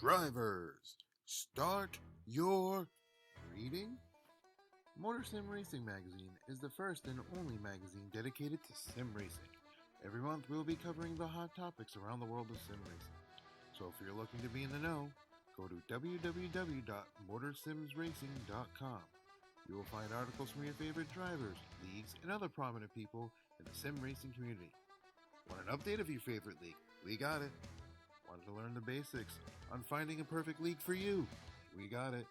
Drivers, start your reading. MotorSim Racing Magazine is the first and only magazine dedicated to sim racing. Every month we'll be covering the hot topics around the world of sim racing. So if you're looking to be in the know, go to www.motorsimsracing.com. You will find articles from your favorite drivers, leagues, and other prominent people in the sim racing community. Want an update of your favorite league? We got it. Want to learn the basics on finding a perfect league for you? We got it.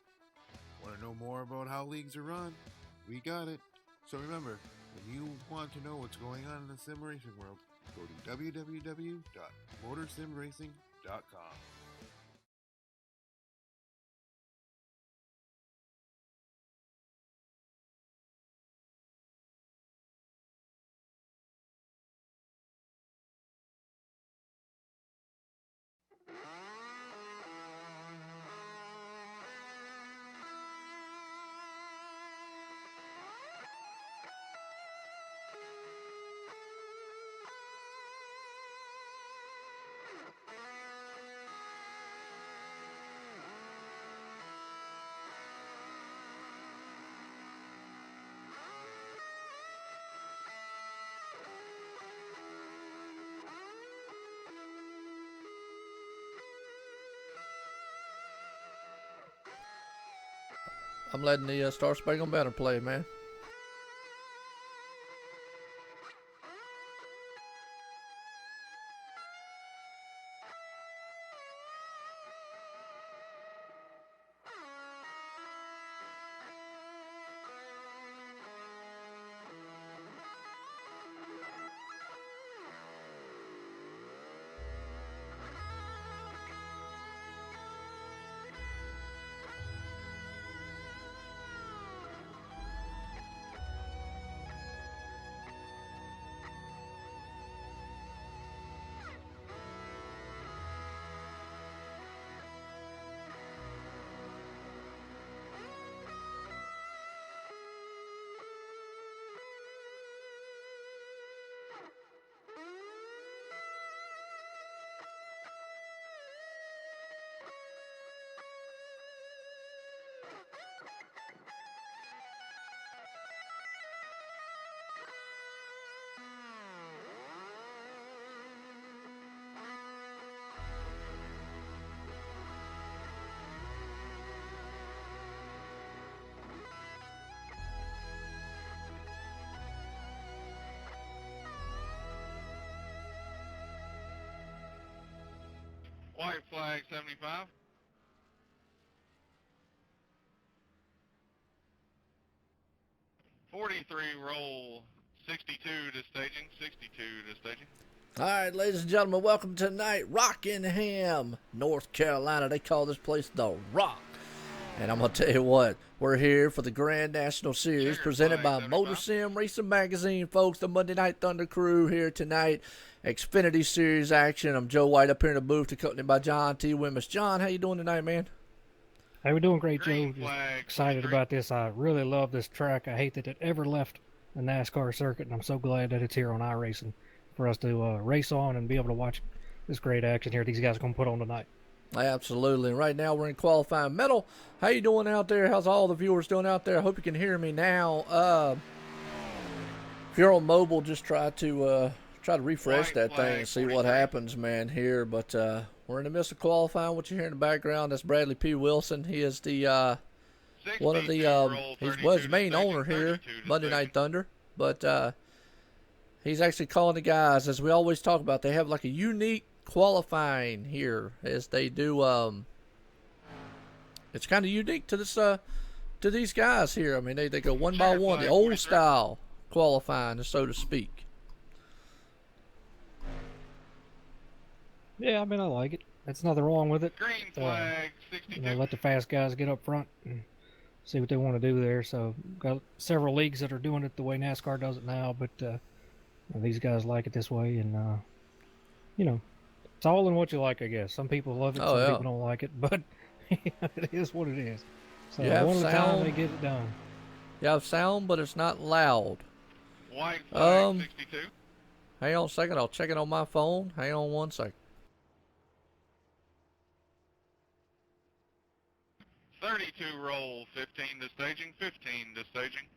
Want to know more about how leagues are run? We got it. So remember, when you want to know what's going on in the sim racing world, go to www.motorsimracing.com. I'm letting the Star Spangled Banner play, man. White flag 75. Roll 62 to staging, 62 to staging. All right, ladies and gentlemen, welcome to tonight, Rockingham, North Carolina. They call this place The Rock. And I'm going to tell you what, we're here for the Grand National Series presented by MotorSim Racing Magazine, folks. The Monday Night Thunder crew here tonight. Xfinity Series action. I'm Joe White up here in the booth, accompanied by John T. Wimmis. John, how you doing tonight, man? Hey, we're doing great, Joe. Just excited about this. I really love this track. I hate that it ever left the NASCAR circuit, and I'm so glad that it's here on iRacing for us to race on and be able to watch this great action here these guys are going to put on tonight. Absolutely. And right now we're in qualifying metal. How you doing out there? How's all the viewers doing out there? I hope you can hear me now. If you're on mobile, just try to refresh that thing and see what happens, man, here. But we're in the midst of qualifying. What you hear in the background, that's Bradley P. Wilson. He is the one of the his main owner here, Monday Night Thunder. But he's actually calling the guys, as we always talk about. They have like a unique qualifying here, as they do. It's kind of unique to this to these guys here. I mean, they go one by one, the old style qualifying, so to speak. Yeah, I mean, I like it. There's nothing wrong with it. Green flag 62. Let the fast guys get up front and see what they want to do there. So, got several leagues that are doing it the way NASCAR does it now, but these guys like it this way, and it's all in what you like, I guess. Some people love it, some people don't like it, but it is what it is. So one at a time, they get it done. You have sound, but it's not loud. White flag 62. Hang on a second. I'll check it on my phone. Hang on one second. 32 roll, 15 to staging, 15 to staging.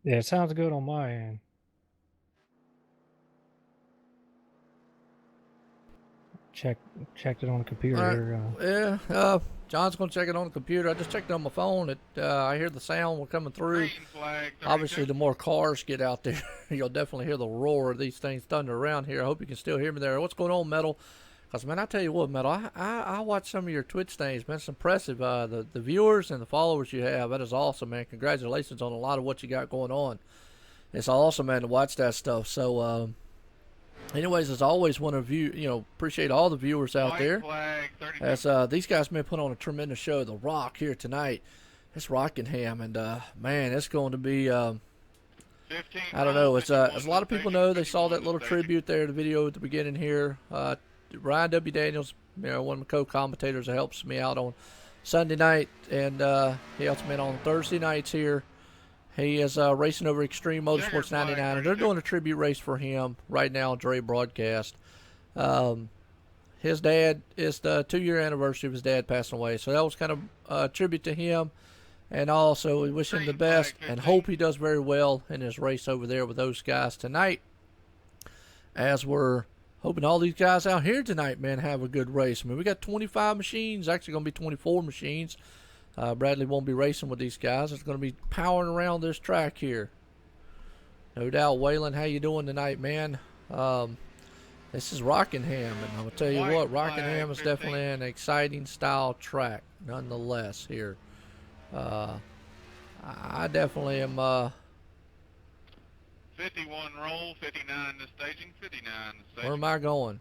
Yeah, it sounds good on my end. Checked it on the computer here. Yeah, John's gonna check it on the computer. I just checked it on my phone. I hear the sound coming through. Green flag, 32. Obviously, the more cars get out there, you'll definitely hear the roar of these things thunder around here. I hope you can still hear me there. What's going on, Metal? Because, man, I tell you what, Metal, I watch some of your Twitch things, man. It's impressive. The viewers and the followers you have, that is awesome, man. Congratulations on a lot of what you got going on. It's awesome, man, to watch that stuff. So, anyways, as always, want to appreciate all the viewers out there. Flag, 32. As these guys may put on a tremendous show. The Rock here tonight. It's Rockingham, and man, it's going to be. 15 I don't know. As a lot of people know, they saw that 51 little staging. tribute there, the video at the beginning here. Ryan W. Daniels, one of my co-commentators that helps me out on Sunday night, and he helps me out on Thursday nights here. He is racing over Extreme Motorsports 99, and they're doing a tribute race for him right now on Dre Broadcast. His dad, is the 2-year anniversary of his dad passing away, so that was kind of a tribute to him. And also, we wish him the best and hope he does very well in his race over there with those guys tonight. As we're hoping all these guys out here tonight, man, have a good race. I mean, we got 25 machines, actually going to be 24 machines. Bradley won't be racing with these guys. It's going to be powering around this track here. No doubt. Waylon, how you doing tonight, man? This is Rockingham, and I'm going to tell you what, Rockingham is definitely an exciting style track, nonetheless, here. I definitely am... 51 roll, 59 to staging, 59 to staging. Where am I going?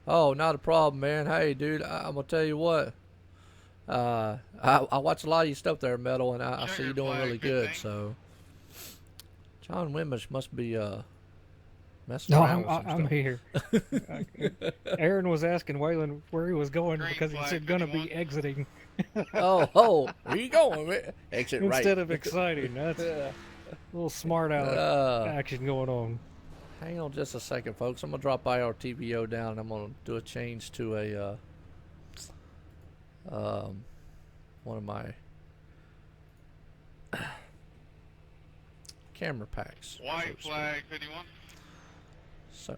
Oh, not a problem, man. Hey, dude, I'm going to tell you what. I watch a lot of your stuff there, Metal, and I see you doing really good, so... John Wimbish must be messing around with some I'm stuff. here. Aaron was asking Waylon where he was going because he said going to be exiting. Oh, where you going? Man? Exit right. Instead of exciting. That's a little smart aleck action going on. Hang on just a second, folks. I'm going to drop IRTVO down, and I'm going to do a change to one of my camera packs. White flag, 51. So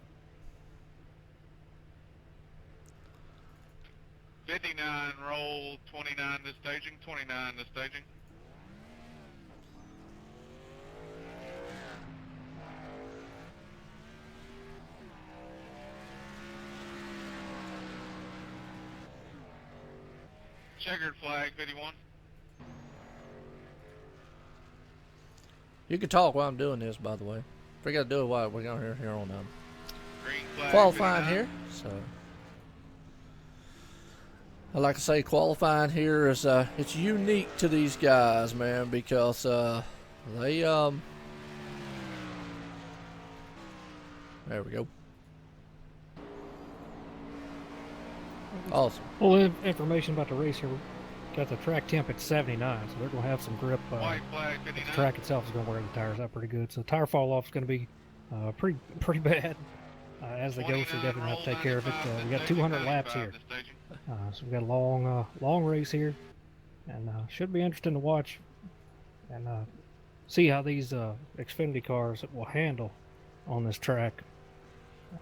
59 roll, 29 to staging, 29 to staging. Checkered flag, 51. you can talk while I'm doing this, by the way. If we got to do it while we're going here on Green flag, qualifying 59. here. So I like to say qualifying here is it's unique to these guys, man, because they there we go. Awesome. Well, information about the race here. Got the track temp at 79, so they're going to have some grip. White flag, The 59. track itself is going to wear the tires out pretty good, so tire fall off is going to be pretty bad as they go. So you definitely have to take care of it. We got 200 laps here, so we got a long race here, and should be interesting to watch and see how these Xfinity cars will handle on this track.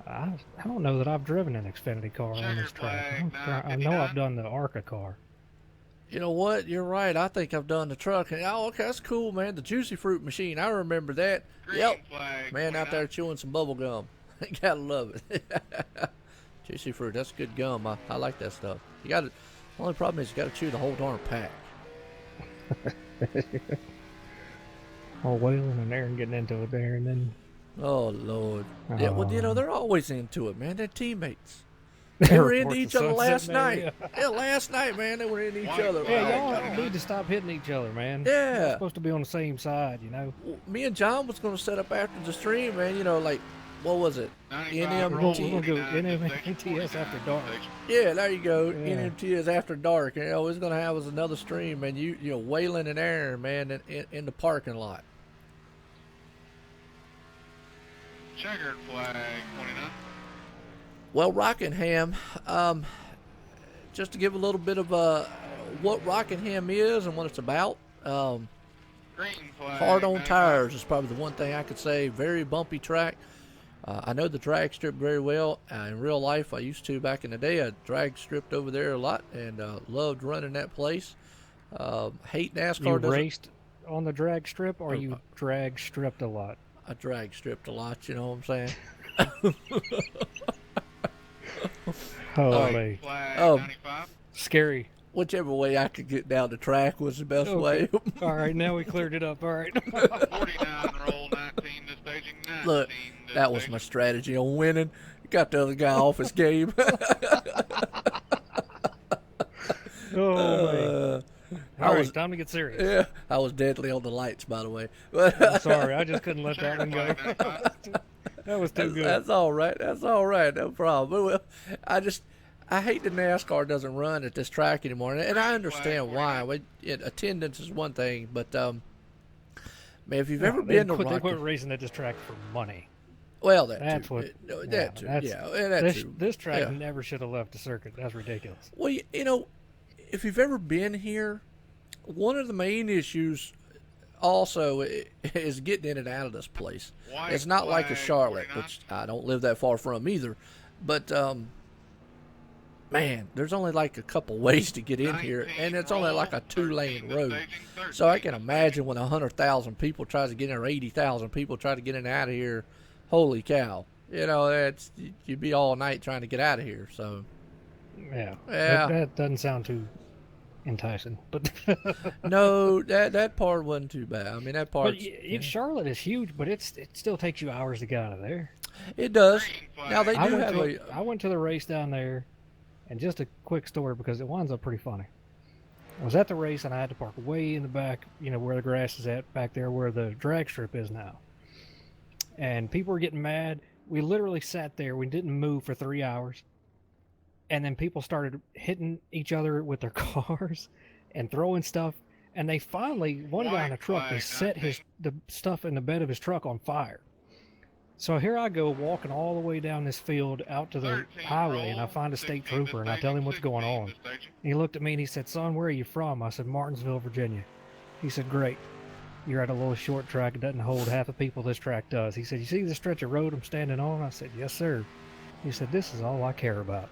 I don't know that I've driven an Xfinity car on this track. I know I've done the ARCA car. You know what? You're right. I think I've done the truck. And, oh, okay, that's cool, man. The Juicy Fruit machine. I remember that. Green Yep. flag, Man 29. out there chewing some bubble gum. Gotta love it. Juicy Fruit. That's good gum. I like that stuff. You got to. Only problem is you got to chew the whole darn pack. Oh, Waylon and Aaron getting into it there, and then Oh, Lord. Yeah, well, you know, they're always into it, man. They're teammates. They They were were into towards each the other sunset last there, night. Yeah, last night, man, they were into each White other. flag. yeah, Oh, y'all need to stop hitting each other, man. Yeah. You're supposed to be on the same side, you know. Well, me and John was going to set up after the stream, man. You know, like, what was it? 95 NM roll, we're gonna go 49 to NM staging, ATS after 49 dark. to staging. Yeah, there you go. Yeah. NMT is after dark. You know, it's going to have us another stream, man. You know, Waylon and Aaron, man, in the parking lot. Checkered flag 29. Well, Rockingham, just to give a little bit of what Rockingham is and what it's about. Green flag. Hard on 95. tires is probably the one thing I could say. Very bumpy track. I know the drag strip very well. In real life, I used to back in the day. I drag stripped over there a lot and loved running that place. Hate NASCAR. You raced on the drag strip, or you drag stripped a lot? I drag stripped a lot. You know what I'm saying? Holy. Flag Oh. 95. Scary. Whichever way I could get down the track was the best way. All right, now we cleared it up. All right. 49 roll 19 to staging 19. Look, to that was staging. my strategy on winning. Got the other guy off his game. Oh, I all right, was- time to get serious. Yeah, I was deadly on the lights, by the way. I'm sorry, I just couldn't let that one Checkered go. flag 95. That was too good. That's all right. That's all right. No problem. Well, I hate that NASCAR doesn't run at this track anymore, and I understand why. Attendance is one thing, but man, if you've ever been to They Rocky, quit racing at this track for money. well, That's too. what. That too. that's- Yeah, and that too. This track Yeah. never should have left the circuit. That's ridiculous. Well, you know, if you've ever been here, one of the main issues also is getting in and out of this place. White It's not like a flag, Charlotte, 49. which I don't live that far from either. But, man, there's only like a couple ways to get in here, and it's only like a 2-lane road. So I can imagine when 100,000 people tries to get in, or 80,000 people try to get in and out of here, holy cow. You know, you'd be all night trying to get out of here. So, Yeah. Yeah. That doesn't sound too enticing, but no, that part wasn't too bad. I mean, that part. Charlotte is huge, but it still takes you hours to get out of there. It does. Green flag. Now they I do went, have to, I went to the race down there, and just a quick story because it winds up pretty funny. I was at the race and I had to park way in the back, where the grass is at, back there where the drag strip is now. And people were getting mad. We literally sat there. We didn't move for 3 hours. And then people started hitting each other with their cars and throwing stuff. And they finally, one guy in a truck, they set the stuff in the bed of his truck on fire. So here I go walking all the way down this field out to the 13 highway, and I roll, find a state 16 to trooper, and I staging, tell him what's going 16 on. to staging. And he looked at me and he said, "Son, where are you from?" I said, "Martinsville, Virginia." He said, "Great. You're at a little short track. It doesn't hold half the people this track does." He said, "You see the stretch of road I'm standing on?" I said, "Yes, sir." He said, "This is all I care about."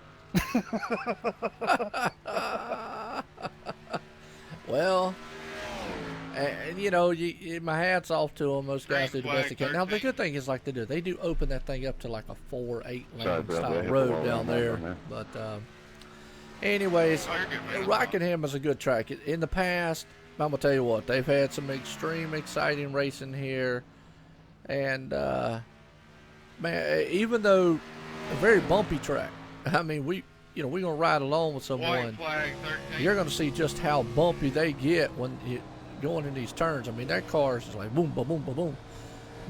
Well, and my hat's off to them. Most guys do the best they can. Now the good thing is, like they do open that thing up to like a 4-8 lane style road down there. But anyways, Oh, you're good, man. Rockingham is a good track. In the past, I'm gonna tell you what, they've had some extreme exciting racing here, and man, even though a very bumpy track. I mean, we're gonna ride along with someone. White flag 13. You're gonna see just how bumpy they get when you going in these turns. I mean, that car is just like boom, boom, boom, boom, boom.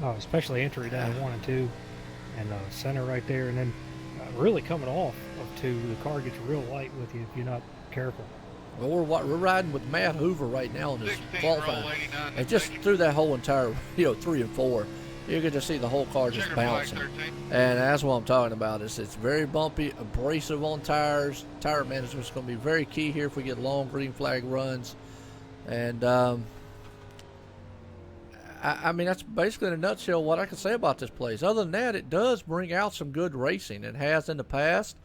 Oh, especially entry down 1 and 2, and center right there, and then really coming off of 2, the car gets real light with you if you're not careful. Well, we're riding with Matt Hoover right now in this 16 roll qualifying, 89 and just through that whole entire 3 and 4, you can just see the whole car just Checkered flag bouncing. 13. And that's what I'm talking about. It's very bumpy, abrasive on tires. Tire management is going to be very key here if we get long green flag runs. And I mean, that's basically in a nutshell what I can say about this place. Other than that, it does bring out some good racing. It has in the past,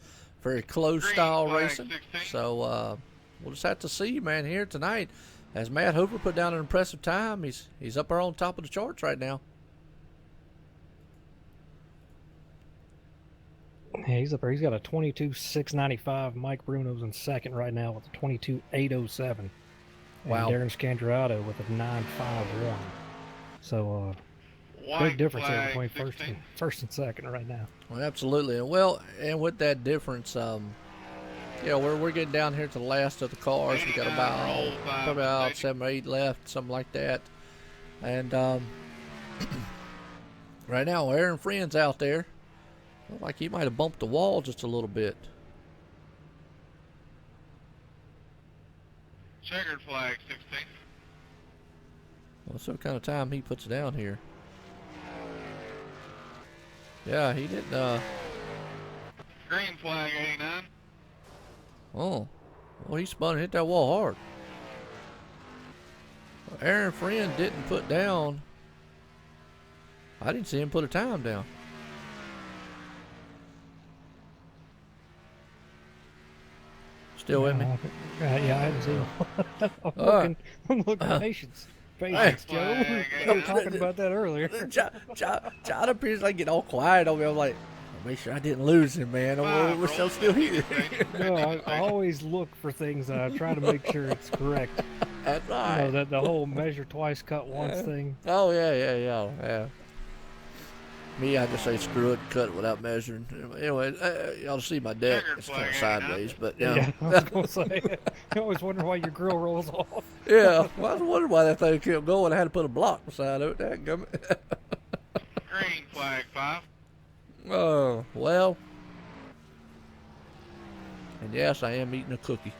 very close Green style flag racing. 16. So we'll just have to see, man, here tonight. As Matt Hoover put down an impressive time, he's up there on top of the charts right now. Yeah, he's up there. He's got a 22.695. Mike Bruno's in second right now with a 22.807. And Wow. Darren Scandrato with a 9.51. So White big difference there flag between 16. first and second right now. Well, absolutely. And with that difference, we're getting down here to the last of the cars. We got about 7 or 8 left, something like that. And right now, Aaron Friend's out there. Looked like he might have bumped the wall just a little bit. Checkered flag 16. Let's see what kind of time he puts down here. Yeah, he didn't. Green flag 89. Oh, well, he spun and hit that wall hard. Well, Aaron Friend didn't put down. I didn't see him put a time down. Still with me? Yeah, I didn't see him. I'm looking patience. Patience, Joe. We were talking about that earlier. John appears like getting all quiet on me. I'm like, make sure I didn't lose him, man. We're still here. No, I always look for things and I try to make sure it's correct. That's right. You know, the whole measure twice, cut once thing. Oh, yeah. Me, I just say screw it, cut it without measuring. Anyway, y'all see my deck. It's kind of sideways, but yeah. I was going to say, I always wonder why your grill rolls off. Yeah, well, I was wondering why that thing kept going. I had to put a block beside of it. Green flag 5. Oh, well. And yes, I am eating a cookie.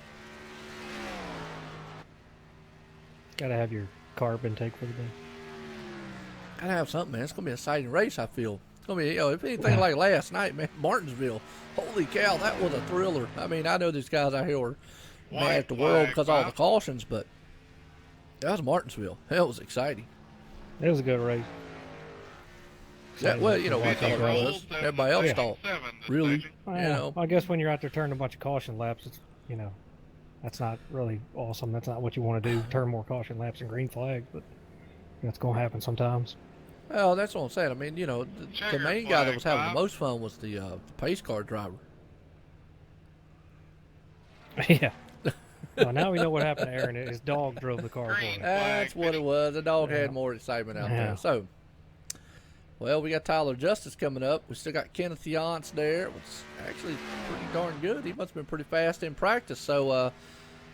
Got to have your carb intake for the day. Gotta have something, man. It's gonna be an exciting race, I feel. It's gonna be, if anything like last night, man, Martinsville. Holy cow, that was a thriller. I mean, I know these guys out here were mad at the world because of all the cautions, but that was Martinsville. That was exciting. It was a good race. Yeah, well, we thought it was. Everybody else thought. Really? Well, I guess when you're out there turning a bunch of caution laps, it's, that's not really awesome. That's not what you want to do, turn more caution laps and green flags, but that's going to happen sometimes. Well, that's what I'm saying. I mean, the main guy that was having the most fun was the pace car driver. Yeah. Well, now we know what happened to Aaron. His dog drove the car for him. That's what it was. The dog had more excitement out there. So, well, we got Tyler Justice coming up. We still got Kenneth Yance there. It's actually pretty darn good. He must have been pretty fast in practice. So,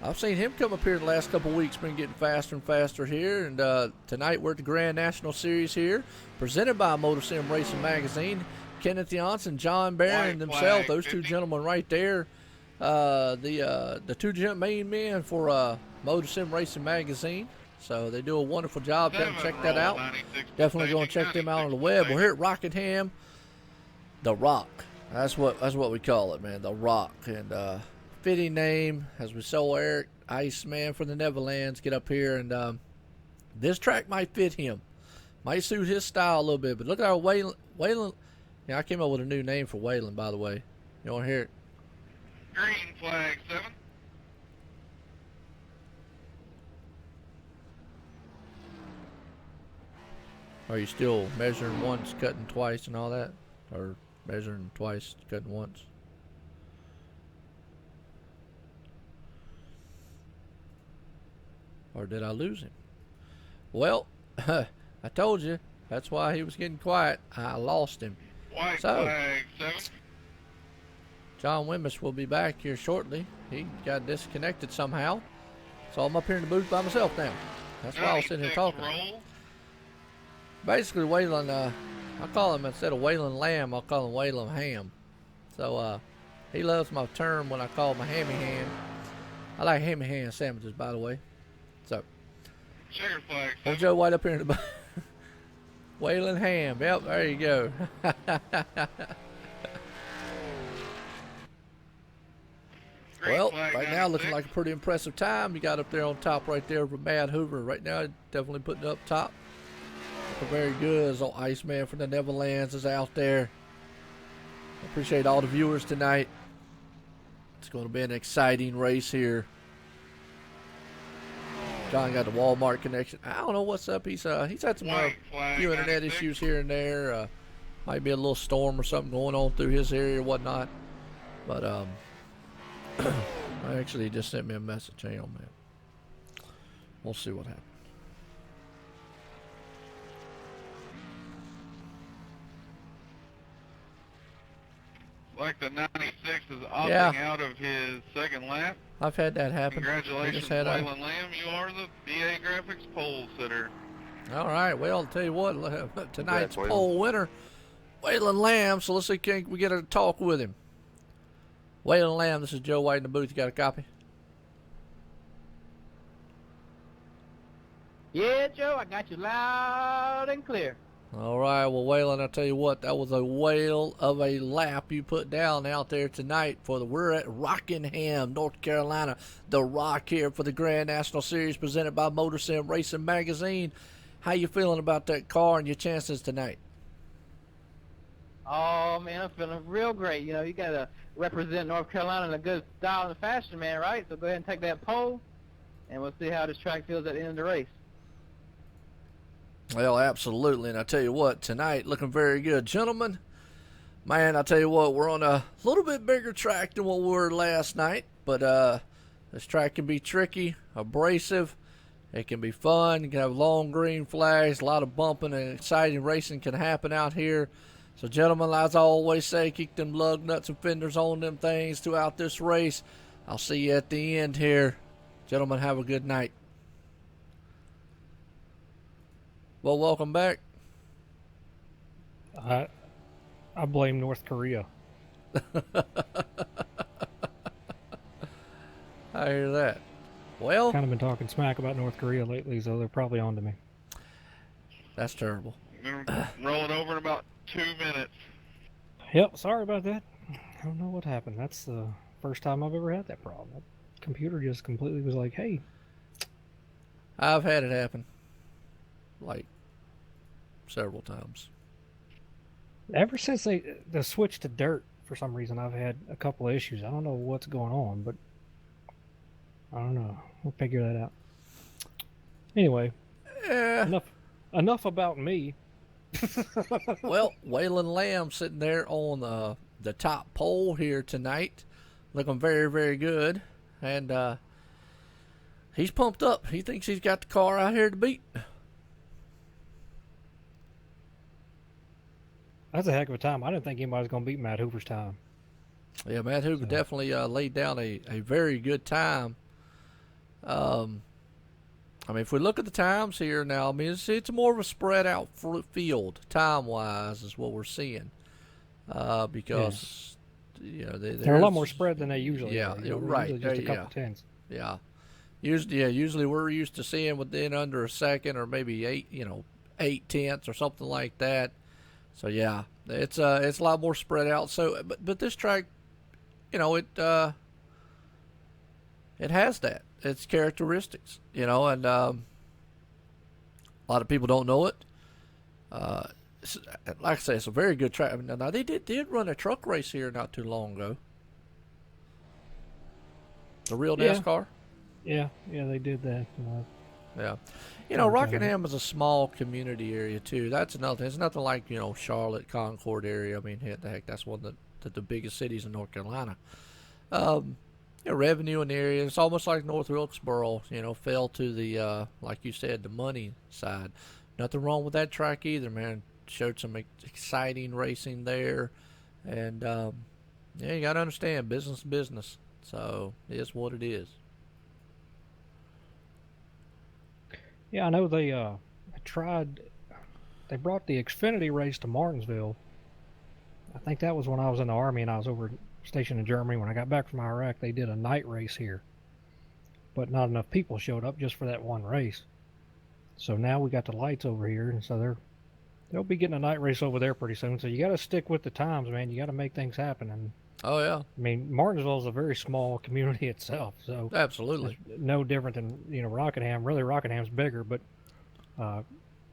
I've seen him come up here the last couple of weeks, been getting faster and faster here. And tonight we're at the Grand National Series here, presented by MotorSim Racing Magazine. Kenneth Yance and John Barron themselves, those two gentlemen right there, the two main men for MotorSim Racing Magazine. So they do a wonderful job. Come check that out. Definitely go and check them out on the web. We're here at Rockingham, the Rock. That's what we call it, man, the Rock. And fitting name, as we saw Eric Iceman from the Neverlands get up here, and this track might fit him, might suit his style a little bit. But look at our Waylon. Yeah, I came up with a new name for Waylon, by the way. You want to hear it? Green flag 7. Are you still measuring once, cutting twice, and all that, or measuring twice, cutting once? Or did I lose him? Well, I told you. That's why he was getting quiet. I lost him. White flag 7. John Wimbish will be back here shortly. He got disconnected somehow. So I'm up here in the booth by myself now. That's why I was sitting here talking. Basically, Waylon, I call him, instead of Waylon Lamb, I'll call him Waylon Ham. So he loves my term when I call my hammy ham. I like hammy ham sandwiches, by the way. So, checker flag 7. Old Joe White up here in the Waylon Ham. Yep, there you go. Well, right now looking like a pretty impressive time. You got up there on top right there with Mad Hoover. Right now, definitely putting up top. Looking very good. As old Iceman from the Neverlands is out there. I appreciate all the viewers tonight. It's going to be an exciting race here. John got the Walmart connection. I don't know what's up. He's had some few internet issues here and there. Might be a little storm or something going on through his area or whatnot. But actually, he just sent me a message. Hang on, man. We'll see what happens. Like the 96 is opting out of his second lap. I've had that happen. Congratulations, Waylon Lamb. You are the BA Graphics pole sitter. All right. Well, I'll tell you what. Tonight's pole winner, Waylon Lamb. So let's see, can we get a talk with him? Waylon Lamb, this is Joe White in the booth. You got a copy? Yeah, Joe, I got you loud and clear. All right, well, Waylon, I tell you what, that was a whale of a lap you put down out there tonight we're at Rockingham, North Carolina. The Rock here for the Grand National Series presented by MotorSim Racing Magazine. How you feeling about that car and your chances tonight? Oh, man, I'm feeling real great. You know, you got to represent North Carolina in a good style and fashion, man, right? So go ahead and take that pole, and we'll see how this track feels at the end of the race. Well, absolutely, and I tell you what, tonight looking very good. Gentlemen, man, I tell you what, we're on a little bit bigger track than what we were last night, but this track can be tricky, abrasive, it can be fun, you can have long green flags, a lot of bumping and exciting racing can happen out here. So, gentlemen, as I always say, keep them lug nuts and fenders on them things throughout this race. I'll see you at the end here. Gentlemen, have a good night. Well, welcome back. I blame North Korea. I hear that. Well, kind of been talking smack about North Korea lately, so they're probably on to me. That's terrible. Roll it over in about 2 minutes. Yep, sorry about that. I don't know what happened. That's the first time I've ever had that problem. The computer just completely was like, hey. I've had it happen. Like, several times. Ever since the switch to dirt, for some reason, I've had a couple of issues. I don't know what's going on, but I don't know. We'll figure that out. Anyway, enough about me. Well, Waylon Lamb sitting there on the top pole here tonight, looking very, very good, and he's pumped up. He thinks he's got the car out here to beat. That's a heck of a time. I didn't think anybody was going to beat Matt Hoover's time. Yeah, Matt Hoover definitely laid down a very good time. I mean, if we look at the times here now, I mean, it's more of a spread out field time-wise is what we're seeing. Because, you know, they're a lot more spread than they usually are. Yeah, right. Usually just a couple tenths. Yeah. Usually we're used to seeing within under a second or maybe 8 tenths or something like that. So yeah, it's a lot more spread out. So, but this track, you know, it has that. Its characteristics, you know, and a lot of people don't know it. Like I say, it's a very good track. I mean, now they did run a truck race here not too long ago. The real NASCAR. Yeah, they did that. Yeah. You know, Rockingham is a small community area, too. That's another thing. It's nothing like, you know, Charlotte, Concord area. I mean, heck, that's one of the biggest cities in North Carolina. You know, revenue in the area, it's almost like North Wilkesboro, you know, fell to the, like you said, the money side. Nothing wrong with that track either, man. Showed some exciting racing there. And, yeah, you got to understand, business. So, it is what it is. Yeah, I know they brought the Xfinity race to Martinsville. I think that was when I was in the Army and I was stationed in Germany. When I got back from Iraq, they did a night race here. But not enough people showed up just for that one race. So now we got the lights over here, and so they'll be getting a night race over there pretty soon. So you got to stick with the times, man. You got to make things happen. And oh yeah, I mean, Martinsville is a very small community itself, so absolutely no different than, you know, Rockingham. Really, Rockingham's bigger, but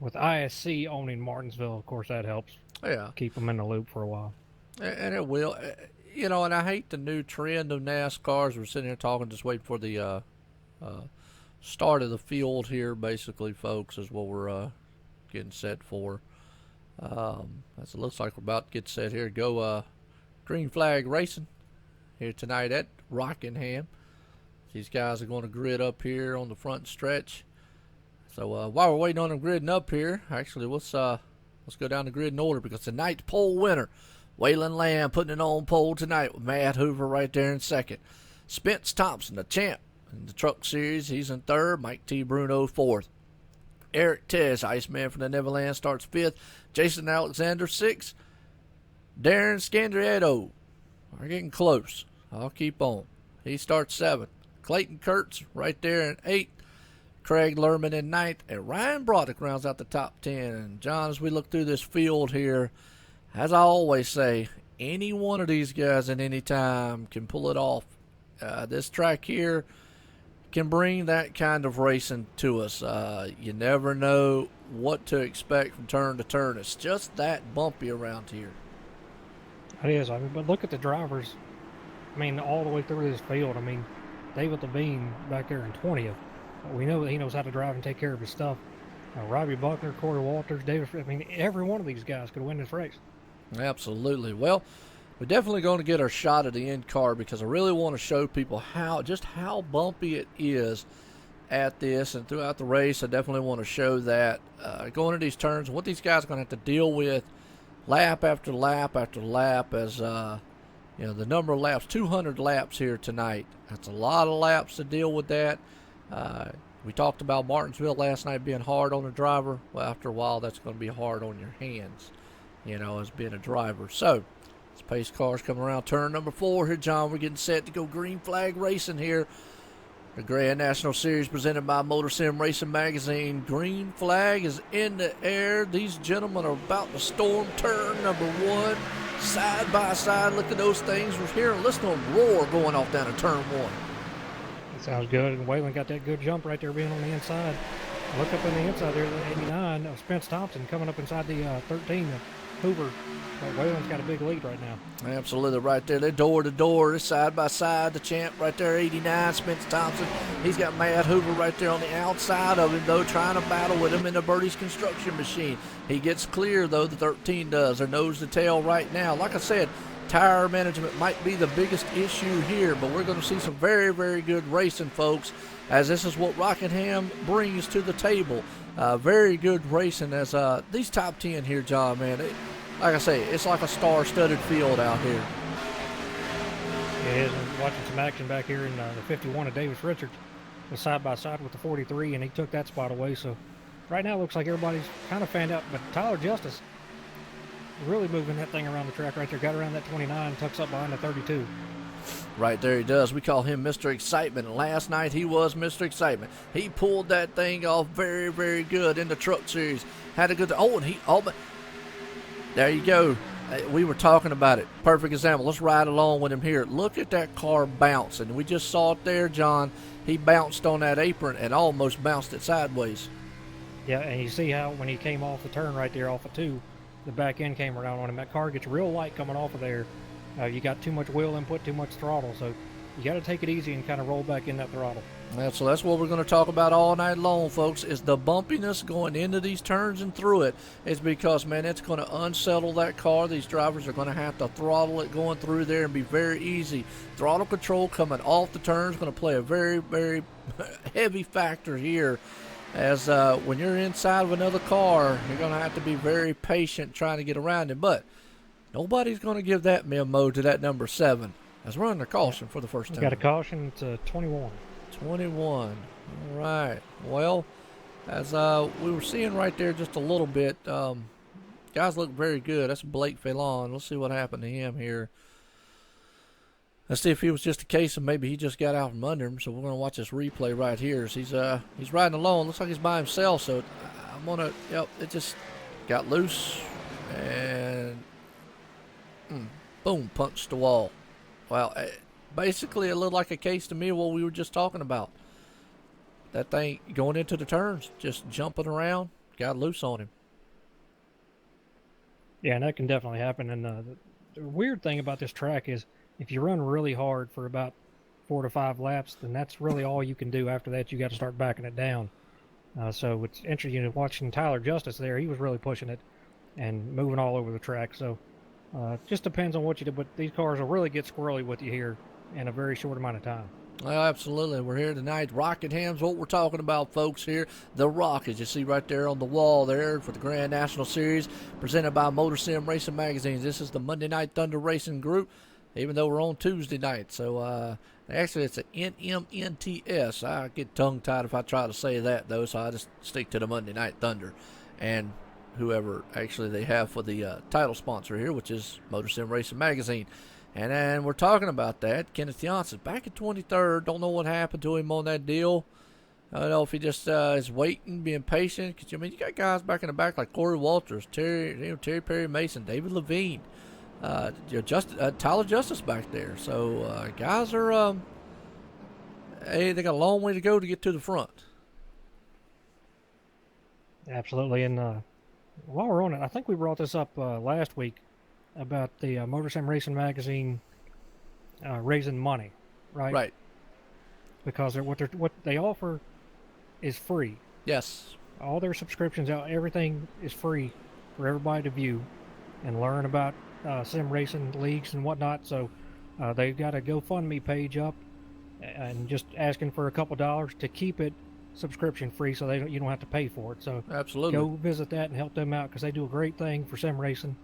with ISC owning Martinsville, of course, that helps. Yeah, keep them in the loop for a while. And it will, you know. And I hate the new trend of NASCARs. We're sitting here talking, just waiting for the start of the field here. Basically, folks, is what we're getting set for. As it looks like we're about to get set here. Go. Green flag racing here tonight at Rockingham. These guys are going to grid up here on the front stretch. So while we're waiting on them gridding up here, actually let's go down the grid in order, because tonight's pole winner, Waylon Lamb, putting it on pole tonight with Matt Hoover right there in second. Spence Thompson, the champ in the truck series, he's in third. Mike T. Bruno fourth. Eric Tess, Iceman from the Neverland, starts fifth. Jason Alexander sixth. Darren Scandrietto are getting close. I'll keep on. He starts seventh. Clayton Kurtz right there in eighth. Craig Lerman in ninth, and Ryan Broderick rounds out the top 10. And John, as we look through this field here, as I always say, any one of these guys at any time can pull it off. This track here can bring that kind of racing to us. You never know what to expect from turn to turn. It's just that bumpy around here. It is. I mean, but look at the drivers. I mean, all the way through this field. I mean, David Levine back there in 20th. We know that he knows how to drive and take care of his stuff. Robbie Buckner, Corey Walters, David. I mean, every one of these guys could win this race. Absolutely. Well, we're definitely going to get our shot at the end car because I really want to show people how bumpy it is at this and throughout the race. I definitely want to show that going into these turns, what these guys are going to have to deal with lap after lap after lap as the number of laps, 200 laps here tonight. That's a lot of laps to deal with that. We talked about Martinsville last night being hard on the driver. Well, after a while, that's going to be hard on your hands, as being a driver. So, this pace car's coming around turn number 4 here, John. We're getting set to go green flag racing here. The Grand National Series presented by MotorSim Racing Magazine. Green flag is in the air. These gentlemen are about to storm turn number 1. Side by side, look at those things. We're hearing, listen to them roar going off down to turn 1. That sounds good. And Waylon got that good jump right there being on the inside. Look up on the inside there, the 89 of Spence Thompson coming up inside the 13 of Hoover. Waylon's got a big lead right now. Absolutely, right there. They're door to door. They're side by side. The champ right there, 89, Spence Thompson. He's got Matt Hoover right there on the outside of him, though, trying to battle with him in the Birdie's construction machine. He gets clear, though, the 13 does. They're nose to tail right now. Like I said, tire management might be the biggest issue here, but we're going to see some very, very good racing, folks, as this is what Rockingham brings to the table. Very good racing as these top 10 here, John, man. Like I say, it's like a star-studded field out here. It is. I'm watching some action back here in the 51 of Davis Richards. Was side by side with the 43, and he took that spot away. So right now it looks like everybody's kind of fanned out. But Tyler Justice really moving that thing around the track right there. Got around that 29, tucks up behind the 32. Right there he does. We call him Mr. Excitement. And last night he was Mr. Excitement. He pulled that thing off very, very good in the Truck Series. Had a good... There you go. We were talking about it. Perfect example. Let's ride along with him here. Look at that car bouncing. We just saw it there, John. He bounced on that apron and almost bounced it sideways. Yeah, and you see how when he came off the turn right there off of 2, the back end came around on him. That car gets real light coming off of there. You got too much wheel input, too much throttle. So you got to take it easy and kind of roll back in that throttle. So that's what we're going to talk about all night long, folks, is the bumpiness going into these turns and through it. It's because, man, it's going to unsettle that car. These drivers are going to have to throttle it going through there and be very easy. Throttle control coming off the turn is going to play a very, very heavy factor here. As when you're inside of another car, you're going to have to be very patient trying to get around it. But nobody's going to give that memo to that number 7 as we're under caution for the first time. Got a caution to 21. 21. All right. Well, as we were seeing right there just a little bit, guys look very good. That's Blake Phelan. Let's see what happened to him here. Let's see if he was just a case of maybe he just got out from under him. So we're going to watch this replay right here. So he's riding alone. Looks like he's by himself. So I'm going to, it just got loose and boom, punched the wall. Well, basically, it looked like a case to me of what we were just talking about. That thing going into the turns, just jumping around, got loose on him. Yeah, and that can definitely happen. And the weird thing about this track is if you run really hard for about 4 to 5 laps, then that's really all you can do. After that, you got to start backing it down. So it's interesting watching Tyler Justice there. He was really pushing it and moving all over the track. So just depends on what you do. But these cars will really get squirrely with you here in a very short amount of time. Well, absolutely. We're here tonight. Rockingham's what we're talking about, folks, here. The Rock, as you see right there on the wall there for the Grand National Series, presented by MotorSim Racing Magazine. This is the Monday Night Thunder Racing Group, even though we're on Tuesday night. So, actually, it's an NMNTS. I get tongue-tied if I try to say that, though, so I just stick to the Monday Night Thunder. And whoever actually they have for the title sponsor here, which is MotorSim Racing Magazine. And then we're talking about that. Kenneth Janssen, back in 23rd. Don't know what happened to him on that deal. I don't know if he just is waiting, being patient. Cause I mean, you got guys back in the back like Corey Walters, Terry Perry Mason, David Levine, Tyler Justice back there. So guys are, hey, they got a long way to go to get to the front. Absolutely, and while we're on it, I think we brought this up last week about the MotorSim Racing magazine raising money, right? Right. Because what they offer is free. Yes. All their subscriptions out, everything is free for everybody to view and learn about sim racing leagues and whatnot. So they've got a GoFundMe page up and just asking for a couple dollars to keep it subscription free, so you don't have to pay for it. So absolutely, go visit that and help them out, because they do a great thing for sim racing,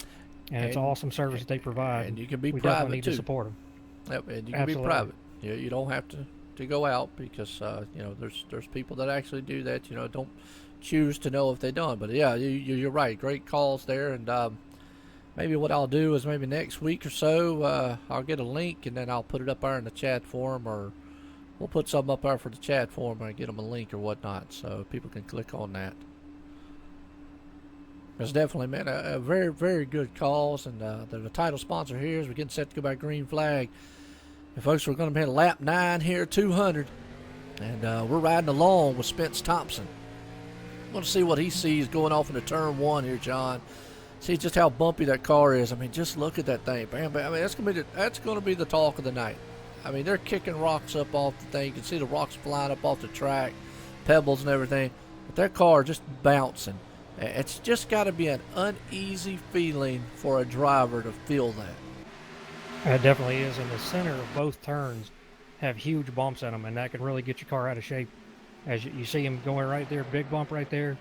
and it's an awesome service that they provide. And you can be we private definitely need too. to support them. Yep, and you can Absolutely. be private. You don't have to go out, because there's people that actually do that. Don't choose to know if they done. But yeah, you're right. Great calls there, and maybe what I'll do is maybe next week or so I'll get a link, and then I'll put it up there in the chat forum, or we'll put something up there for the chat forum and get them a link or whatnot, so people can click on that. It's definitely, man, a very, very good cause, and the title sponsor here is we're getting set to go by green flag. And folks, we're going to be at lap 9 here, 200, and we're riding along with Spence Thompson. I want to see what he sees going off into turn 1 here, John. See just how bumpy that car is. I mean, just look at that thing. Bam, bam. I mean, that's going to be the talk of the night. I mean, they're kicking rocks up off the thing. You can see the rocks flying up off the track, pebbles and everything. But that car just bouncing. It's just got to be an uneasy feeling for a driver to feel that. It definitely is. In the center of both turns have huge bumps in them, and that can really get your car out of shape. As you see him going right there, big bump right there,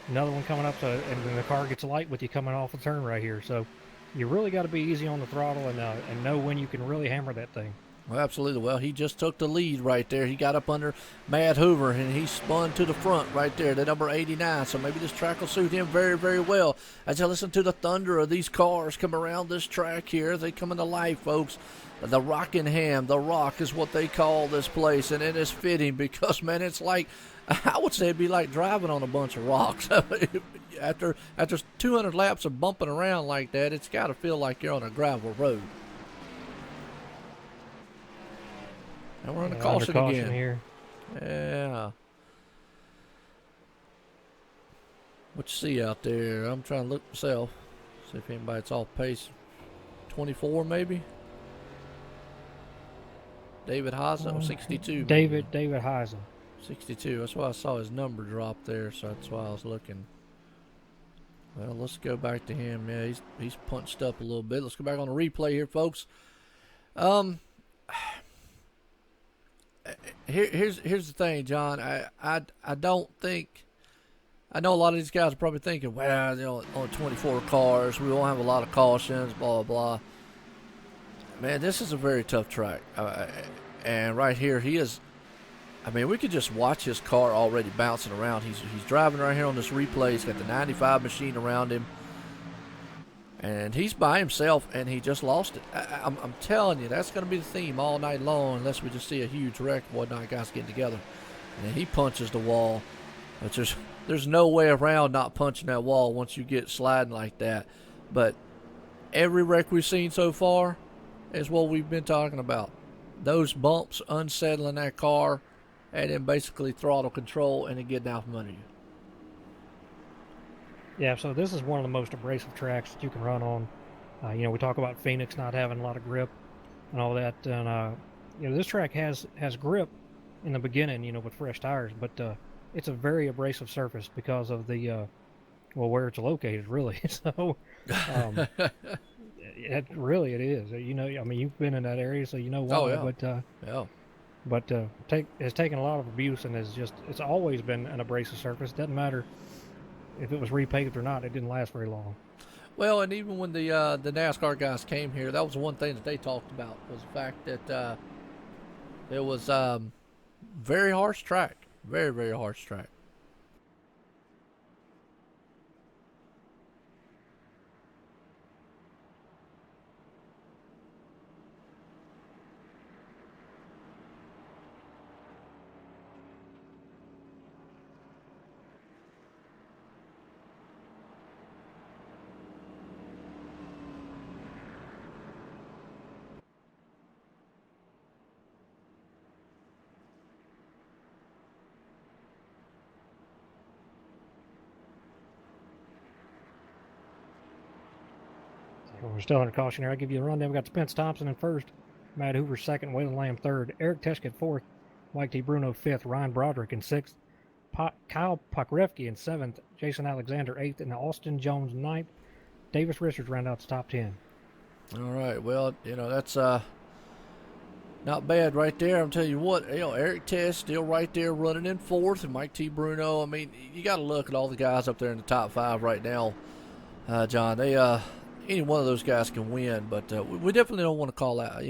another one coming up, and then the car gets light with you coming off the turn right here. So you really got to be easy on the throttle and know when you can really hammer that thing. Well, absolutely. Well, he just took the lead right there. He got up under Matt Hoover, and he spun to the front right there, the number 89. So maybe this track will suit him very, very well. As I listen to the thunder of these cars come around this track here, they come into life, folks. The Rockingham, the Rock is what they call this place, and it is fitting because, man, it's like, I would say it'd be like driving on a bunch of rocks. After 200 laps of bumping around like that, it's got to feel like you're on a gravel road. And we're on the caution again. Here. Yeah. What you see out there? I'm trying to look myself. See if anybody's off pace. 24 maybe? David Hazen, 62. David Hazen. 62. That's why I saw his number drop there, so that's why I was looking. Well, let's go back to him. Yeah, he's punched up a little bit. Let's go back on the replay here, folks. Here's the thing, John. I don't think. I know a lot of these guys are probably thinking, well, only 24 cars. We won't have a lot of cautions, blah, blah, blah. Man, this is a very tough track. And right here, he is. I mean, we could just watch his car already bouncing around. He's driving right here on this replay. He's got the 95 machine around him. And he's by himself, and he just lost it. I'm telling you, that's going to be the theme all night long, unless we just see a huge wreck and whatnot, guys getting together. And then he punches the wall. But there's no way around not punching that wall once you get sliding like that. But every wreck we've seen so far is what we've been talking about. Those bumps unsettling that car, and then basically throttle control and then getting out from under you. Yeah, so this is one of the most abrasive tracks that you can run on. We talk about Phoenix not having a lot of grip and all that, and this track has grip in the beginning, with fresh tires, but it's a very abrasive surface because of the where it's located, really. So, it is. You've been in that area, so you know why. Oh, yeah. But it's taken a lot of abuse, and it's always been an abrasive surface. Doesn't matter if it was repaved or not. It didn't last very long. Well, and even when the NASCAR guys came here, that was one thing that they talked about, was the fact that it was very harsh track. Very, very harsh track. We're still under caution here. I'll give you a rundown. We got Spence Thompson in first, Matt Hoover second, Waylon Lamb third, Eric Teschke fourth, Mike T. Bruno fifth, Ryan Broderick in sixth, Kyle Pokrevsky in seventh, Jason Alexander eighth, and Austin Jones ninth. Davis Richards round out the top 10. All right. Well, that's not bad right there. I'm telling you what, Eric Tesch still right there running in fourth, and Mike T. Bruno. I mean, you got to look at all the guys up there in the top 5 right now, John. They any one of those guys can win, but we definitely don't want to call out.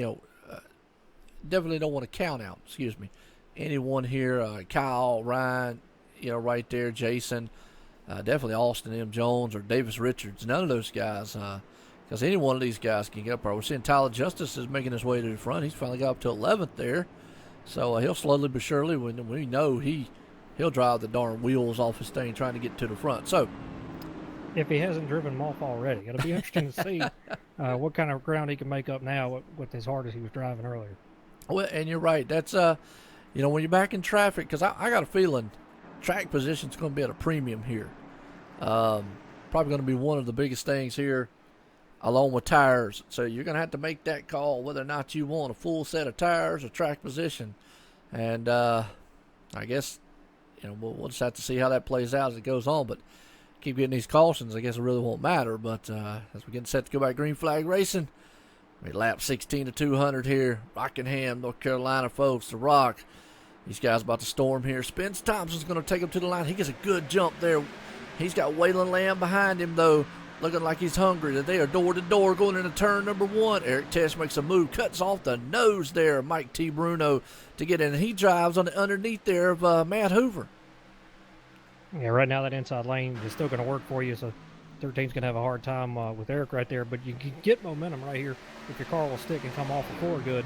Definitely don't want to count out. Excuse me. Anyone here, Kyle, Ryan, right there, Jason, definitely Austin M. Jones or Davis Richards. None of those guys. Because any one of these guys can get up there. We're seeing Tyler Justice is making his way to the front. He's finally got up to 11th there. So he'll slowly but surely, when we know he'll drive the darn wheels off his thing trying to get to the front. So if he hasn't driven them off already, it'll be interesting to see what kind of ground he can make up now with as hard as he was driving earlier. Well, and you're right. That's, when you're back in traffic, because I got a feeling track position's going to be at a premium here. Probably going to be one of the biggest things here, along with tires. So you're going to have to make that call whether or not you want a full set of tires or track position. And I guess, we'll just have to see how that plays out as it goes on. But keep getting these cautions, I guess it really won't matter. But as we're getting set to go back green flag racing, lap 16 to 200 here. Rockingham, North Carolina, folks. The Rock. These guys about to storm here. Spence Thompson's going to take him to the line. He gets a good jump there. He's got Waylon Lamb behind him, though, looking like he's hungry. They are door to door going into turn number 1. Eric Tesch makes a move, cuts off the nose there of Mike T. Bruno to get in. He drives on the underneath there of Matt Hoover. Yeah, right now that inside lane is still going to work for you, so 13's going to have a hard time with Eric right there. But you can get momentum right here. If your car will stick and come off the floor good,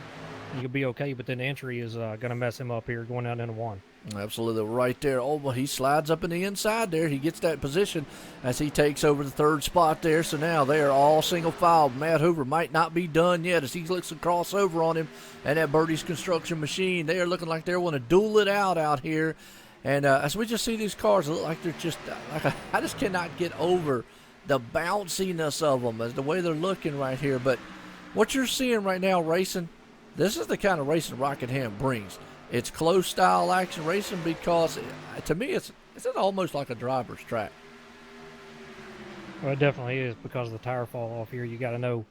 you'll be okay. But then the entry is going to mess him up here going out into 1. Absolutely right there. Oh, well, he slides up in the inside there. He gets that position as he takes over the 3rd spot there. So now they are all single file. Matt Hoover might not be done yet as he looks to cross over on him. And that Birdie's Construction Machine, they are looking like they want to duel it out here. And as we just see these cars, it look like they're just I just cannot get over the bounciness of them as the way they're looking right here. But what you're seeing right now racing, this is the kind of racing Rockingham brings. It's close style action racing because, to me, it's almost like a driver's track. Well, it definitely is because of the tire fall off here. You got to know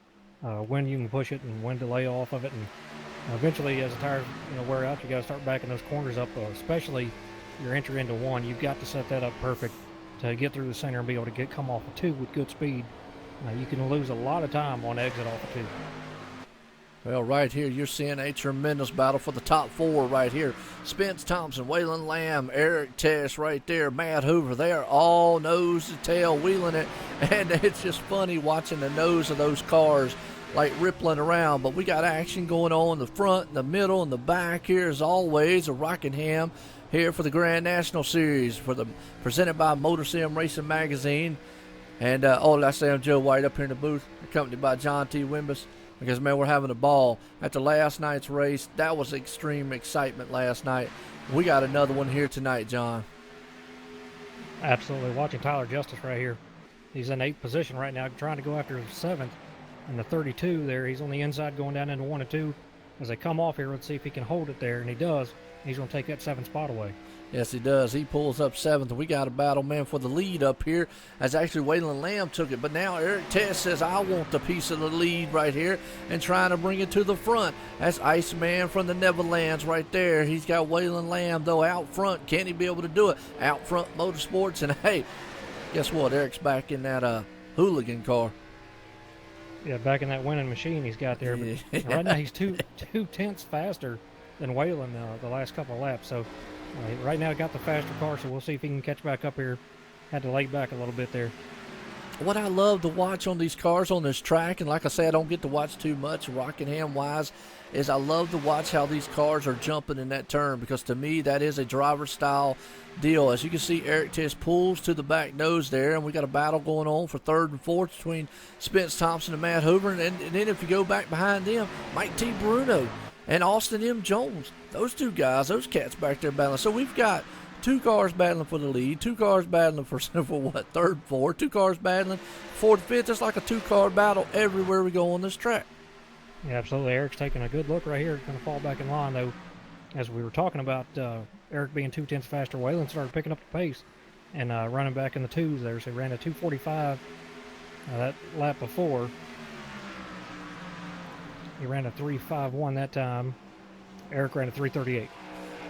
when you can push it and when to lay off of it. And eventually, as the tires wear out, you got to start backing those corners up, especially your entry into 1. You've got to set that up perfect to get through the center and be able to come off of 2 with good speed. You can lose a lot of time on exit off of 2. Well, right here, you're seeing a tremendous battle for the top 4 right here. Spence Thompson, Waylon Lamb, Eric Tesch right there, Matt Hoover. They are all nose to tail wheeling it, and it's just funny watching the nose of those cars like rippling around. But we got action going on in the front, the middle, and the back here as always. A Rockingham here for the Grand National Series presented by MotorSim Racing Magazine. And, that's Sam Joe White up here in the booth, accompanied by John T. Wimbus. Because, man, we're having a ball. After last night's race, that was extreme excitement last night. We got another one here tonight, John. Absolutely. Watching Tyler Justice right here. He's in 8th position right now, trying to go after 7th. And the 32 there, he's on the inside going down into 1 and 2. As they come off here, let's see if he can hold it there. And he does. He's going to take that 7th spot away. Yes, he does. He pulls up 7th. We got a battle, man, for the lead up here as actually Waylon Lamb took it. But now Eric Tesch says, I want the piece of the lead right here and trying to bring it to the front. That's Iceman from the Neverlands right there. He's got Waylon Lamb, though, out front. Can he be able to do it? Out front Motorsports. And, hey, guess what? Eric's back in that hooligan car. Yeah, back in that winning machine he's got there. But right now he's two tenths faster than Waylon the last couple of laps. So right now got the faster car, so we'll see if he can catch back up here. Had to lay back a little bit there. What I love to watch on these cars on this track, and like I say, I don't get to watch too much Rockingham-wise, is I love to watch how these cars are jumping in that turn, because to me that is a driver-style deal. As you can see, Eric Tesch pulls to the back nose there, and we got a battle going on for 3rd and 4th between Spence Thompson and Matt Hoover, and then if you go back behind them, Mike T. Bruno and Austin M. Jones. Those two guys, those cats back there battling. So we've got 2 cars battling for the lead, 2 cars battling for what, third, fourth, 2 cars battling fourth, fifth. It's like a 2-car battle everywhere we go on this track. Yeah, absolutely. Eric's taking a good look right here. Going to fall back in line, though. As we were talking about Eric being 2/10 faster, Waylon started picking up the pace and running back in the 2s there. So he ran a 2:45 that lap before. He ran a 3:51 that time. Eric ran a 3:38.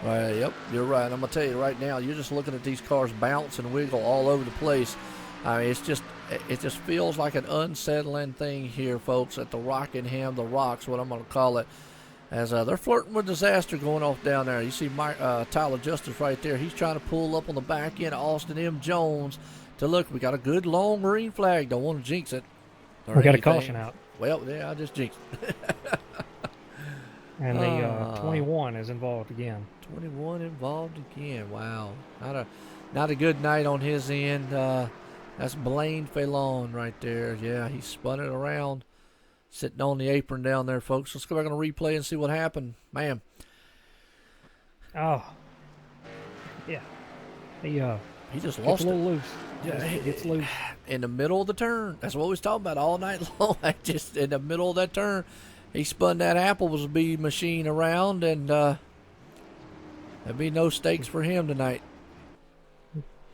Right, yep, you're right. I'm going to tell you right now, you're just looking at these cars bounce and wiggle all over the place. I mean, it just feels like an unsettling thing here, folks, at the Rockingham, the Rocks, what I'm going to call it, as they're flirting with disaster going off down there. You see Tyler Justice right there. He's trying to pull up on the back end of Austin M. Jones to look. We got a good long green flag. Don't want to jinx it. We got a caution out. Well, yeah, I just jinxed it. And the 21 is involved again. 21 involved again. Wow. Not a good night on his end. That's Blaine Phelan right there. Yeah, he spun it around, sitting on the apron down there, folks. Let's go back on the replay and see what happened. Man. Oh. Yeah. He just lost it. A little loose. Yeah, he gets loose. In the middle of the turn. That's what we was talking about all night long. Just in the middle of that turn, he spun that Applebee machine around, and there'd be no stakes for him tonight.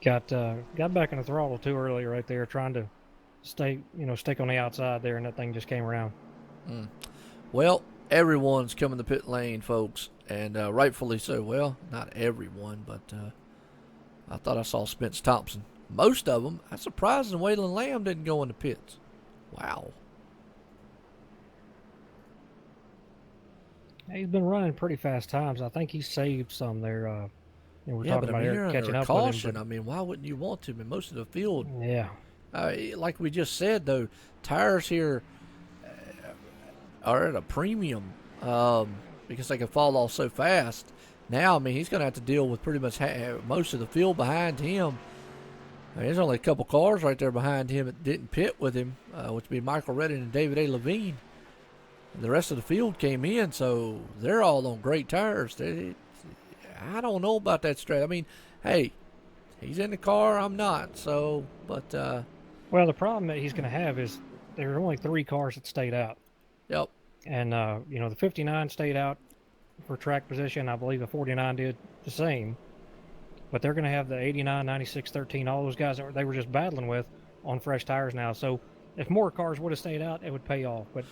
Got back in the throttle too early right there, trying to stick on the outside there, and that thing just came around. Well, everyone's coming to pit lane, folks, and rightfully so. Well, not everyone, but I thought I saw Spence Thompson. Most of them. I'm surprised Waylon Lamb didn't go in the pits. Wow. He's been running pretty fast times. I think he saved some there. We're talking about Eric catching up caution. with him. I mean, why wouldn't you want to? I mean, most of the field. Yeah. Like we just said, though, tires here are at a premium because they can fall off so fast. Now, I mean, he's going to have to deal with pretty much most of the field behind him. I mean, there's only a couple cars right there behind him that didn't pit with him, which would be Michael Redding and David A. Levine. And the rest of the field came in, so they're all on great tires. I don't know about that straight. I mean, hey, he's in the car, I'm not. So, but well, the problem that he's going to have is there are only 3 cars that stayed out. Yep. And the 59 stayed out for track position. I believe the 49 did the same. But they're going to have the 89, 96, 13, all those guys that they were just battling with on fresh tires now. So if more cars would have stayed out, it would pay off. But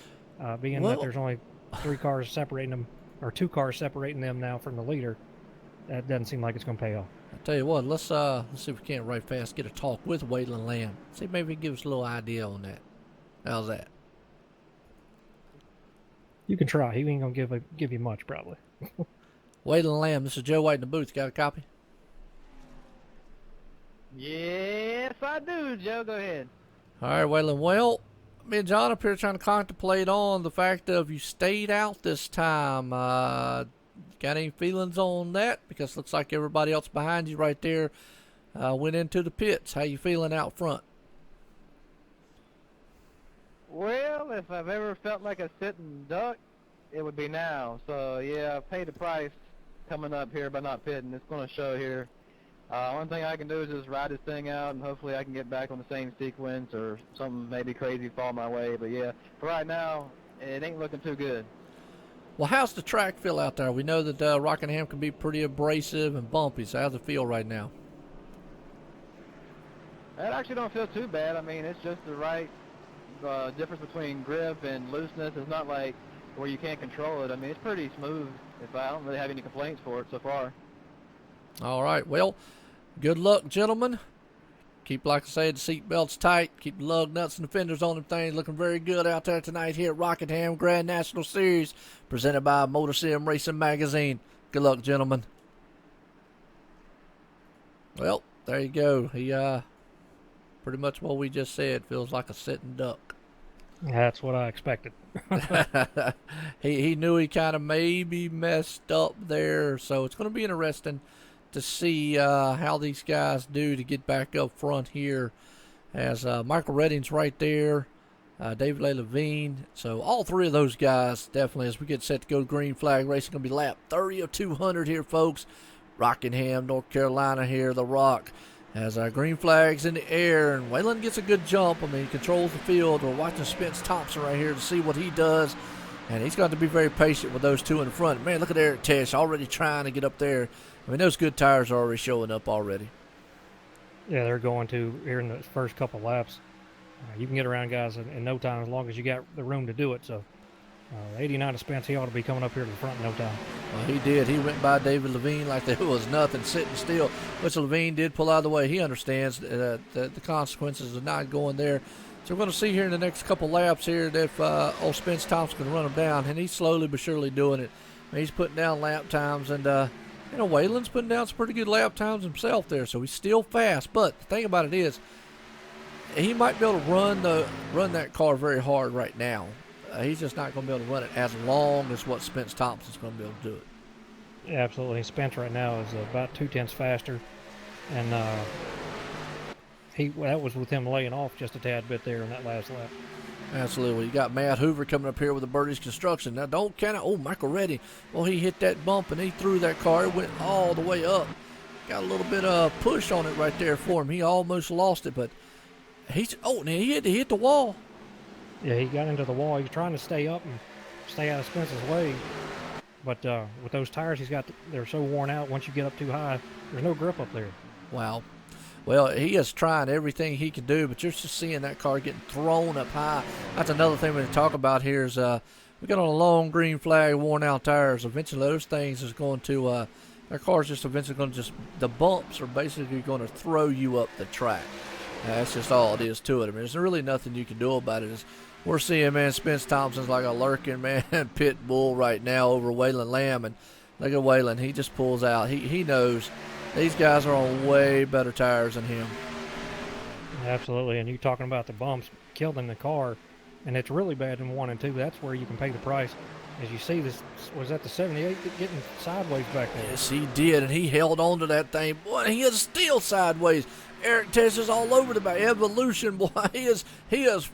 being that there's only 3 cars separating them, or 2 cars separating them now from the leader, that doesn't seem like it's going to pay off. I'll tell you what, let's see if we can't right fast get a talk with Waylon Lamb. See if maybe he can give us a little idea on that. How's that? You can try. He ain't going to give you much, probably. Waylon Lamb, this is Joe White in the booth. Got a copy? Yes, I do, Joe. Go ahead. All right, Waylon. Well, me and John up here trying to contemplate on the fact of you stayed out this time. Got any feelings on that? Because it looks like everybody else behind you right there went into the pits. How you feeling out front? Well, if I've ever felt like a sitting duck, it would be now. So, yeah, I've paid the price coming up here by not pitting. It's going to show here. One thing I can do is just ride this thing out, and hopefully I can get back on the same sequence or something maybe crazy fall my way. But, yeah, for right now, it ain't looking too good. Well, how's the track feel out there? We know that Rockingham can be pretty abrasive and bumpy, so how's it feel right now? It actually don't feel too bad. I mean, it's just the right difference between grip and looseness. It's not like where you can't control it. I mean, it's pretty smooth. I don't really have any complaints for it so far. All right. Well, good luck, gentlemen. Keep, like I said, the seatbelts tight. Keep the lug nuts and the fenders on them things. Looking very good out there tonight here at Rockingham Grand National Series, presented by MotorSim Racing Magazine. Good luck, gentlemen. Well, there you go. He, pretty much what we just said, feels like a sitting duck. That's what I expected. He knew he kind of maybe messed up there, so it's going to be interesting to see how these guys do to get back up front here, as Michael Redding's right there, David A. Levine. So all 3 of those guys definitely, as we get set to go to green flag racing, going to be lap 30 of 200 here, folks. Rockingham, North Carolina here, the Rock. Has our green flags in the air, and Waylon gets a good jump. I mean, he controls the field. We're watching Spence Thompson right here to see what he does, and he's got to be very patient with those two in the front. Man, look at Eric Tesh already trying to get up there. I mean, those good tires are already showing up already. Yeah, they're going to here in the first couple laps. You can get around guys in no time as long as you got the room to do it. So, 89 to Spence, he ought to be coming up here to the front in no time. Well, he did. He went by David Levine like there was nothing, sitting still, which Levine did pull out of the way. He understands the consequences of not going there. So we're going to see here in the next couple laps here that if old Spence Thompson can run him down, and he's slowly but surely doing it. I mean, he's putting down lap times, and Waylon's putting down some pretty good lap times himself there, so he's still fast. But the thing about it is, he might be able to run that car very hard right now. He's just not going to be able to run it as long as what Spence Thompson's going to be able to do it. Yeah, absolutely. Spence right now is about 0.2 faster, and that was with him laying off just a tad bit there in that last lap. Absolutely. You got Matt Hoover coming up here with the Birdie's Construction. Now, don't count it. Oh, Michael Reddy. Well, he hit that bump, and he threw that car. It went all the way up. Got a little bit of push on it right there for him. He almost lost it, but now he had to hit the wall. Yeah, he got into the wall. He was trying to stay up and stay out of Spence's way. But with those tires they're so worn out, once you get up too high, there's no grip up there. Wow. Well, he is trying everything he can do, but you're just seeing that car getting thrown up high. That's another thing we talk about here is we got on a long green flag, worn out tires. Eventually those things is going to, our car's just eventually going to the bumps are basically going to throw you up the track. That's just all it is to it. I mean, there's really nothing you can do about it. We're seeing, man, Spence Thompson's like a lurking, man, pit bull right now over Waylon Lamb. And look at Waylon. He just pulls out. He knows these guys are on way better tires than him. Absolutely. And you talking about the bumps killed in the car, and it's really bad in 1 and 2. That's where you can pay the price. As you see, this was at the 78 getting sideways back there. Yes, he did, and he held on to that thing. Boy, he is still sideways. Eric Tesh is all over the back. Evolution, boy, he is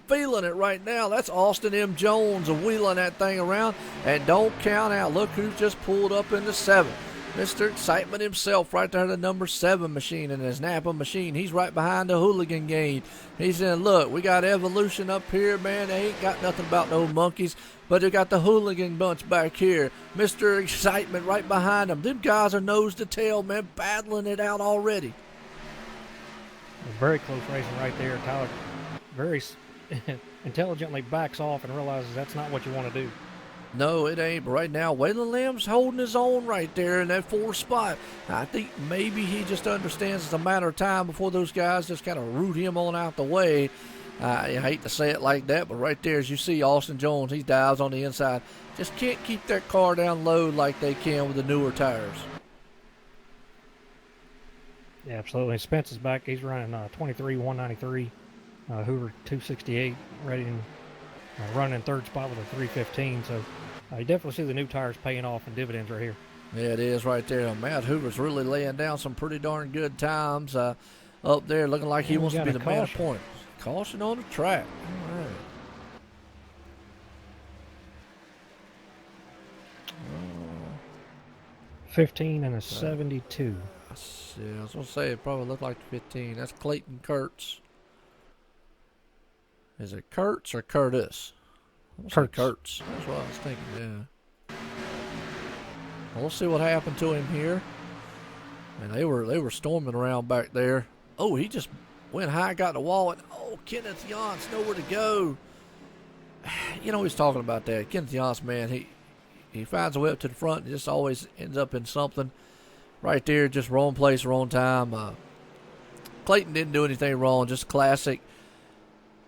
feeling it right now. That's Austin M. Jones wheeling that thing around. And don't count out. Look who's just pulled up in the 7. Mr. Excitement himself right there, the number 7 machine in his Napa machine. He's right behind the hooligan game. He's saying, look, we got Evolution up here, man. They ain't got nothing about no monkeys, but they got the hooligan bunch back here. Mr. Excitement right behind them. Them guys are nose to tail, man, battling it out already. Very close racing right there. Tyler very intelligently backs off and realizes that's not what you want to do. No, it ain't. But right now, Waylon Lamb's holding his own right there in that 4th spot. I think maybe he just understands it's a matter of time before those guys just kind of root him on out the way. I hate to say it like that, but right there, as you see, Austin Jones, he dives on the inside. Just can't keep that car down low like they can with the newer tires. Yeah, absolutely. Spence is back. He's running 23, 193. Hoover 268, ready and running in 3rd spot with a 315. So you definitely see the new tires paying off in dividends right here. Yeah, it is right there. Matt Hoover's really laying down some pretty darn good times up there, looking like he wants to be the man of points. Caution on the track. All right. 15 and a 72. Yeah, I was going to say it probably looked like 15. That's Clayton Kurtz. Is it Kurtz or Curtis? Kurtz. Kurtz. That's what I was thinking, yeah. Well, we'll see what happened to him here. And they were storming around back there. Oh, he just went high, got the wall, and Kenneth Yance, nowhere to go. You know, he's talking about that. Kenneth Yance, man, he finds a way up to the front and just always ends up in something. Right there, just wrong place, wrong time. Clayton didn't do anything wrong, just classic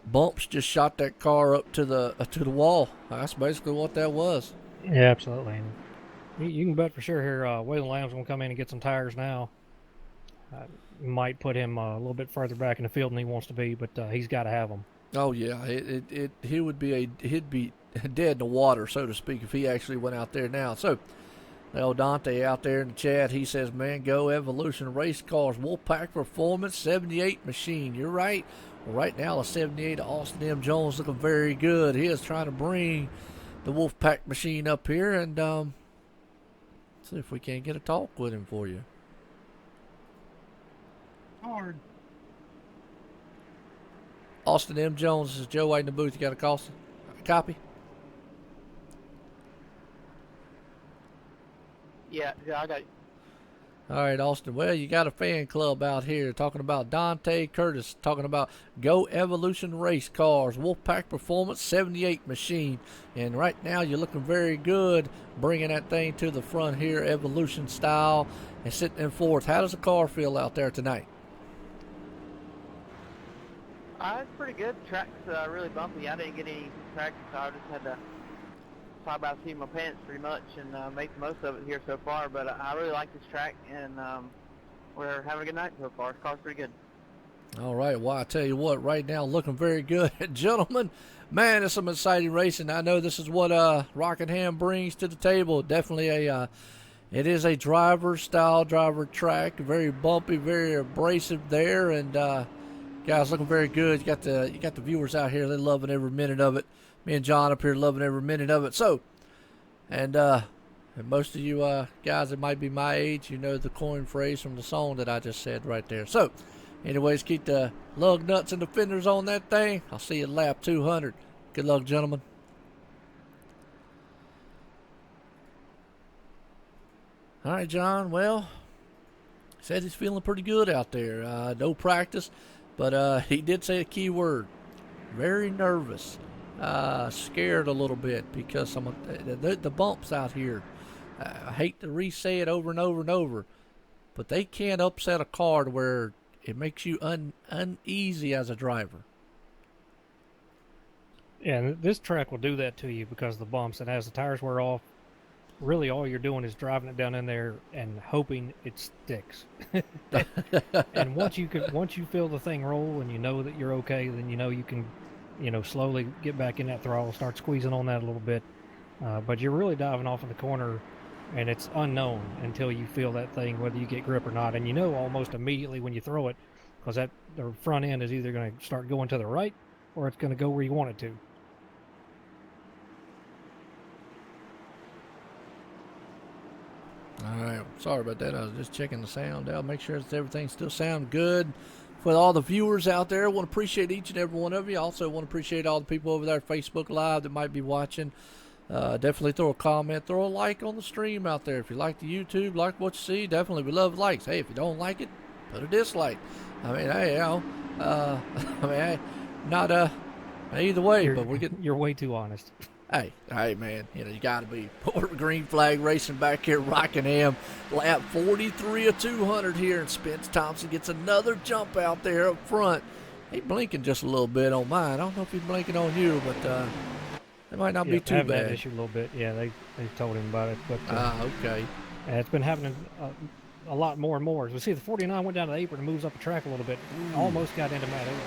bumps. Just shot that car up to the wall. That's basically what that was. Yeah, absolutely. And you can bet for sure here, Waylon Lamb's going to come in and get some tires now. Might put him a little bit further back in the field than he wants to be, but he's got to have them. Oh yeah, he'd be dead in the water, so to speak, if he actually went out there now. So. Now Dante out there in the chat, he says, man, go Evolution Race Cars, Wolfpack Performance 78 machine. You're right. Well, right now, the 78 Austin M. Jones looking very good. He is trying to bring the Wolfpack machine up here and see if we can't get a talk with him for you. hard. Austin M. Jones, this is Joe White in the booth. You got a copy? Yeah, I got you. All right, Austin. Well, you got a fan club out here talking about Dante Curtis, talking about Go Evolution Race Cars, Wolfpack Performance 78 machine. And right now you're looking very good, bringing that thing to the front here, Evolution style, and sitting in fourth. How does the car feel out there tonight? It's pretty good. The track's really bumpy. I didn't get any practice, so I just had to talk about seeing my pants pretty much and make the most of it here so far. But I really like this track, and we're having a good night so far. The car's pretty good. All right, well, I tell you what, right now looking very good. Gentlemen, man, it's some exciting racing. I know this is what Rockingham brings to the table. Definitely it is a driver track, very bumpy, very abrasive there, and guys, looking very good. You got the viewers out here, they're loving every minute of it. Me and John up here loving every minute of it. So, and most of you guys that might be my age, you know the coin phrase from the song that I just said right there. So, anyways, keep the lug nuts and the fenders on that thing. I'll see you at lap 200. Good luck, gentlemen. All right, John. Well, he said he's feeling pretty good out there. No practice, but he did say a key word. Very nervous. Scared a little bit because some of the bumps out here. I hate to re-say it over and over and over, but they can't upset a car to where it makes you uneasy as a driver. Yeah, and this track will do that to you because of the bumps, and as the tires wear off, really all you're doing is driving it down in there and hoping it sticks. And once you feel the thing roll and you know that you're okay, then you know you can slowly get back in that throttle, start squeezing on that a little bit. But you're really diving off in the corner, and it's unknown until you feel that thing, whether you get grip or not. And you know almost immediately when you throw it, because the front end is either going to start going to the right or it's going to go where you want it to. All right, sorry about that. I was just checking the sound out, make sure that everything still sounds good. For all the viewers out there, I want to appreciate each and every one of you. I also want to appreciate all the people over there at Facebook Live that might be watching. Definitely throw a comment, throw a like on the stream out there. If you like the YouTube, like what you see, definitely we love likes. Hey, if you don't like it, put a dislike. I mean, hey, not either way, but we're getting. You're way too honest. Hey, man, you got to be. Green Flag Racing back here, Rockingham, lap 43 of 200 here, and Spence Thompson gets another jump out there up front. He's blinking just a little bit on mine. I don't know if he's blinking on you, but it might not be too bad. That issue a little bit. Yeah, they told him about it. But okay. It's been happening a lot more and more. As we see, the 49 went down to the apron and moves up the track a little bit. Almost got into Matt Over.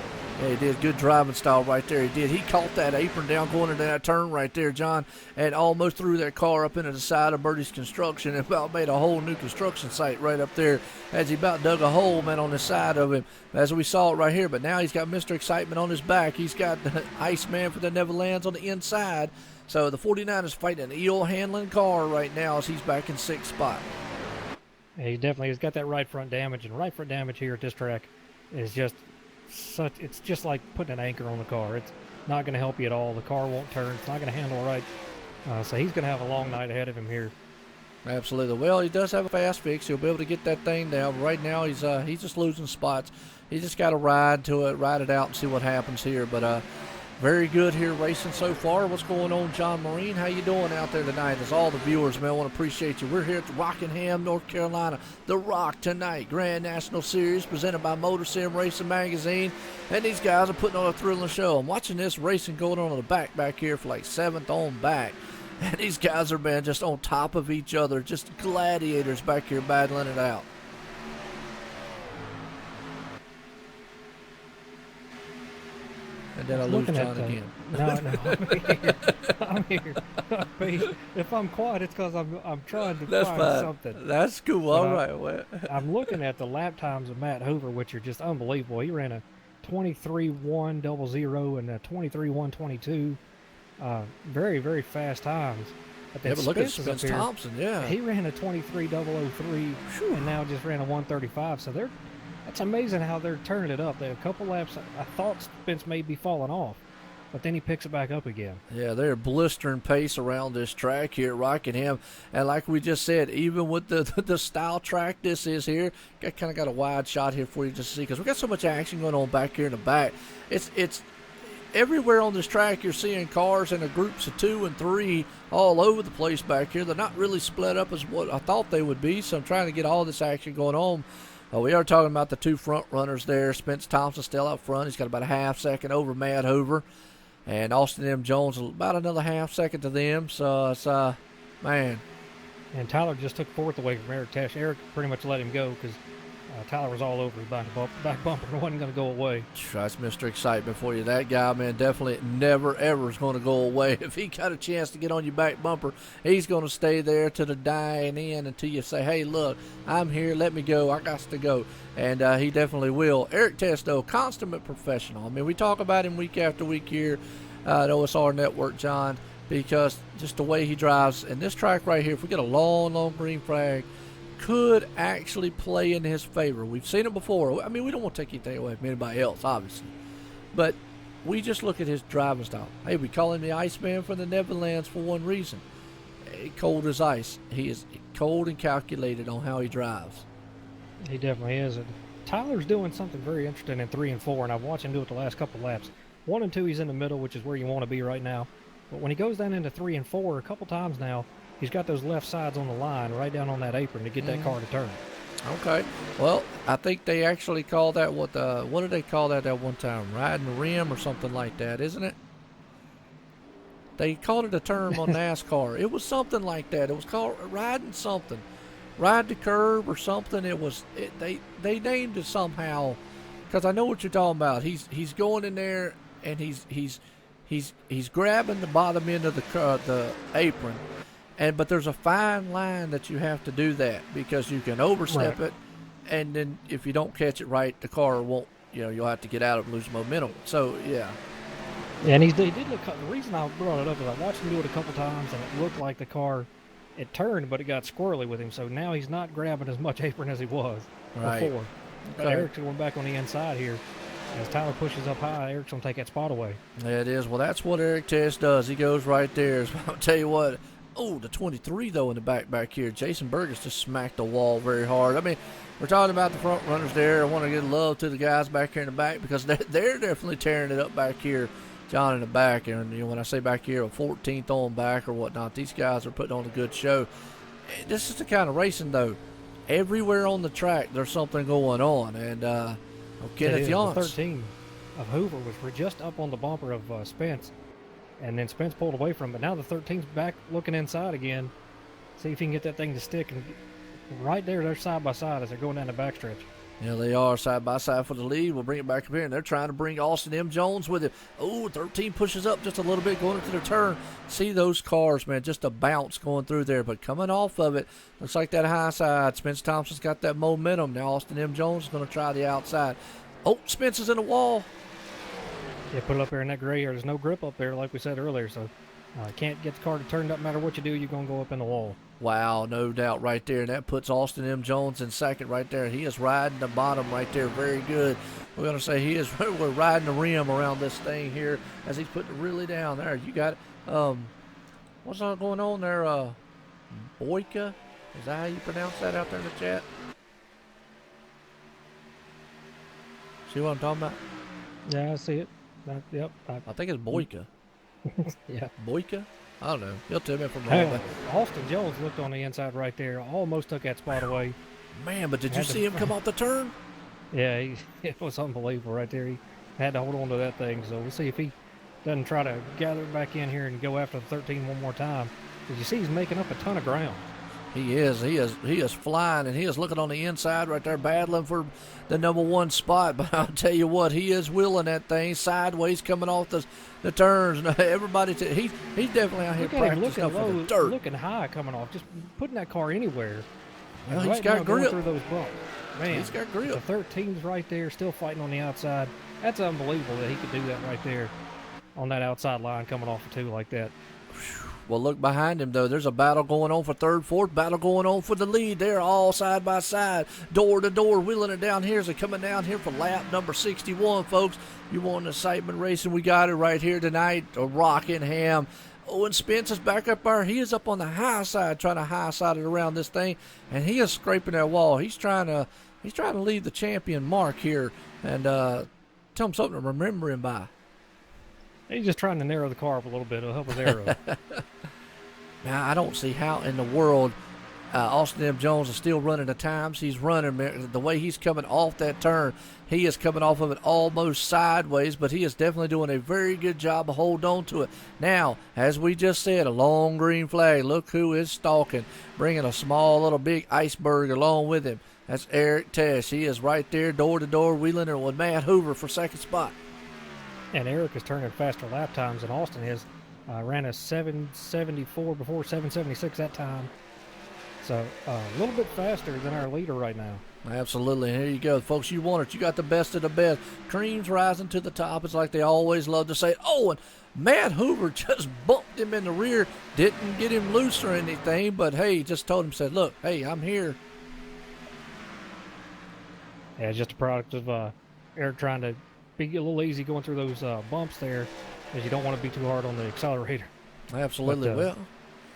Yeah, he did. Good driving style right there. He did. He caught that apron down going into that turn right there, John, and almost threw that car up into the side of Birdie's Construction and about made a whole new construction site right up there as he about dug a hole, man, on the side of him, as we saw it right here. But now he's got Mr. Excitement on his back. He's got the Iceman for the Neverlands on the inside. So the 49 is fighting an eel handling car right now as he's back in sixth spot. Yeah, he definitely has got that right front damage, and right front damage here at this track is just it's just like putting an anchor on the car. It's not going to help you at all. The car won't turn. It's not going to handle right. So he's going to have a long night ahead of him here. Absolutely. Well, he does have a fast fix. He'll be able to get that thing down. Right now, he's just losing spots. He just got to ride it out and see what happens here. But very good here racing so far. What's going on, John Marine? How you doing out there tonight? As all the viewers, man, I want to appreciate you. We're here at the Rockingham, North Carolina, The Rock tonight. Grand National Series presented by MotorSim Racing Magazine. And these guys are putting on a thrilling show. I'm watching this racing going on in the back here for like 7th on back. And these guys are, man, just on top of each other. Just gladiators back here battling it out. And then I lose John again. No, I'm here. If I'm quiet, it's because I'm trying to find something. That's cool. All right. Well, I'm looking at the lap times of Matt Hoover, which are just unbelievable. He ran a 23.100 and a 23.122. Very, very fast times. But look at Spence Thompson. Yeah, he ran a 23.003 and now just ran a 135. So It's amazing how they're turning it up. There a couple laps, I thought Spence may be falling off, but then he picks it back up again. Yeah, they're blistering pace around this track here at Rockingham. And like we just said, even with the style track this is here, kind of got a wide shot here for you just to see, because we got so much action going on back here in the back. It's everywhere on this track you're seeing cars in a groups of 2 and 3 all over the place back here. They're not really split up as what I thought they would be, so I'm trying to get all this action going on. We are talking about the 2 front runners there. Spence Thompson still out front. He's got about a half second over Matt Hoover. And Austin M. Jones about another half second to them. So it's, man. And Tyler just took 4th away from Eric Tesh. Eric pretty much let him go because Tyler was all over his back bumper and wasn't going to go away. That's Mr. Excitement for you. That guy, man, definitely never, ever is going to go away. If he got a chance to get on your back bumper, he's going to stay there to the dying end until you say, hey, look, I'm here. Let me go. I got to go. And he definitely will. Eric Testo, consummate professional. I mean, we talk about him week after week here at OSR Network, John, because just the way he drives. And this track right here, if we get a long, long green flag, could actually play in his favor. We've seen it before. I mean, we don't want to take anything away from anybody else, obviously. But we just look at his driving style. Hey, we call him the Iceman from the Netherlands for one reason. Cold as ice. He is cold and calculated on how he drives. He definitely is. Tyler's doing something very interesting in 3 and 4, and I've watched him do it the last couple laps. 1 and 2, he's in the middle, which is where you want to be right now. But when he goes down into 3 and 4, a couple times now, he's got those left sides on the line right down on that apron to get that car to turn. Okay. Well, I think they actually call that what did they call that one time? Riding the rim or something like that, isn't it? They called it a term on NASCAR. It was something like that. It was called riding something. Ride the curb or something. They named it somehow, because I know what you're talking about. He's going in there and he's grabbing the bottom end of the apron. But there's a fine line that you have to do that, because you can overstep it, and then if you don't catch it right, the car won't, you'll have to get out of it and lose momentum. So, yeah. Yeah, and he did look, the reason I brought it up is I watched him do it a couple times, and it looked like the car, it turned, but it got squirrely with him, so now he's not grabbing as much apron as he was before. But Eric's going back on the inside here. As Tyler pushes up high, Eric's going to take that spot away. Yeah, it is. Well, that's what Eric Tess does. He goes right there. I'll tell you what. Oh, the 23, though, in the back here. Jason Burgess just smacked the wall very hard. I mean, we're talking about the front runners there. I want to give love to the guys back here in the back, because they're definitely tearing it up back here, John, in the back. And when I say back here, a 14th on back or whatnot, these guys are putting on a good show. This is the kind of racing, though. Everywhere on the track, there's something going on. And Kenneth Yance. The 13 of Hoover was just up on the bumper of Spence. And then Spence pulled away from it. But now the 13's back looking inside again. See if he can get that thing to stick. And right there, they're side by side as they're going down the backstretch. Yeah, they are side by side for the lead. We'll bring it back up here. And they're trying to bring Austin M. Jones with it. Oh, 13 pushes up just a little bit going into the turn. See those cars, man, just a bounce going through there. But coming off of it, looks like that high side. Spence Thompson's got that momentum. Now Austin M. Jones is going to try the outside. Oh, Spence is in the wall. Yeah, put it up there in that gray area. There's no grip up there, like we said earlier, so can't get the car to turn. Doesn't matter what you do, you're going to go up in the wall. Wow, no doubt right there. And that puts Austin M. Jones in second right there. He is riding the bottom right there very good. We're going to say we're riding the rim around this thing here as he's putting it really down there. You got, what's going on there? Boyka? Is that how you pronounce that out there in the chat? See what I'm talking about? Yeah, I see it. Yep. I think it's Boyka. Yeah. Boyka? I don't know. He'll tell me if I'm wrong. wrong. Austin Jones looked on the inside right there. Almost took that spot away. Man, but did you see him come off the turn? Yeah, it was unbelievable right there. He had to hold on to that thing. So we'll see if he doesn't try to gather it back in here and go after the 13 one more time. Because you see he's making up a ton of ground. He is flying, and he is looking on the inside right there, battling for the number 1 spot. But I'll tell you what, he is wheeling that thing sideways, coming off the turns. Everybody, he's definitely out here practicing for the dirt. Looking high coming off, just putting that car anywhere. Well, he's got grip. Through those bumps. Man, he's got grip. The 13's right there, still fighting on the outside. That's unbelievable that he could do that right there on that outside line coming off the 2 like that. Well, look behind him, though. There's a battle going on for third, fourth, battle going on for the lead. They're all side by side, door to door, wheeling it down here as they're coming down here for lap number 61, folks. You want excitement racing? We got it right here tonight. Rockingham. Owen Spence is back up there. He is up on the high side, trying to high side it around this thing, and he is scraping that wall. He's trying to leave the champion mark here, and tell him something to remember him by. He's just trying to narrow the car up a little bit. It'll help his arrow. Now, I don't see how in the world Austin M. Jones is still running the times he's running. The way he's coming off that turn, he is coming off of it almost sideways, but he is definitely doing a very good job of holding on to it. Now, as we just said, a long green flag. Look who is stalking, bringing a small little big iceberg along with him. That's Eric Tesh. He is right there, door to door, wheeling it with Matt Hoover for second spot. And Eric is turning faster lap times than Austin is. Ran a 774 before 776 that time. So a little bit faster than our leader right now. Absolutely. And here you go, folks. You want it. You got the best of the best. Cream's rising to the top. It's like they always love to say. Oh, and Matt Hoover just bumped him in the rear. Didn't get him loose or anything, but hey, just told him, said, look, hey, I'm here. Yeah, it's just a product of Eric trying to be a little easy going through those bumps there, as you don't want to be too hard on the accelerator. Absolutely. But, well,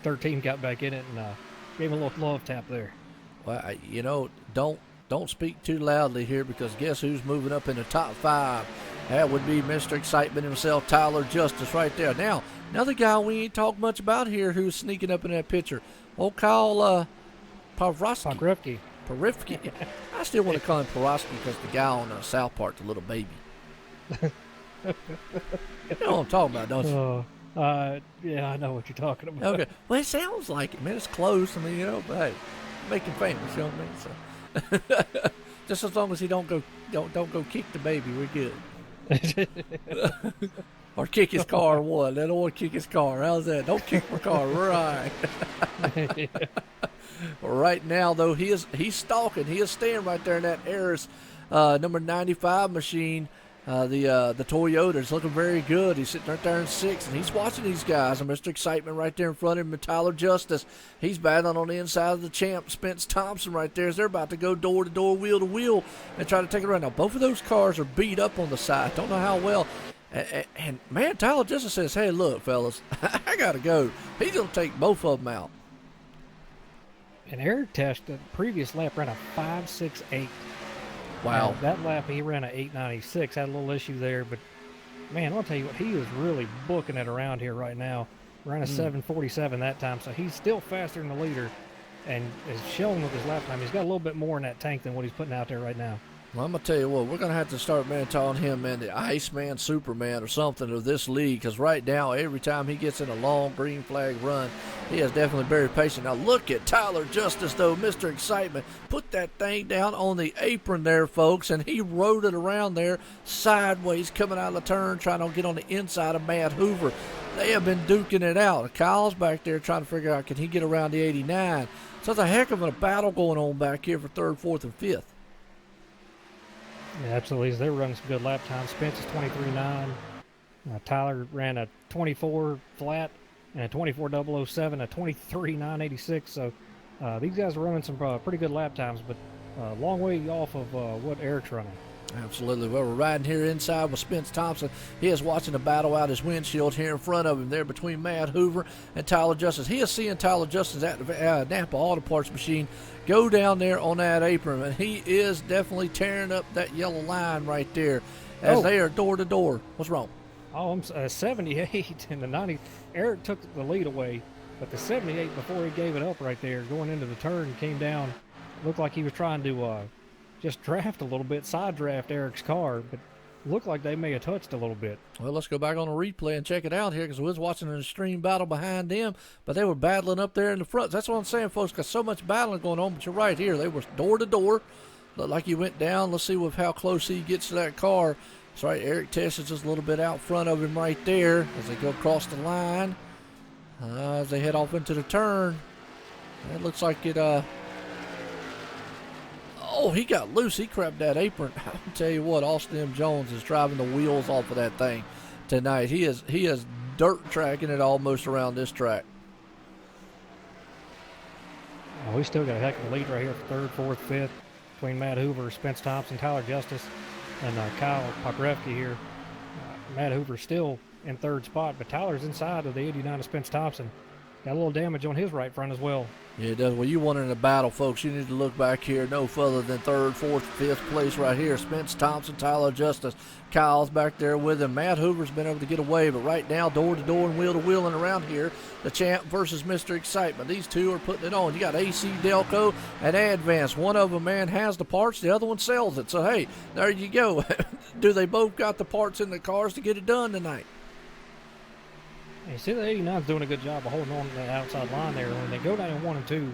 13 got back in it and gave him a little love tap there. Well, you know, don't speak too loudly here, because guess who's moving up in the top 5? That would be Mr. Excitement himself, Tyler Justice, right there. Now, another guy we ain't talked much about here who's sneaking up in that picture. Old Kyle Parifsky. I still want to call him Parofsky because the guy on South Park, the little baby. You know what I'm talking about, don't you? Yeah, I know what you're talking about. Okay. Well, it sounds like it, man. It's close. I mean, you know, but hey, make him famous, you know what I mean? So, just as long as he don't go kick the baby, we're good. Or kick his car or what? They don't want to kick his car. How's that? Don't kick my car. We're all right. Right now, though, he's stalking. He is staying right there in that Aris number 95 machine. The Toyota is looking very good. He's sitting right there in 6th, and he's watching these guys. And Mr. Excitement right there in front of him, and Tyler Justice. He's battling on the inside of the champ, Spence Thompson, right there, as they're about to go door to door, wheel to wheel, and try to take it around. Now, both of those cars are beat up on the side. Don't know how well. And man, Tyler Justice says, hey, look, fellas, I got to go. He's going to take both of them out. And Eric Tesh, the previous lap, ran a 5.68. Wow. That lap, he ran a 8.96. Had a little issue there, but man, I'll tell you what, he is really booking it around here right now. Ran a 7.47 that time, so he's still faster than the leader, and is showing with his lap time. He's got a little bit more in that tank than what he's putting out there right now. Well, I'm going to tell you what, we're going to have to start, man, calling him, man, the Iceman, Superman, or something of this league, because right now, every time he gets in a long green flag run, he is definitely very patient. Now, look at Tyler Justice, though, Mr. Excitement. Put that thing down on the apron there, folks, and he rode it around there sideways, coming out of the turn, trying to get on the inside of Matt Hoover. They have been duking it out. Kyle's back there trying to figure out, can he get around the 89? So it's a heck of a battle going on back here for 3rd, 4th, and 5th. Yeah, absolutely. They're running some good lap times. Spence is 23.9. Tyler ran a 24 flat and a 24.007, a 23.986. So these guys are running some pretty good lap times, but a long way off of what Eric's running. Absolutely. Well, we're riding here inside with Spence Thompson. He is watching the battle out his windshield here in front of him there between Matt Hoover and Tyler Justice. He is seeing Tyler Justice at the Napa Auto Parts machine go down there on that apron, and he is definitely tearing up that yellow line right there as they are door to door. What's wrong? Oh, I'm 78 and the 90. Eric took the lead away, but the 78 before he gave it up right there going into the turn came down. Looked like he was trying to just draft a little bit, side draft Eric's car, but looked like they may have touched a little bit. Well, let's go back on a replay and check it out here, because we was watching an extreme battle behind them, but they were battling up there in the front. That's what I'm saying, folks, got so much battling going on, but you're right here. They were door to door. Looked like he went down. Let's see with how close he gets to that car. That's right, Eric Tess is just a little bit out front of him right there as they go across the line. As they head off into the turn. It looks like it, oh, he got loose. He crapped that apron. I'll tell you what, Austin M. Jones is driving the wheels off of that thing tonight. He is dirt tracking it almost around this track. We still got a heck of a lead right here for third, fourth, fifth between Matt Hoover, Spence Thompson, Tyler Justice, and Kyle Pokrevke here. Matt Hoover's still in third spot, but Tyler's inside of the 89 of Spence Thompson. Got a little damage on his right front as well. Yeah, it does. Well, you wanted a battle, folks. You need to look back here no further than third, fourth, fifth place right here. Spence Thompson, Tyler Justice, Kyle's back there with him. Matt Hoover's been able to get away, but right now, door to door and wheel to wheel and around here, the champ versus Mr. Excitement. These two are putting it on. You got AC Delco and Advance. One of them, man, has the parts. The other one sells it. So, hey, there you go. Do they both got the parts in the cars to get it done tonight? You see the 89's doing a good job of holding on to the outside line there. When they go down in 1 and 2,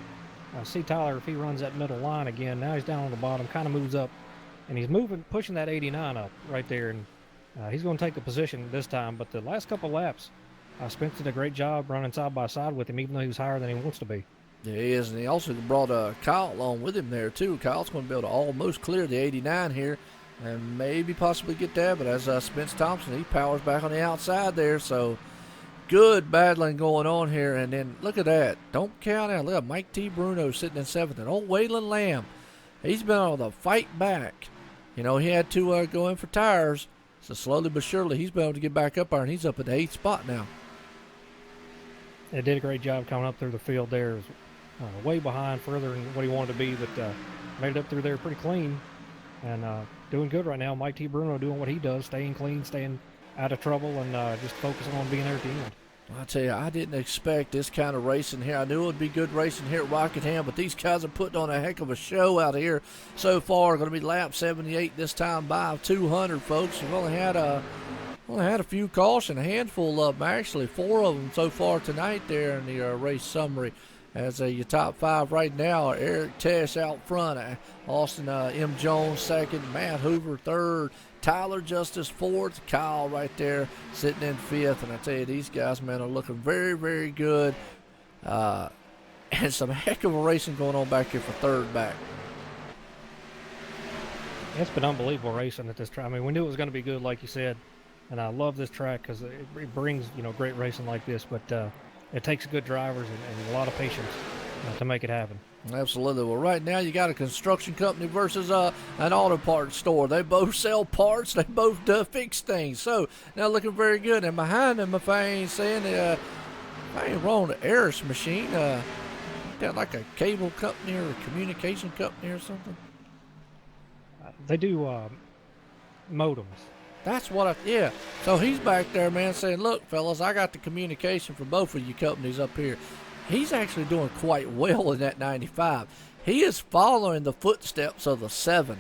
see Tyler, if he runs that middle line again, now he's down on the bottom, kind of moves up, and he's pushing that 89 up right there, and he's going to take the position this time. But the last couple laps, Spence did a great job running side by side with him, even though he was higher than he wants to be. Yeah, he is, and he also brought Kyle along with him there, too. Kyle's going to be able to almost clear the 89 here and maybe possibly get that, but as Spence Thompson, he powers back on the outside there, so good battling going on here. And then look at that. Don't count out. Look at Mike T. Bruno sitting in 7th. And old Waylon Lamb, he's been able to fight back. You know, he had to go in for tires. So slowly but surely, he's been able to get back up there, and he's up at the 8th spot now. They did a great job coming up through the field there. Way behind, further than what he wanted to be, but made it up through there pretty clean. And doing good right now. Mike T. Bruno doing what he does, staying clean, staying out of trouble, and just focusing on being there at the end. I tell you, I didn't expect this kind of racing here. I knew it would be good racing here at Rockingham, but these guys are putting on a heck of a show out here so far. Going to be lap 78 this time by 200, folks. We've only had a few caution, a handful of them, actually 4 of them so far tonight there in the race summary. As your top 5 right now are Eric Tesh out front, Austin M. Jones second, Matt Hoover third, Tyler Justice fourth, Kyle right there sitting in 5th. And I tell you, these guys, man, are looking very, very good. And some heck of a racing going on back here for third back. It's been unbelievable racing at this track. I mean, we knew it was going to be good, like you said. And I love this track because it brings, great racing like this. But it takes good drivers and a lot of patience to make it happen. Absolutely. Well, right now you got a construction company versus an auto parts store. They both sell parts. They both fix things. So now looking very good. And behind them, if I ain't saying, if I ain't wrong, the Aris machine, that like a cable company or a communication company or something. They do modems. That's what yeah. So he's back there, man, saying, look, fellas, I got the communication for both of you companies up here. He's actually doing quite well in that 95. He is following the footsteps of the 7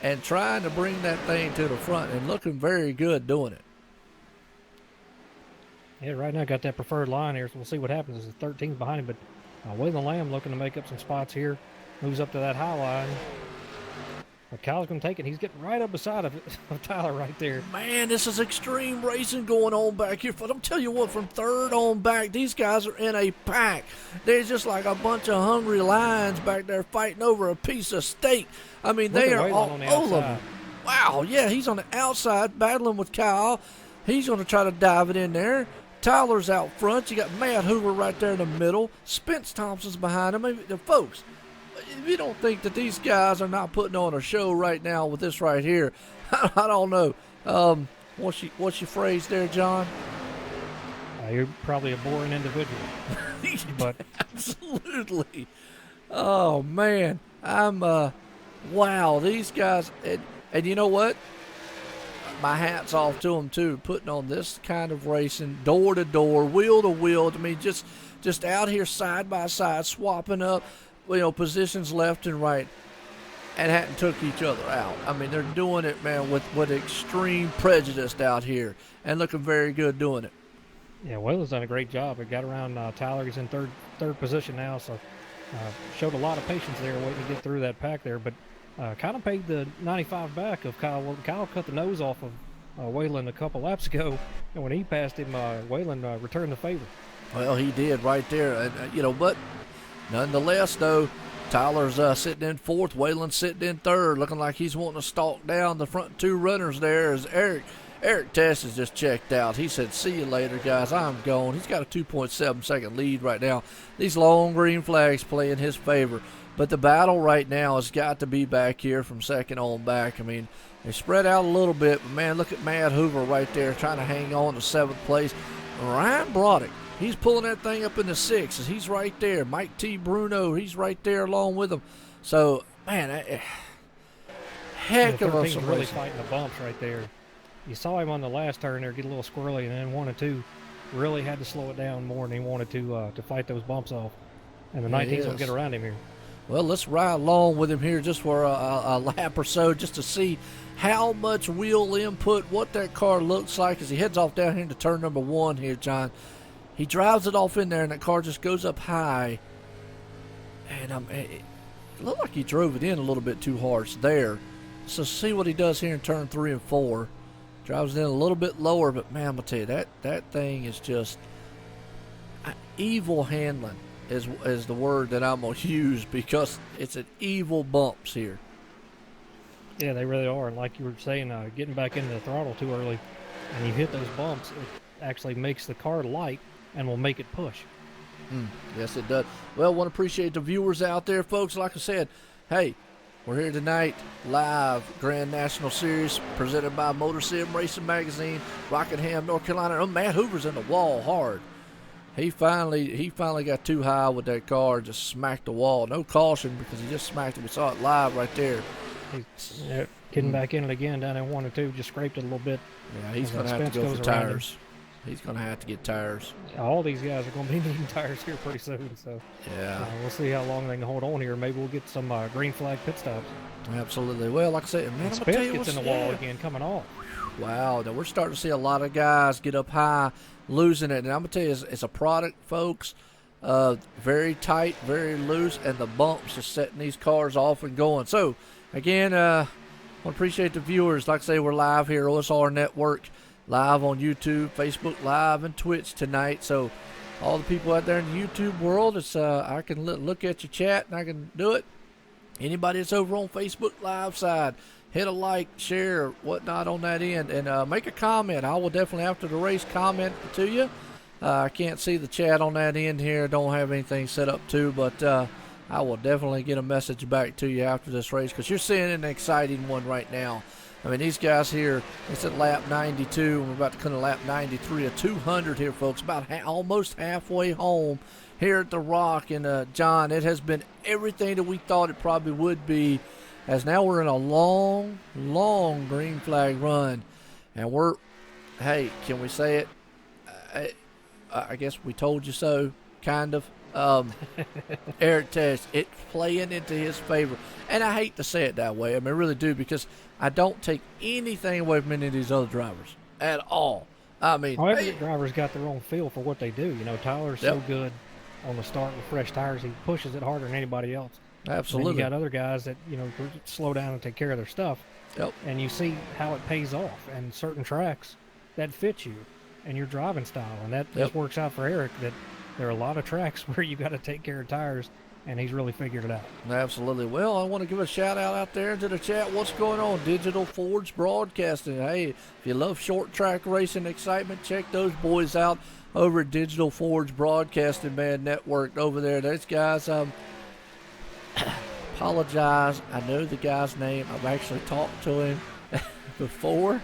and trying to bring that thing to the front and looking very good doing it. Yeah, right now got that preferred line here, so we'll see what happens. There's 13 behind him, but Waylon Lamb looking to make up some spots here. Moves up to that high line. But Kyle's going to take it. He's getting right up beside of Tyler right there. Man, this is extreme racing going on back here. But I'm telling you what, from third on back, these guys are in a pack. They're just like a bunch of hungry lions back there fighting over a piece of steak. I mean, they are all over them. Wow, yeah, he's on the outside battling with Kyle. He's going to try to dive it in there. Tyler's out front. You got Matt Hoover right there in the middle. Spence Thompson's behind him. I mean, the folks, if you don't think that these guys are not putting on a show right now with this right here, I don't know. What's your phrase there, John? You're probably a boring individual. But absolutely. Oh man, I'm wow. These guys, and you know what? My hat's off to them too, putting on this kind of racing, door to door, wheel to wheel. I mean, just out here side by side, swapping up, positions left and right, and hadn't took each other out. I mean, they're doing it, man, with extreme prejudice out here, and looking very good doing it. Yeah, Waylon's done a great job. It got around Tyler. He's in third position now, so showed a lot of patience there, waiting to get through that pack there. But kind of paid the 95 back of Kyle. Well, Kyle cut the nose off of Waylon a couple laps ago, and when he passed him, Waylon returned the favor. Well, he did right there, and but nonetheless, though, Tyler's sitting in 4th, Waylon sitting in 3rd, looking like he's wanting to stalk down the front 2 runners there as Eric Eric Tess has just checked out. He said, see you later, guys. I'm gone. He's got a 2.7 second lead right now. These long green flags play in his favor. But the battle right now has got to be back here from second on back. I mean, they spread out a little bit, but, man, look at Matt Hoover right there trying to hang on to 7th place. Ryan Broderick, he's pulling that thing up in the 6s. He's right there. Mike T. Bruno, he's right there along with him. So, man, heck of a race. Really fighting the bumps right there. You saw him on the last turn there get a little squirrely, and then 1 and 2 really had to slow it down more, and he wanted to fight those bumps off. And the 19s will get around him here. Well, let's ride along with him here just for a lap or so just to see how much wheel input, what that car looks like as he heads off down here into turn number 1 here, John. He drives it off in there, and that car just goes up high. And it looked like he drove it in a little bit too hard there. So see what he does here in turn 3 and 4. Drives it in a little bit lower, but, man, I'm going to tell you, that thing is just evil handling. Is the word that I'm going to use because it's an evil bumps here. Yeah, they really are. And like you were saying, getting back into the throttle too early and you hit those bumps, it actually makes the car light and will make it push. Yes, it does. Well, want to appreciate the viewers out there, folks. Like I said, hey, we're here tonight, live Grand National Series presented by MotorSim Racing Magazine, Rockingham, North Carolina. Oh, Matt Hoover's in the wall hard. He finally got too high with that car and just smacked the wall. No caution because he just smacked it. We saw it live right there. He's getting back in it again down in 1 and 2. Just scraped it a little bit. Yeah, he's going to have to go for tires. He's going to have to get tires. All these guys are going to be needing tires here pretty soon. So yeah, we'll see how long they can hold on here. Maybe we'll get some green flag pit stops. Absolutely. Well, like I said, man, I'm going to tell you gets in the wall again coming off. Wow, now we're starting to see a lot of guys get up high, losing it. And I'm going to tell you, it's a product, folks, very tight, very loose, and the bumps are setting these cars off and going. So, again, I appreciate the viewers. Like I say, we're live here, OSR Network, live on YouTube, Facebook Live, and Twitch tonight. So, all the people out there in the YouTube world, it's I can look at your chat, and I can do it. Anybody that's over on Facebook Live side, hit a like, share, whatnot on that end, and make a comment. I will definitely, after the race, comment to you. I can't see the chat on that end here. Don't have anything set up to, but I will definitely get a message back to you after this race because you're seeing an exciting one right now. I mean, these guys here, it's at lap 92, and we're about to come to lap 93, a 200 here, folks, about almost halfway home here at the Rock. And, John, it has been everything that we thought it probably would be, as now we're in a long, long green flag run. And we're, hey, can we say it? I guess we told you so, kind of. Eric Tess, it's playing into his favor. And I hate to say it that way. I mean, I really do, because I don't take anything away from any of these other drivers at all. I mean, every driver's got their own feel for what they do. You know, Tyler's so good on the start with fresh tires. He pushes it harder than anybody else. Absolutely. And then you got other guys that, you know, slow down and take care of their stuff. Yep. And you see how it pays off. And certain tracks that fit you and your driving style. And that just works out for Eric, that there are a lot of tracks where you got to take care of tires, and he's really figured it out. Absolutely. Well, I want to give a shout out there into the chat. What's going on? Digital Forge Broadcasting. Hey, if you love short track racing excitement, check those boys out over at Digital Forge Broadcasting, man, network over there. Those guys, apologize. I know the guy's name. I've actually talked to him before,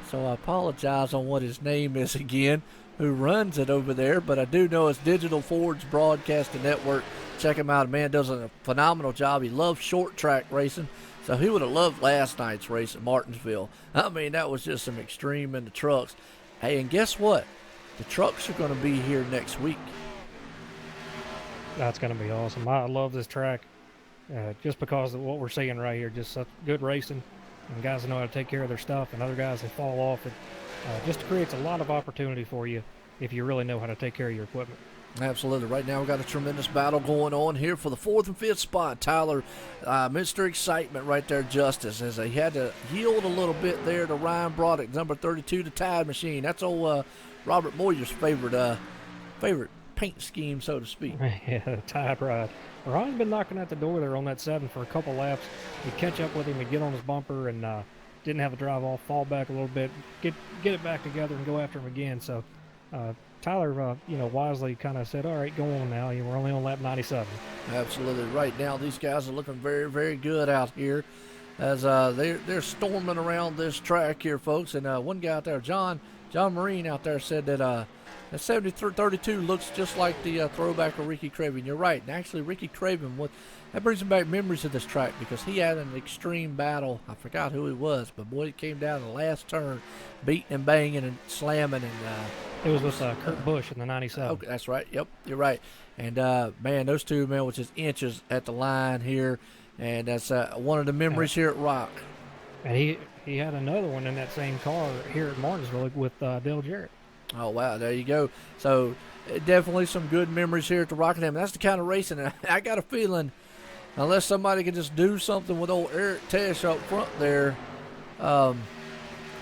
so I apologize on what his name is again, who runs it over there, but I do know it's Digital Forge Broadcasting Network. Check him out. Man does a phenomenal job. He loves short track racing, so he would have loved last night's race at Martinsville. I mean, that was just some extreme in the trucks. Hey, and guess what? The trucks are going to be here next week. That's going to be awesome. I love this track just because of what we're seeing right here. Just such good racing, and guys that know how to take care of their stuff, and other guys that fall off. It just creates a lot of opportunity for you if you really know how to take care of your equipment. Absolutely. Right now we've got a tremendous battle going on here for the 4th and 5th spot. Tyler, Mr. Excitement right there, Justice, as he had to yield a little bit there to Ryan Broderick, number 32, the Tide Machine. That's old Robert Moyer's favorite paint scheme, so to speak. Yeah, the Tide Ride. Ryan's been knocking at the door there on that 7 for a couple laps. He'd catch up with him and get on his bumper and didn't have a drive off, fall back a little bit, get it back together, and go after him again. So Tyler, wisely kind of said, all right, go on now. We're only on lap 97. Absolutely. Right now, these guys are looking very, very good out here as they're storming around this track here, folks. And one guy out there, John Marine out there, said that that 7332 looks just like the throwback of Ricky Craven. You're right. And actually, Ricky Craven, that brings him back memories of this track because he had an extreme battle. I forgot who he was, but boy, it came down to the last turn, beating and banging and slamming. And it was with Kurt Busch in the 97. Okay, that's right. Yep, you're right. And, man, those two, man, was just inches at the line here. And that's one of the memories here at Rock. And he had another one in that same car here at Martinsville with Dale Jarrett. Oh, wow, there you go. So definitely some good memories here at the Rockingham. That's the kind of racing. I got a feeling, unless somebody can just do something with old Eric Tesh up front there,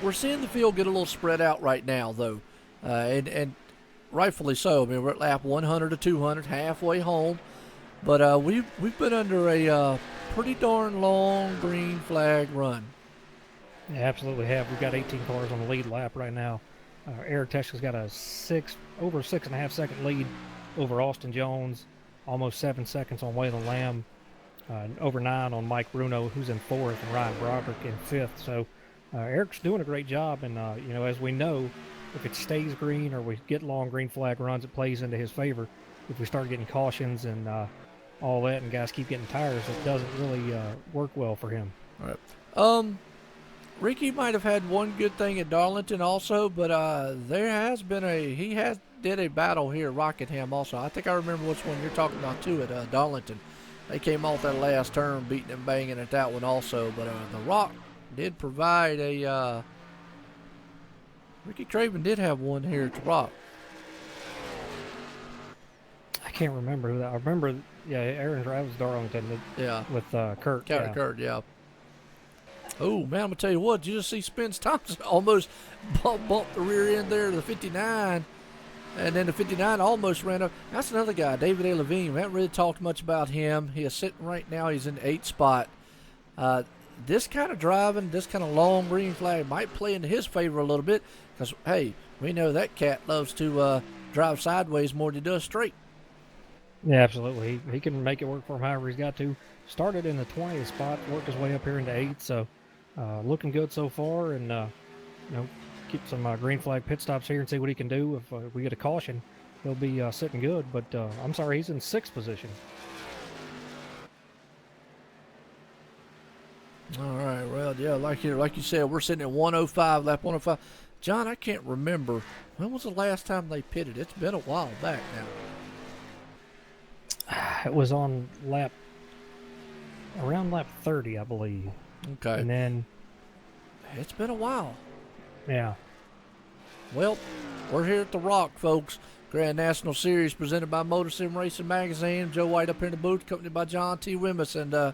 we're seeing the field get a little spread out right now, though. And rightfully so. I mean, we're at lap 100 to 200, halfway home. But we've been under a pretty darn long green flag run. Yeah, absolutely have. We've got 18 cars on the lead lap right now. Eric Tesh has got a over 6.5 second lead over Austin Jones, almost 7 seconds on Waylon Lamb, over 9 on Mike Bruno, who's in 4th, and Ryan Broderick in 5th. So Eric's doing a great job, and as we know, if it stays green or we get long green flag runs, it plays into his favor. If we start getting cautions and all that, and guys keep getting tires, it doesn't really work well for him. All right. Ricky might have had one good thing at Darlington also, but there has been did a battle here at Rockingham also. I think I remember which one you're talking about too at Darlington. They came off that last turn, beating and banging at that one also. But the Rock did provide Ricky Craven did have one here at the Rock. I can't remember who that. I remember, Aaron Drive was Darlington. With Kurt. Kurt, yeah. Oh, man, I'm going to tell you what. Did you just see Spence Thompson almost bumped the rear end there to the 59, and then the 59 almost ran up. That's another guy, David A. Levine. We haven't really talked much about him. He is sitting right now. He's in the 8th spot. This kind of driving, this kind of long green flag might play into his favor a little bit because, hey, we know that cat loves to drive sideways more than he does straight. Yeah, absolutely. He can make it work for him however he's got to. Started in the 20th spot, worked his way up here into 8th, so looking good so far, and keep some green flag pit stops here and see what he can do. If we get a caution, he'll be sitting good, but I'm sorry, he's in 6th position. All right, well, yeah, like you said, we're sitting at 105, lap 105. John, I can't remember. When was the last time they pitted? It's been a while back now. It was on around lap 30, I believe. Okay. And then it's been a while. Yeah. Well, we're here at the Rock, folks. Grand National Series presented by MotorSim Racing Magazine. Joe White up here in the booth, accompanied by John T. Wimmis. And the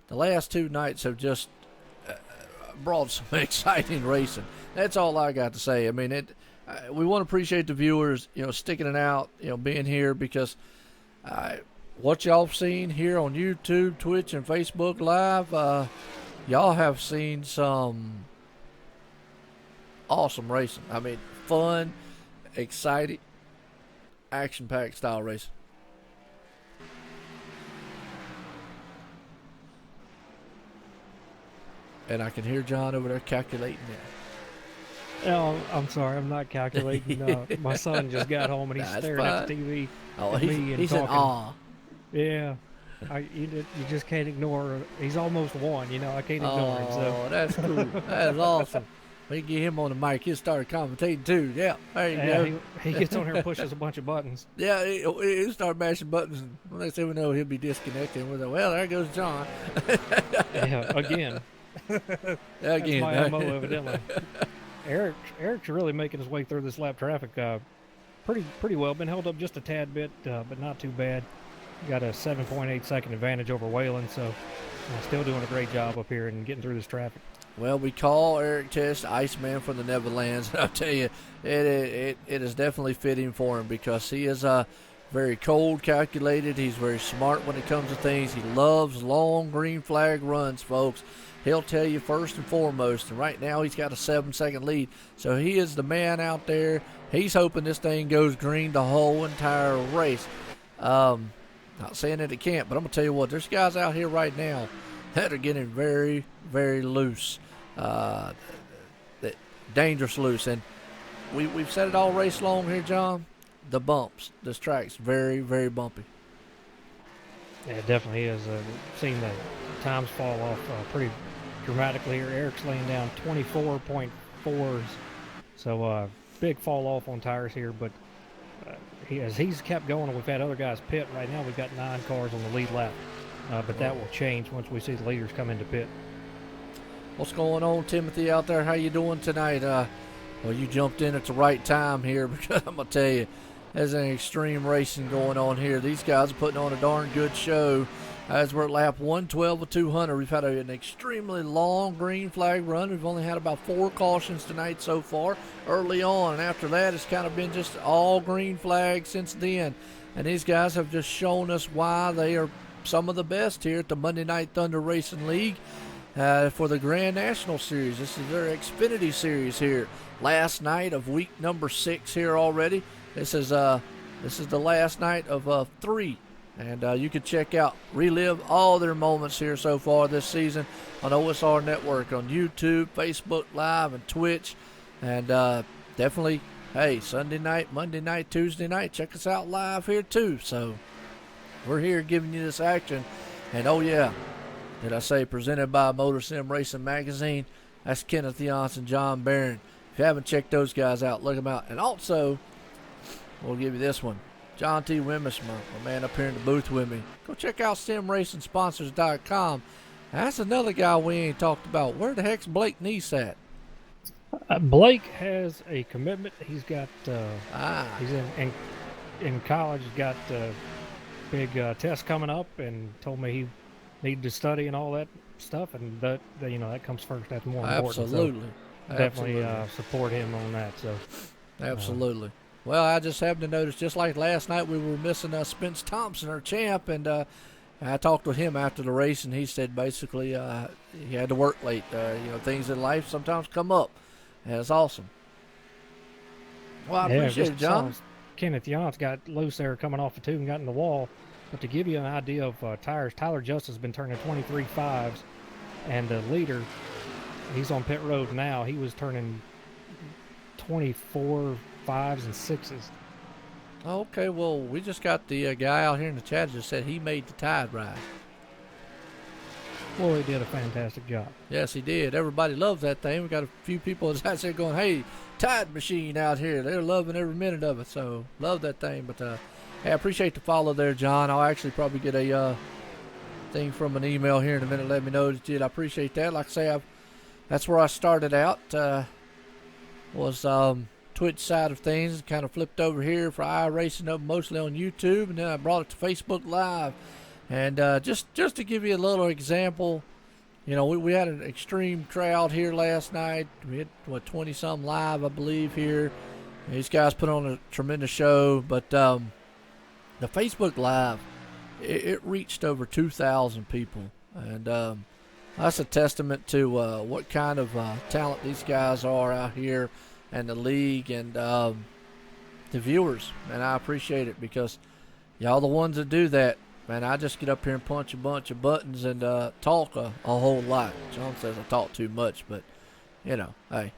last 2 nights have just brought some exciting racing. That's all I got to say. I mean, we want to appreciate the viewers, sticking it out, being here because what y'all have seen here on YouTube, Twitch, and Facebook Live, y'all have seen some awesome racing. I mean, fun, exciting, action-packed style racing. And I can hear John over there calculating that. Oh, I'm sorry. I'm not calculating. My son just got home and he's staring at the TV. Oh, he's in awe. Yeah. You just can't ignore. He's almost won. I can't ignore him. So. Oh, that's cool. That's awesome. We can get him on the mic. He'll start commentating too. Yeah, there you go. He gets on here and pushes a bunch of buttons. Yeah, he'll start mashing buttons. And when they say we know he'll be disconnected, we're like, well, there goes John. Yeah, again. Again. That's my MO, evidently. Eric's really making his way through this lap traffic pretty well. Been held up just a tad bit, but not too bad. Got a 7.8 second advantage over Waylon, so still doing a great job up here and getting through this traffic. Well, we call Eric Tesh Iceman from the Netherlands, and I'll tell you, it is definitely fitting for him because he is very cold, calculated. He's very smart when it comes to things. He loves long green flag runs, folks. He'll tell you first and foremost. And right now he's got a 7-second lead. So he is the man out there. He's hoping this thing goes green the whole entire race. Not saying that it can't, but I'm going to tell you what. There's guys out here right now that are getting very, very loose. Dangerous loose. And we've said it all race long here, John. The bumps. This track's very, very bumpy. Yeah, it definitely is. We've seen the times fall off pretty dramatically here. Eric's laying down 24.4s. So big fall off on tires here. But as he's kept going, we've had other guys pit. Right now we've got 9 cars on the lead lap. But that will change once we see the leaders come into pit. What's going on, Timothy, out there? How you doing tonight? Well, you jumped in at the right time here because I'm going to tell you, there's an extreme racing going on here. These guys are putting on a darn good show. As we're at lap 112 of 200, we've had an extremely long green flag run. We've only had about 4 cautions tonight so far early on. And after that, it's kind of been just all green flags since then. And these guys have just shown us why they are some of the best here at the Monday Night Thunder Racing League for the Grand National Series. This is their Xfinity Series here. Last night of week number 6 here already. This is the last night of 3, and you can check out, relive all their moments here so far this season on OSR Network, on YouTube, Facebook Live, and Twitch, and definitely, hey, Sunday night, Monday night, Tuesday night, check us out live here too. So we're here giving you this action, and oh yeah, did I say presented by MotorSim Racing Magazine? That's Kenneth Yance and John Barron. If you haven't checked those guys out, look them out, and also we'll give you this one. John T. Wimmis, my man up here in the booth with me. Go check out simracingsponsors.com. That's another guy we ain't talked about. Where the heck's Blake Neese at? Blake has a commitment. He's got, he's in college. He's got big test coming up, and told me he needed to study and all that stuff, and that comes first. That's more important. Absolutely. So definitely support him on that. So absolutely. Well, I just happened to notice, just like last night, we were missing Spence Thompson, our champ, and I talked with him after the race, and he said basically he had to work late. Things in life sometimes come up, and it's awesome. Well, I appreciate it, John. Kenneth Yance got loose there coming off the 2 and got in the wall. But to give you an idea of tires, Tyler Justice has been turning 23 5s, and the leader, he's on pit road now. He was turning 24 5s and 6s. Okay, well, we just got the guy out here in the chat just said he made the tide ride. Well, he did a fantastic job. Yes, he did. Everybody loves that thing. We got a few people out there going, hey, tide machine out here. They're loving every minute of it, so love that thing. But hey, I appreciate the follow there, John. I'll actually probably get a thing from an email here in a minute. Let me know that you did. I appreciate that. Like I say, that's where I started out. Was Twitch side of things. Kind of flipped over here for iRacing, up mostly on YouTube, and then I brought it to Facebook Live. And just to give you a little example, we had an extreme crowd here last night. We had 20-some live, I believe, here. These guys put on a tremendous show, but the Facebook Live, it reached over 2,000 people, and that's a testament to what kind of talent these guys are out here, and the league, and the viewers. And I appreciate it, because y'all the ones that do that. Man, I just get up here and punch a bunch of buttons and talk a whole lot. John says I talk too much, but hey,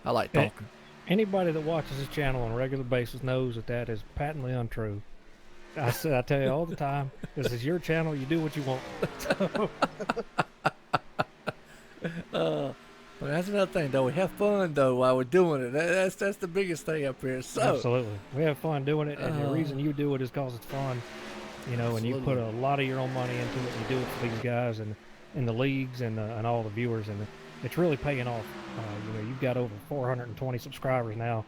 I like talking. Anybody that watches this channel on a regular basis knows that is patently untrue. I tell you all the time, this is your channel. You do what you want. But that's another thing, though. We have fun, though, while we're doing it. That's the biggest thing up here. So absolutely, we have fun doing it, and the reason you do it is because it's fun. And you put a lot of your own money into it. You do it for these guys and in the leagues and all the viewers, and it's really paying off. You've got over 420 subscribers now,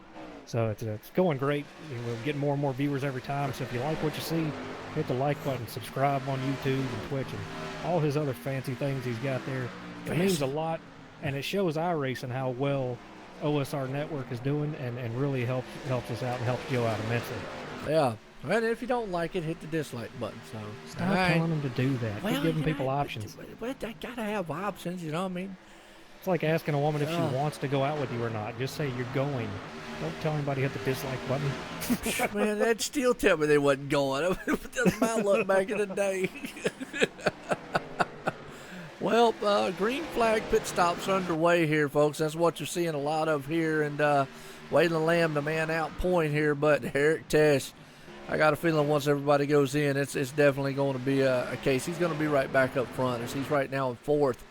so it's going great. We're getting more and more viewers every time. So if you like what you see, hit the like button, subscribe on YouTube and Twitch and all his other fancy things he's got there. It means a lot, and it shows iRacing how well OSR Network is doing, and really helps us out and helps Joe out immensely. Yeah. And if you don't like it, hit the dislike button. So Stop telling them to do that. Quit giving people options. But they gotta have options, you know what I mean? It's like asking a woman if she wants to go out with you or not. Just say you're going. Don't tell anybody to hit the dislike button. Man, they'd still tell me they wasn't going. That's my luck back in the day. Well, green flag pit stops underway here, folks. That's what you're seeing a lot of here. And Waylon Lamb, the man out point here. But Eric Tesh, I got a feeling once everybody goes in, it's definitely going to be a case. He's going to be right back up front as he's right now in fourth.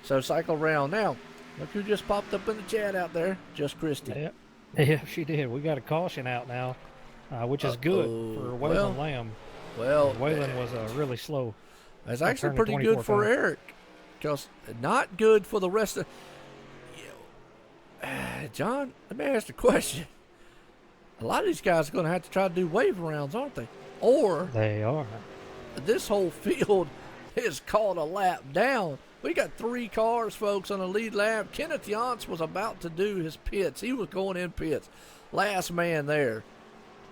So cycle round. Now, look who just popped up in the chat out there. Just Christy. Yeah, she did. We got a caution out now, which is good for Waylon Lamb. Well, Waylon was really slow. It's actually pretty good for Eric. Because not good for the rest of... John, let me ask a question. A lot of these guys are going to have to try to do wave rounds, aren't they? Or... They are. This whole field is called a lap down. We got 3 cars, folks, on the lead lap. Kenneth Yance was about to do his pits. He was going in pits. Last man there.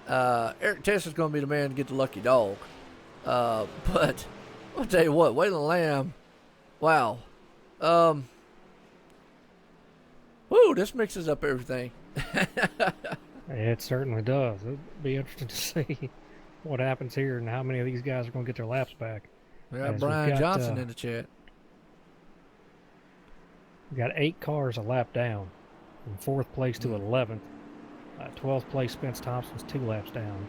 Eric Tess is going to be the man to get the lucky dog. But I'll tell you what, Waylon Lamb, wow. Woo, this mixes up everything. It certainly does. It'll be interesting to see what happens here and how many of these guys are going to get their laps back. We got Brian Johnson in the chat. We got 8 cars a lap down from 4th place to 11th. 12th place, Spence Thompson's 2 laps down.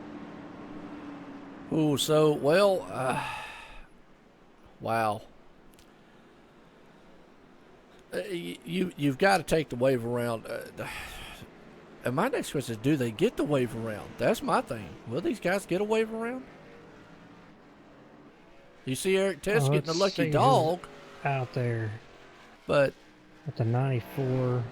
Ooh, so, well, wow. You've got to take the wave around. And my next question is, do they get the wave around? That's my thing. Will these guys get a wave around? You see Eric Tess getting a lucky dog out there, but at the 94.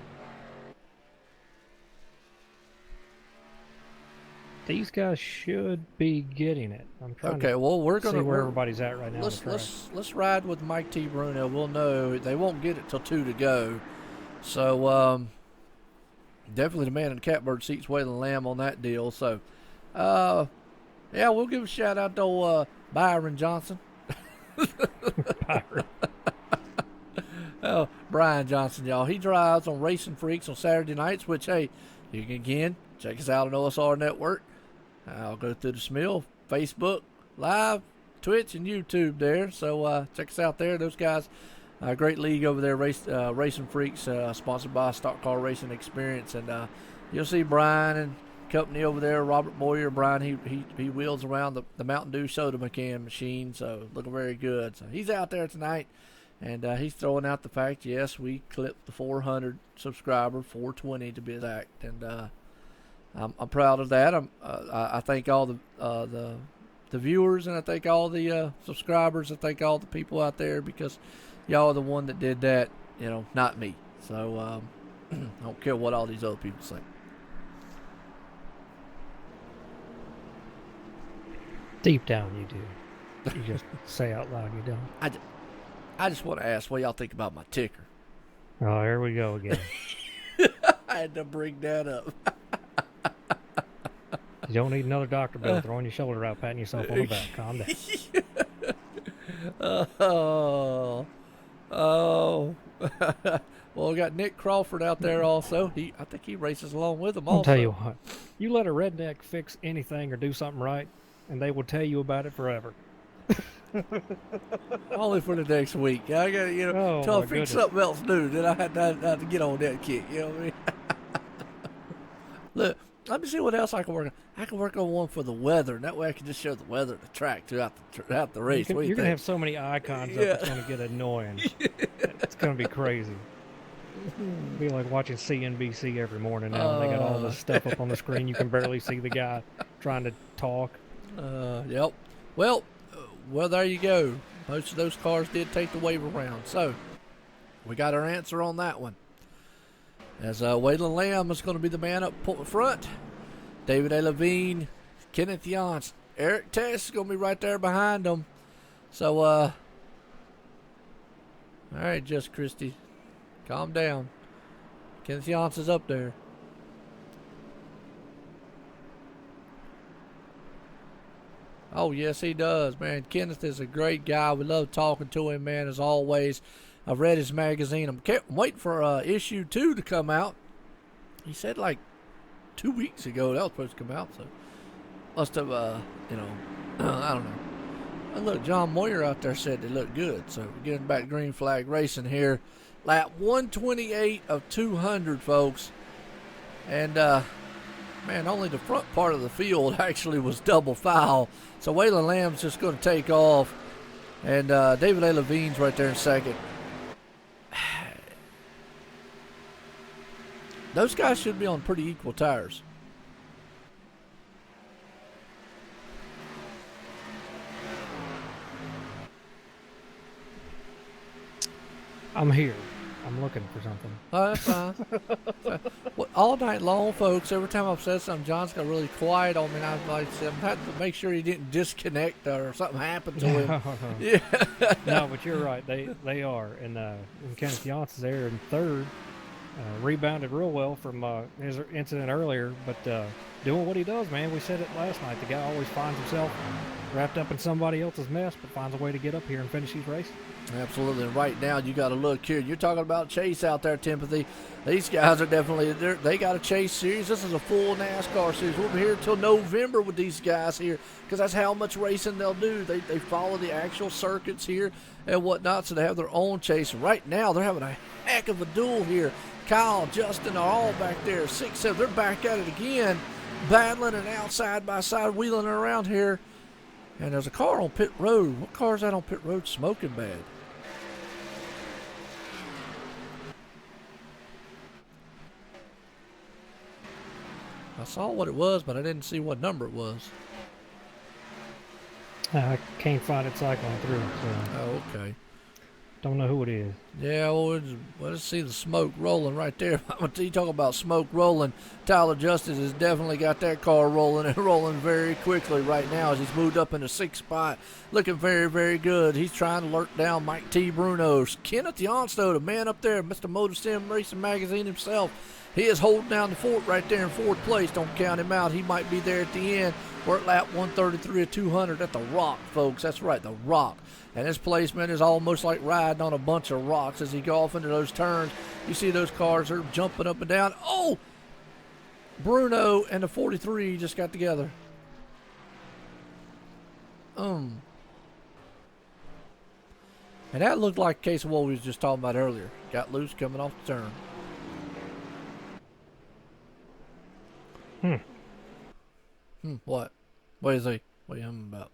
These guys should be getting it. I'm trying to we're gonna see where everybody's at right now. Let's ride with Mike T. Bruno. We'll know they won't get it till 2 to go. So definitely the man in the catbird seats, Waylon Lamb on that deal. So yeah, we'll give a shout out to Byron Johnson. Byron. Oh, Brian Johnson, y'all. He drives on Racing Freaks on Saturday nights, which, hey, you can again check us out on OSR Network. I'll go through the Smil, Facebook, Live, Twitch, and YouTube there. So check us out there. Those guys, great league over there, Racing Freaks, sponsored by Stock Car Racing Experience. And you'll see Brian and company over there, Robert Boyer. Brian, he wheels around the Mountain Dew soda can machine, so looking very good. So he's out there tonight. And he's throwing out the fact, yes, we clipped the 400 subscriber, 420 to be exact, and I'm proud of that. I thank all the viewers, and I thank all the subscribers. I thank all the people out there, because y'all are the one that did that, not me. So I don't care what all these other people say. Deep down, you do. You just say out loud you don't. I just want to ask what y'all think about my ticker. Oh, here we go again. I had to bring that up. You don't need another doctor bill throwing your shoulder out, patting yourself on the back. Calm down. Oh. Well, we got Nick Crawford out there also. I think he races along with them also. I'll tell you what. You let a redneck fix anything or do something right, and they will tell you about it forever. Only for the next week. I got to, till I fix something else new. Then I had to get on that kick. You know what I mean? Look, let me see what else I can work on. I can work on one for the weather, and that way I can just show the weather of the track throughout the race. You're going to have so many icons up, it's going to get annoying. It's going to be crazy. It'll be like watching CNBC every morning now. They got all this stuff up on the screen. You can barely see the guy trying to talk. Yep. Well, there you go. Most of those cars did take the wave around. So, we got our answer on that one. As Waylon Lamb is going to be the man up front. David A. Levine, Kenneth Yance, Eric Tess is going to be right there behind them. So, all right, Just Christie, calm down. Kenneth Yance is up there. Oh, yes, he does, man. Kenneth is a great guy. We love talking to him, man, as always. I've read his magazine. I'm waiting for issue 2 to come out. He said like 2 weeks ago that was supposed to come out, so must have, I don't know. And look, John Moyer out there said they look good, so we're getting back to green flag racing here. Lap 128 of 200, folks. And, man, only the front part of the field actually was double foul. So Waylon Lamb's just going to take off. And David A. Levine's right there in second. Those guys should be on pretty equal tires. I'm here. I'm looking for something. Oh, that's fine. Well, all night long, folks, every time I've said something, John's got really quiet on me. And I've had to make sure he didn't disconnect or something happened to him. Yeah. No, but you're right. They are. And Kenneth Johnson's there in third. Rebounded real well from his incident earlier, but doing what he does, man. We said it last night. The guy always finds himself wrapped up in somebody else's mess, but finds a way to get up here and finish these races. Absolutely. And right now, you got to look here. You're talking about Chase out there, Timothy. These guys are definitely, they got a Chase series. This is a full NASCAR series. We'll be here until November with these guys here because that's how much racing they'll do. They follow the actual circuits here and whatnot, so they have their own Chase. Right now, they're having a heck of a duel here. Kyle, Justin are all back there. 6, 7. They're back at it again, battling and out side by side, wheeling around here. And there's a car on pit road. What car is that on pit road smoking bad? I saw what it was, but I didn't see what number it was. I can't find it cycling through. So Oh, okay. don't know who it is. Yeah, well, let's see the smoke rolling right there. You talk about smoke rolling. Tyler Justice has definitely got that car rolling and rolling very quickly right now as he's moved up in the 6th spot. Looking very, very good. He's trying to lurk down Mike T. Bruno. Kenneth Johnstone, the man up there, Mr. MotorSim Racing Magazine himself. He is holding down the fort right there in 4th place. Don't count him out. He might be there at the end. We're at lap 133 of 200 at the Rock, folks. That's right, the Rock. And his placement is almost like riding on a bunch of rocks as he go off into those turns. You see those cars are jumping up and down. Oh! Bruno and the 43 just got together. And that looked like a case of what we was just talking about earlier. Got loose coming off the turn. What? What is he? What are you humming about?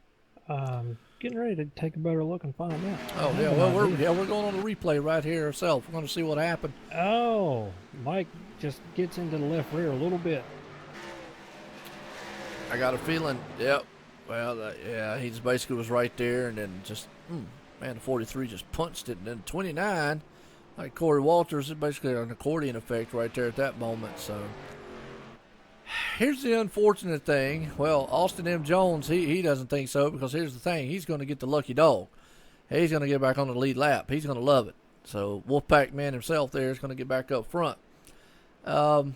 Getting ready to take a better look and find out. Oh yeah, well we're going on a replay right here ourselves. We're going to see what happened. Oh, Mike just gets into the left rear a little bit. I got a feeling. Yep. Well, yeah, he just basically was right there, and then just man, the 43 just punched it, and then 29, like Corey Walters, is basically an accordion effect right there at that moment. So. Here's the unfortunate thing. Well, Austin M. Jones, he doesn't think so because here's the thing. He's going to get the lucky dog. He's going to get back on the lead lap. He's going to love it. So Wolfpack man himself there is going to get back up front. Folks,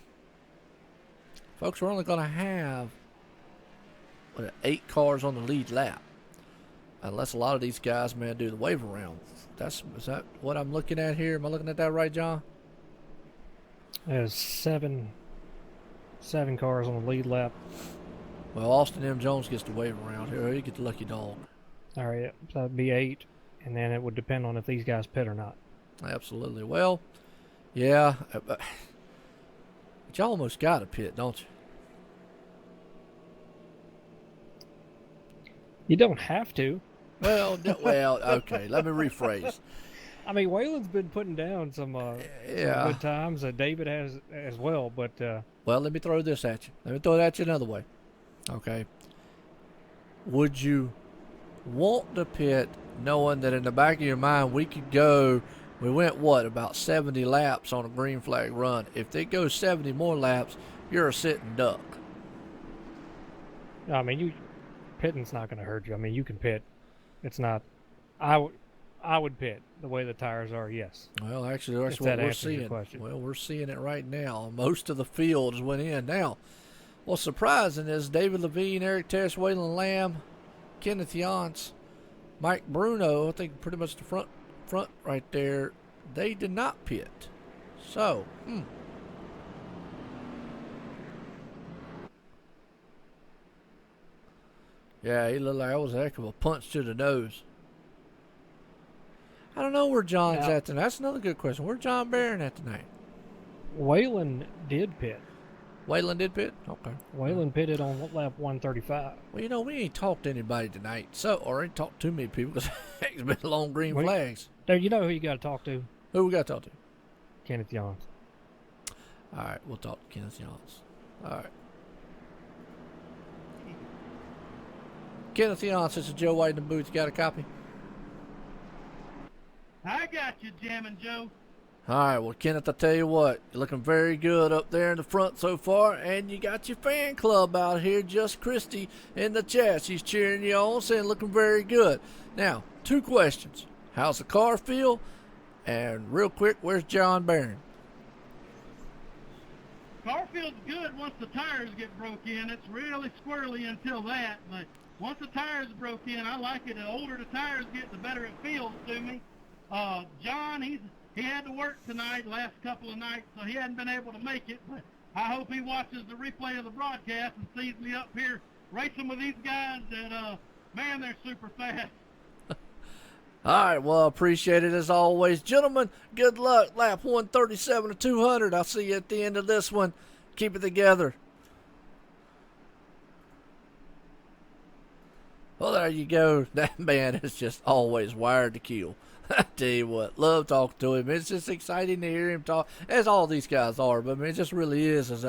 we're only going to have 8 cars on the lead lap. Unless a lot of these guys, man, do the wave around. Is that what I'm looking at here? Am I looking at that right, John? There's 7 cars on the lead lap. Well, Austin M. Jones gets to wave around here. He gets the lucky dog. All right, so that'd be 8, and then it would depend on if these guys pit or not. Absolutely. Well, yeah, but you almost got to pit, don't you? You don't have to. Well, okay. Let me rephrase. I mean, Waylon's been putting down some good times. David has as well, but... Well, let me throw this at you. Let me throw it at you another way. Okay. Would you want to pit knowing that in the back of your mind we went, about 70 laps on a green flag run. If it goes 70 more laps, you're a sitting duck. I mean, pitting's not going to hurt you. I mean, you can pit. It's not... I would pit the way the tires are, yes. Well, actually, that's what we're seeing. Well, we're seeing it right now. Most of the field has went in. Now, what's surprising is David Levine, Eric Tess, Waylon Lamb, Kenneth Yance, Mike Bruno, I think pretty much the front right there, they did not pit. So, yeah, he looked like that was a heck of a punch to the nose. I don't know where John's at tonight. That's another good question. Where's John Barron at tonight? Waylon did pit. Waylon did pit? Okay. Waylon pitted on lap 135. Well, we ain't talked to anybody tonight, or ain't talked to too many people because it's been long green flags. There, you know who you got to talk to? Who we got to talk to? Kenneth Yance. All right, we'll talk to Kenneth Yance. All right. Kenneth Yance, this is Joe White in the booth. You got a copy? I got you, Jammin' Joe. All right, well, Kenneth, I tell you what, you're looking very good up there in the front so far, and you got your fan club out here, Just Christy, in the chat. She's cheering you on, saying looking very good. Now, 2 questions. How's the car feel? And real quick, where's John Barron? Car feels good once the tires get broke in. It's really squirrely until that, but once the tires broke in, I like it. The older the tires get, the better it feels to me. John, he had to work tonight, last couple of nights, so he hadn't been able to make it, but I hope he watches the replay of the broadcast and sees me up here racing with these guys that, man, they're super fast. All right, well, appreciate it as always. Gentlemen, good luck. Lap 137 to 200. I'll see you at the end of this one. Keep it together. Well, there you go. That man is just always wired to kill. I tell you what, love talking to him. It's just exciting to hear him talk, as all these guys are. But, I mean, it just really is. As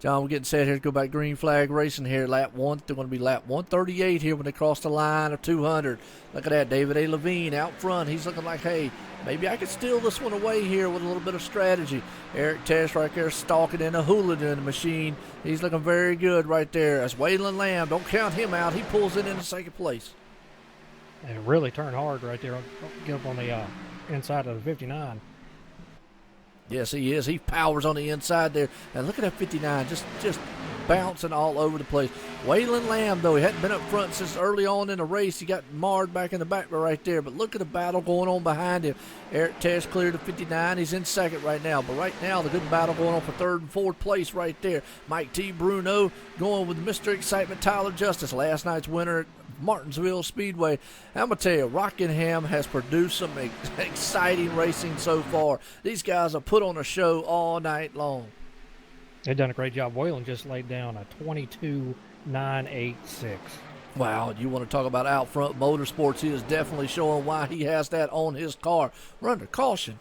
John, we're getting set here to go back green flag racing here. Lap 1, they're going to be lap 138 here when they cross the line of 200. Look at that, David A. Levine out front. He's looking like, hey, maybe I could steal this one away here with a little bit of strategy. Eric Tesh right there stalking in a hooligan machine. He's looking very good right there. As Waylon Lamb, don't count him out. He pulls it into second place. And really turned hard right there. Get up on the inside of the 59. Yes, he is. He powers on the inside there. And look at that 59, just bouncing all over the place. Waylon Lamb, though, he hadn't been up front since early on in the race. He got marred back in the back right there. But look at the battle going on behind him. Eric Tesh cleared to 59. He's in second right now. But right now, the good battle going on for third and fourth place right there. Mike T. Bruno going with Mr. Excitement, Tyler Justice, last night's winner at Martinsville Speedway. I'm going to tell you, Rockingham has produced some exciting racing so far. These guys have put on a show all night long. They've done a great job. Waylon just laid down a 22.986. Wow, you want to talk about out front motorsports? He is definitely showing why he has that on his car. We're under caution.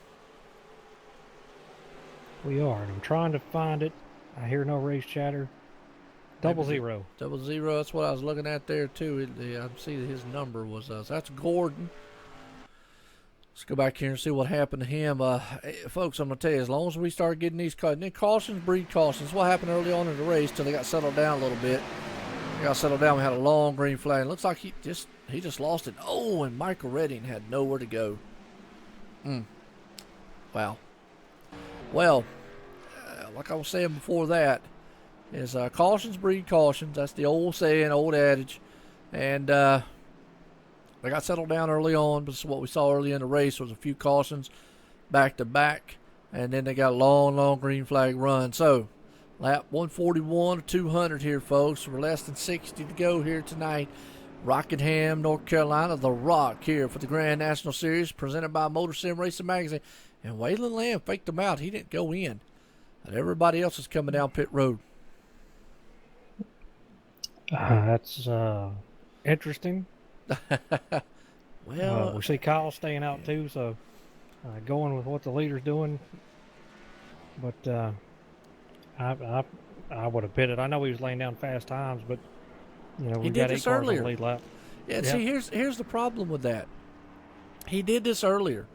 We are, and I'm trying to find it. I hear no race chatter. 00. 00, that's what I was looking at there, too. I see his number was, so that's Gordon. Let's go back here and see what happened to him. Folks, I'm going to tell you, as long as we start getting these cautions breed cautions. What happened early on in the race till they got settled down a little bit. They got settled down. We had a long green flag. It looks like he just lost it. Oh, and Michael Redding had nowhere to go. Wow. Well, like I was saying before that, is cautions breed cautions. That's the old saying, old adage. And they got settled down early on. But what we saw early in the race was a few cautions back to back. And then they got a long green flag run. So, lap 141 to 200 here, folks. We're less than 60 to go here tonight. Rockingham, North Carolina, The Rock here for the Grand National Series presented by MotorSim Racing Magazine. And Waylon Lamb faked him out. He didn't go in. And everybody else is coming down pit road. That's interesting. Well, we see Kyle staying out too, so going with what the leader's doing. But I would have pitted. I know he was laying down fast times, but we got 8 cars on the lead lap. Yeah, see, here's the problem with that. He did this earlier,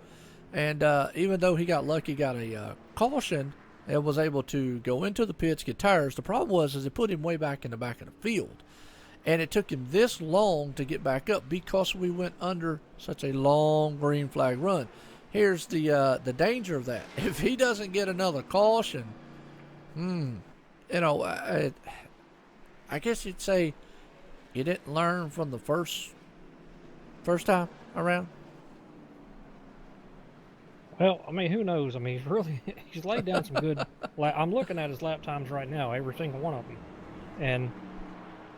and even though he got lucky, got a caution and was able to go into the pits, get tires. The problem was it put him way back in the back of the field. And it took him this long to get back up because we went under such a long green flag run. Here's the danger of that. If he doesn't get another caution, I guess you'd say You didn't learn from the first time around? Well, I mean, who knows? I mean, he's laid down some good. I'm looking at his lap times right now, every single one of them, and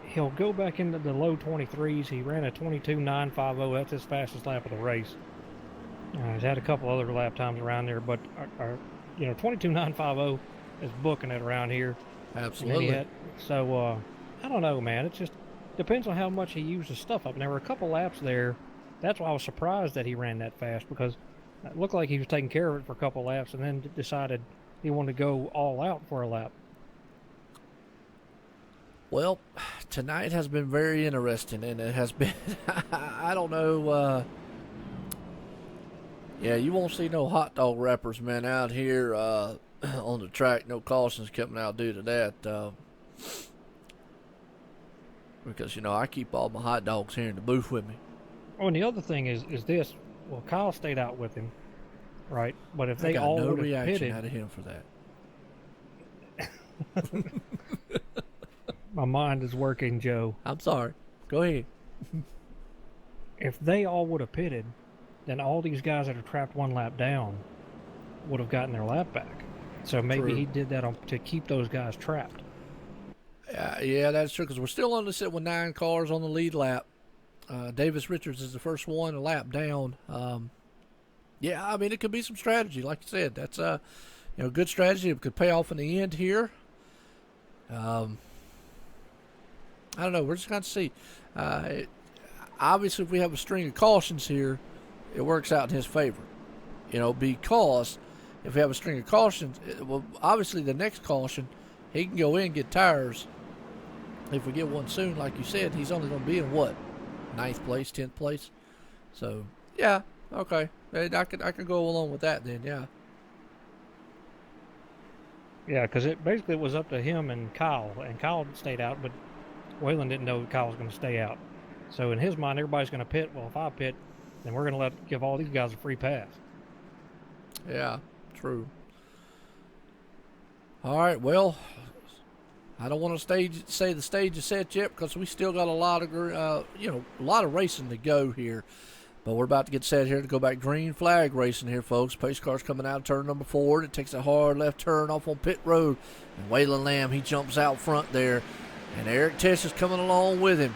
he'll go back into the low 23s. He ran a 22.950. That's his fastest lap of the race. He's had a couple other lap times around there, but 22.950 is booking it around here. Absolutely. So I don't know, man. It just depends on how much he uses stuff up. And there were a couple laps there. That's why I was surprised that he ran that fast, because it looked like he was taking care of it for a couple laps and then decided he wanted to go all out for a lap. Well, tonight has been very interesting, and it has been, I don't know, yeah, you won't see no hot dog wrappers, man, out here on the track. No cautions coming out due to that. Because, I keep all my hot dogs here in the booth with me. Oh, and the other thing is this. Well, Kyle stayed out with him, right? But if they got all no would have reaction pitted, out of him for that. My mind is working, Joe. I'm sorry. Go ahead. If they all would have pitted, then all these guys that are trapped one lap down would have gotten their lap back. So maybe he did that to keep those guys trapped. Yeah, that's true, because we're still on the set with 9 cars on the lead lap. Davis Richards is the first one a lap down. Yeah, I mean, it could be some strategy. Like you said, that's good strategy. It could pay off in the end here. I don't know. We're just going to see. Obviously, if we have a string of cautions here, it works out in his favor. Because if we have a string of cautions, well, obviously the next caution, he can go in and get tires. If we get one soon, like you said, he's only going to be in what? 9th place, 10th place. So, yeah, okay. I could go along with that then, yeah. Yeah, because it basically was up to him and Kyle stayed out, but Waylon didn't know Kyle was going to stay out. So in his mind, everybody's going to pit. Well, if I pit, then we're going to give all these guys a free pass. Yeah, true. All right, well, I don't want to say the stage is set yet, because we still got a lot of racing to go here. But we're about to get set here to go back green flag racing here, folks. Pace car's coming out of turn number 4. It takes a hard left turn off on pit road. And Waylon Lamb, he jumps out front there. And Eric Tess is coming along with him.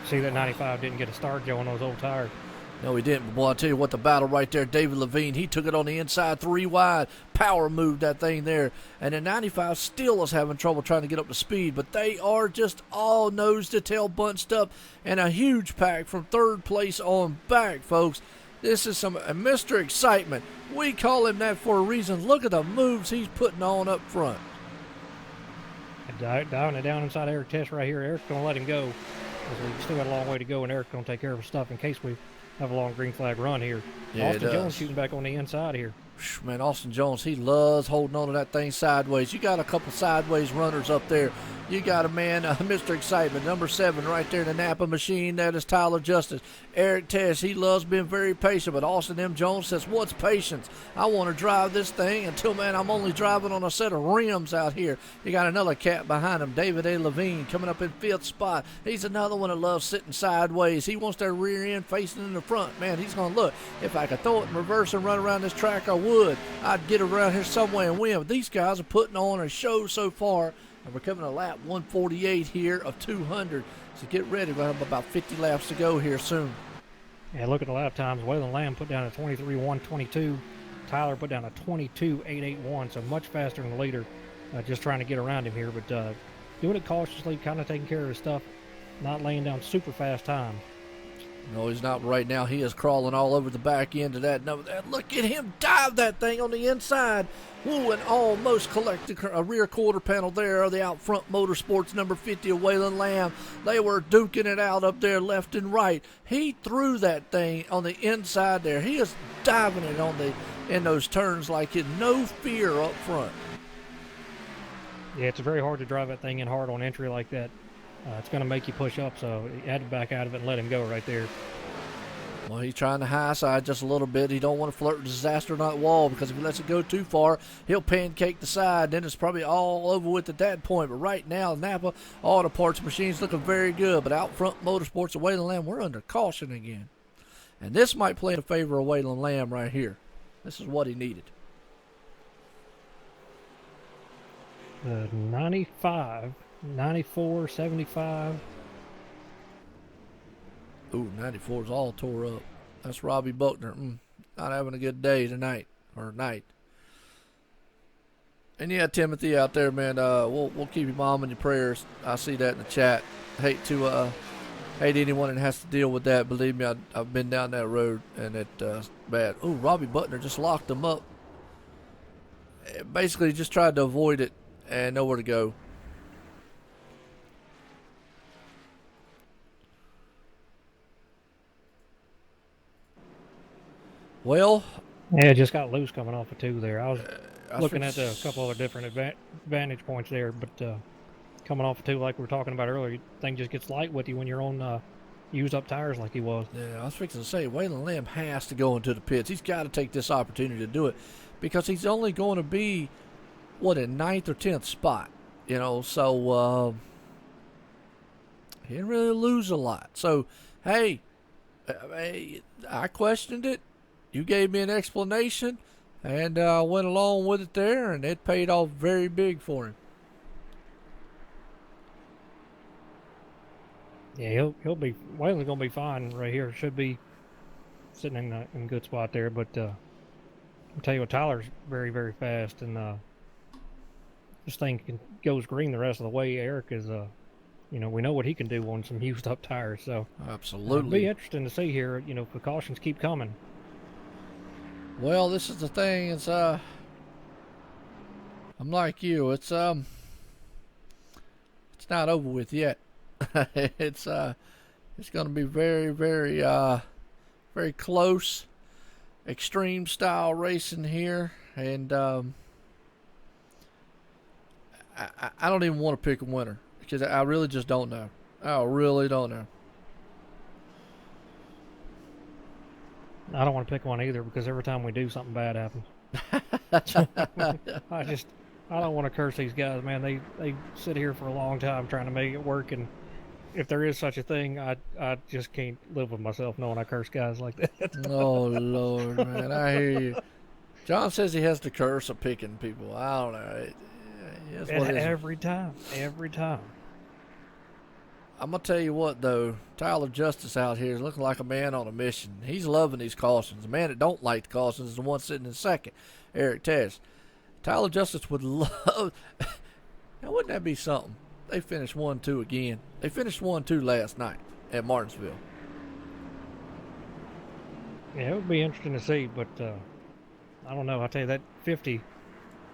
See that 95 didn't get a start, Joe, on those old tires. No, he didn't. But, boy, I'll tell you what, the battle right there, David Levine, he took it on the inside 3 wide. Power moved that thing there. And then 95 still is having trouble trying to get up to speed. But they are just all nose to tail bunched up. And a huge pack from 3rd place on back, folks. This is some Mr. Excitement. We call him that for a reason. Look at the moves he's putting on up front. Diving it down inside Eric Tess right here. Eric's going to let him go, because we've still got a long way to go, and Eric's going to take care of his stuff in case we have a long green flag run here. Yeah, Austin Jones shooting back on the inside here. Man, Austin Jones, he loves holding on to that thing sideways. You got a couple sideways runners up there. You got a man, Mr. Excitement, number 7 right there in the Napa machine. That is Tyler Justice. Eric Tess, he loves being very patient, but Austin M. Jones says, what's patience? I want to drive this thing until, man, I'm only driving on a set of rims out here. You got another cat behind him, David A. Levine, coming up in 5th spot. He's another one that loves sitting sideways. He wants that rear end facing in the front. Man, he's going to look. If I could throw it in reverse and run around this track, I would. I'd get around here somewhere and win. But these guys are putting on a show so far. And we're coming to lap 148 here of 200. So get ready. We're going to have about 50 laps to go here soon. Yeah, look at the lap times. Waylon Lamb put down a 23.122. Tyler put down a 22.881. So much faster than the leader. Just trying to get around him here. But doing it cautiously, kind of taking care of his stuff. Not laying down super fast time. No, he's not right now. He is crawling all over the back end of that. No, look at him dive that thing on the inside. Woo, and almost collected a rear quarter panel there of the out front Motorsports number 50 of Waylon Lamb. They were duking it out up there left and right. He threw that thing on the inside there. He is diving it in those turns like it no fear up front. Yeah, it's very hard to drive that thing in hard on entry like that. It's going to make you push up, so he had to back out of it and let him go right there. Well, he's trying to high side just a little bit. He don't want to flirt with disaster on that wall, because if he lets it go too far, he'll pancake the side. Then it's probably all over with at that point. But right now, Napa Auto Parts Machine's looking very good. But out front, Motorsports of Wayland Lamb, we're under caution again. And this might play in favor of Wayland Lamb right here. This is what he needed. 95, 94, 75. Ooh, 94 is all tore up. That's Robbie Buckner. Not having a good day tonight, or night. And yeah, Timothy out there, man, we'll keep your mom in your prayers. I see that in the chat. Hate anyone that has to deal with that. Believe me, I've been down that road, and it's bad. Ooh, Robbie Buckner just locked him up. Basically, just tried to avoid it and nowhere to go. Well, yeah, just got loose coming off of 2 there. I was looking at a couple other different vantage points there, but coming off of 2, like we were talking about earlier, thing just gets light with you when you're on used up tires like he was. Yeah, I was fixing to say, Wayland Lamb has to go into the pits. He's got to take this opportunity to do it, because he's only going to be, in 9th or 10th spot, so he didn't really lose a lot. So, hey, I questioned it. You gave me an explanation, and I went along with it there, and it paid off very big for him. Yeah, he'll be. Wayland's gonna be fine right here. Should be sitting in a good spot there. But I'll tell you what, Tyler's very, very fast, and this thing goes green the rest of the way. Eric is, we know what he can do on some used up tires. So absolutely, it'll be interesting to see here. Precautions keep coming. Well, this is the thing. It's I'm like you. It's not over with yet. It's going to be very, very, very close, extreme style racing here, and I don't even want to pick a winner, because I really just don't know. I really don't know. I don't want to pick one either, because every time we do, something bad happens. I don't want to curse these guys, man. They sit here for a long time trying to make it work, and if there is such a thing, I just can't live with myself knowing I curse guys like that. Oh, Lord, man. I hear you. John says he has to curse of picking people. I don't know. Every time. I'm going to tell you what, though. Tyler Justice out here is looking like a man on a mission. He's loving these cautions. The man that don't like the cautions is the one sitting in second, Eric Tess. Tyler Justice would love... Now, wouldn't that be something? They finished 1-2 again. They finished 1-2 last night at Martinsville. Yeah, it would be interesting to see, but I don't know. I tell you, that 50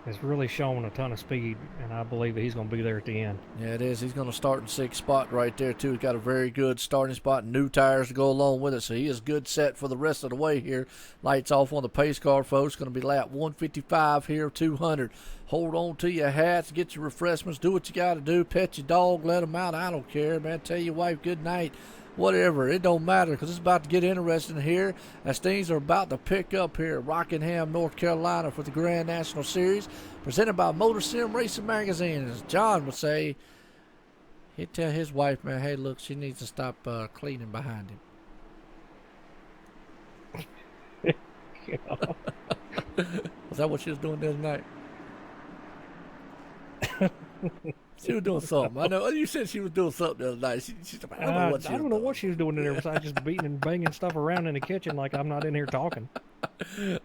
has really shown a ton of speed, and I believe that he's going to be there at the end. Yeah, it is. He's going to start in 6th spot right there, too. He's got a very good starting spot, new tires to go along with it, so he is good set for the rest of the way here. Lights off on the pace car, folks. Going to be lap 155 here, 200. Hold on to your hats, get your refreshments, do what you got to do, pet your dog, let him out. I don't care, man. Tell your wife good night. Whatever, it don't matter, because it's about to get interesting here as things are about to pick up here at Rockingham, North Carolina for the Grand National Series, presented by MotorSim Racing Magazine. As John would say, he'd tell his wife, man, hey, look, she needs to stop cleaning behind him. Was that what she was doing the other night? She was doing something. I know. You said she was doing something the other night. I don't know what she was doing in there besides just beating and banging stuff around in the kitchen like I'm not in here talking.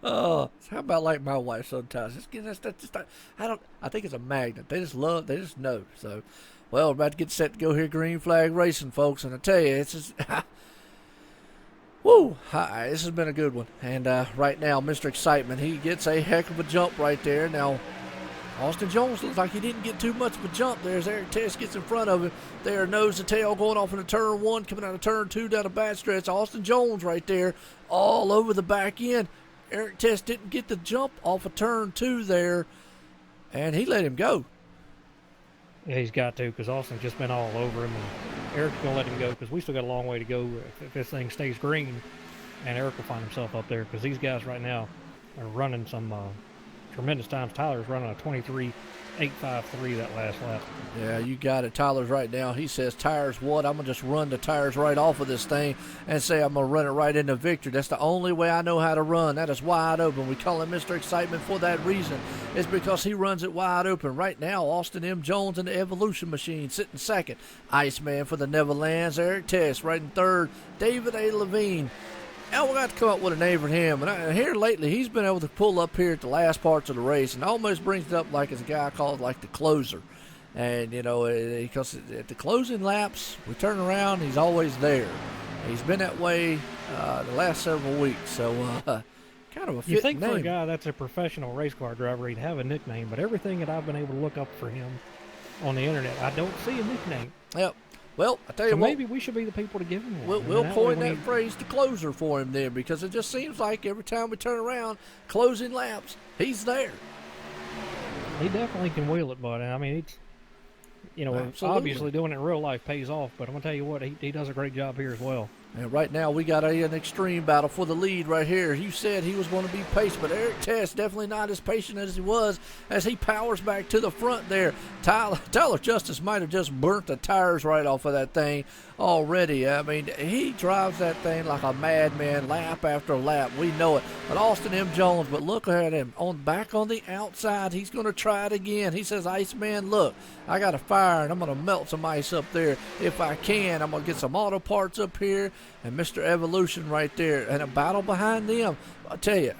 Oh, how about like my wife sometimes? I think it's a magnet. They just know. So, well, we're about to get set to go here, green flag racing, folks. And I tell you, it's just, woo, this has been a good one. And right now, Mr. Excitement, he gets a heck of a jump right there. Now, Austin Jones looks like he didn't get too much of a jump there as Eric Tess gets in front of him. There, nose to tail going off into turn 1, coming out of turn 2 down a bad stretch. Austin Jones right there all over the back end. Eric Tess didn't get the jump off of turn 2 there, and he let him go. Yeah, he's got to, because Austin's just been all over him, and Eric's going to let him go because we still got a long way to go if this thing stays green. and Eric will find himself up there because these guys right now are running some tremendous times. Tyler's running a 23.853 that last lap. Yeah, you got it. Tyler's right now. He says, tires what? I'm going to just run the tires right off of this thing and say I'm going to run it right into victory. That's the only way I know how to run. That is wide open. We call him Mr. Excitement for that reason. It's because he runs it wide open. Right now, Austin M. Jones in the Evolution Machine sitting second. Iceman for the Neverlands. Eric Tess right in third. David A. Levine. Now we got to come up with a name for him. And here lately, he's been able to pull up here at the last parts of the race and almost brings it up like it's a guy called like the closer. And, you know, because at the closing laps, we turn around, he's always there. He's been that way the last several weeks. So, kind of a fitting You think name. for a guy that's a professional race car driver, he'd have a nickname. But everything that I've been able to look up for him on the internet, I don't see a nickname. Yep. Well, I tell you So what, maybe we should be the people to give him one. we'll coin way that phrase to closer for him then, because it just seems like every time we turn around, closing laps, he's there. He definitely can wheel it, bud. I mean, it's, you know, Absolutely. obviously doing it in real life pays off, but I'm going to tell you what, he does a great job here as well. And right now we got an extreme battle for the lead right here. You said he was going to be patient, but Eric Tess definitely not as patient as he was as he powers back to the front there. Tyler Justice might have just burnt the tires right off of that thing already. I mean, he drives that thing like a madman lap after lap. We know it. But Austin M. Jones, but look at him. Back on the outside, he's going to try it again. He says, Iceman, look, I got a fire, and I'm going to melt some ice up there if I can. I'm going to get some auto parts up here. And Mr. Evolution right there, and a battle behind them. I'll tell you,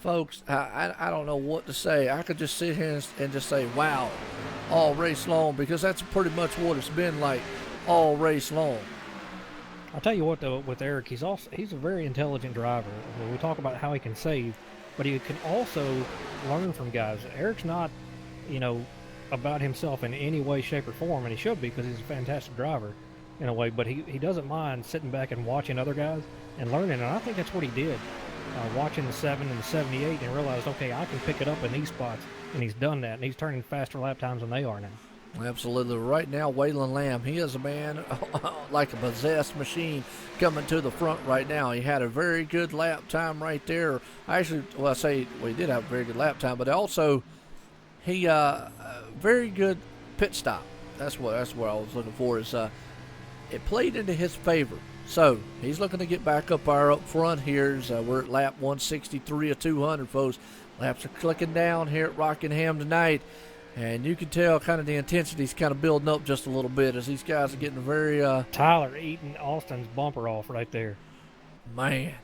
folks, I don't know what to say. I could just sit here and just say, wow, all race long, because that's pretty much what it's been like all race long. I'll tell you what, though, with Eric, he's a very intelligent driver. We talk about how he can save, but he can also learn from guys. Eric's not, you know, about himself in any way, shape, or form, and he should be because he's a fantastic driver in a way, but he doesn't mind sitting back and watching other guys and learning, and I think that's what he did, watching the 7 and the 78 and realized, okay, I can pick it up in these spots, and he's done that, and he's turning faster lap times than they are now. Absolutely. Right now, Waylon Lamb, he is a man like a possessed machine coming to the front right now. He had a very good lap time right there. Actually, well, he did have a very good lap time, but also he very good pit stop. That's what I was looking for. Is it played into his favor. So he's looking to get back up front here. We're at lap 163 of 200, folks. Laps are clicking down here at Rockingham tonight. And you can tell kind of the intensity's kind of building up just a little bit as these guys are getting very... Tyler eating Austin's bumper off right there. Man.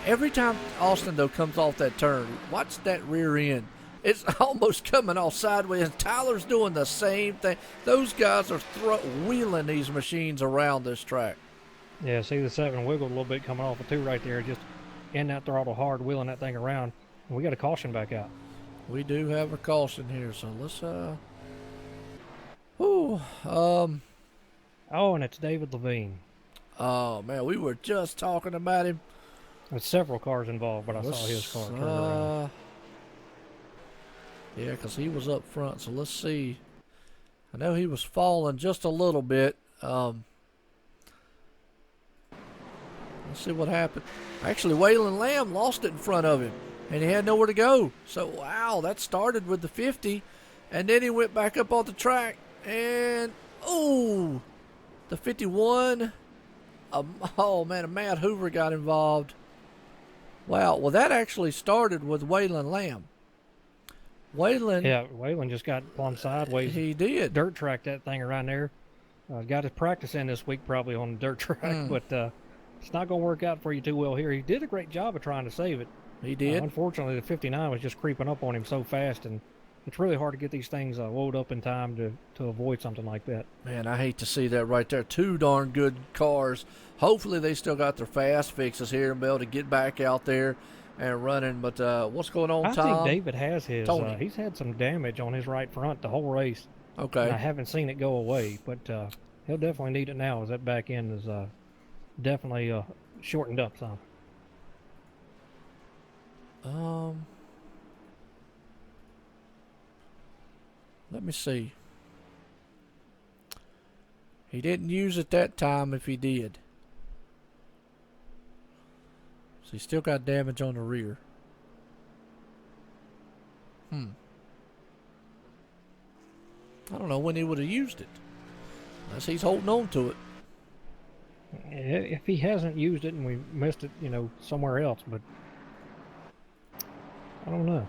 Every time Austin, though, comes off that turn, watch that rear end. It's almost coming off sideways. Tyler's doing the same thing. Those guys are wheeling these machines around this track. Yeah, see the 7 wiggled a little bit coming off of 2 right there. Just in that throttle hard, wheeling that thing around. And we got a caution back out. We do have a caution here, so let's Oh, and it's David Levine. Oh, man, we were just talking about him. There's several cars involved, but I saw his car turn around. Yeah, because he was up front, so let's see. I know he was falling just a little bit. Let's see what happened. Actually, Waylon Lamb lost it in front of him, and he had nowhere to go. So, wow, that started with the 50, and then he went back up on the track, and, the 51. Oh, man, a Matt Hoover got involved. Wow, well, that actually started with Waylon Lamb. Waylon just got plumb sideways. He did. Dirt track that thing around there. Got his practice in this week probably on the dirt track, but it's not going to work out for you too well here. He did a great job of trying to save it. He did. Unfortunately, the 59 was just creeping up on him so fast, and it's really hard to get these things loaded up in time to avoid something like that. Man, I hate to see that right there. 2 darn good cars. Hopefully they still got their fast fixes here and be able to get back out there and running. But what's going on, Tom? I think David has his. He's had some damage on his right front the whole race. Okay. And I haven't seen it go away, but he'll definitely need it now as that back end is definitely shortened up some. Let me see. He didn't use it that time if he did. So he still got damage on the rear. I don't know when he would have used it. Unless he's holding on to it. If he hasn't used it and we missed it, somewhere else, but I don't know.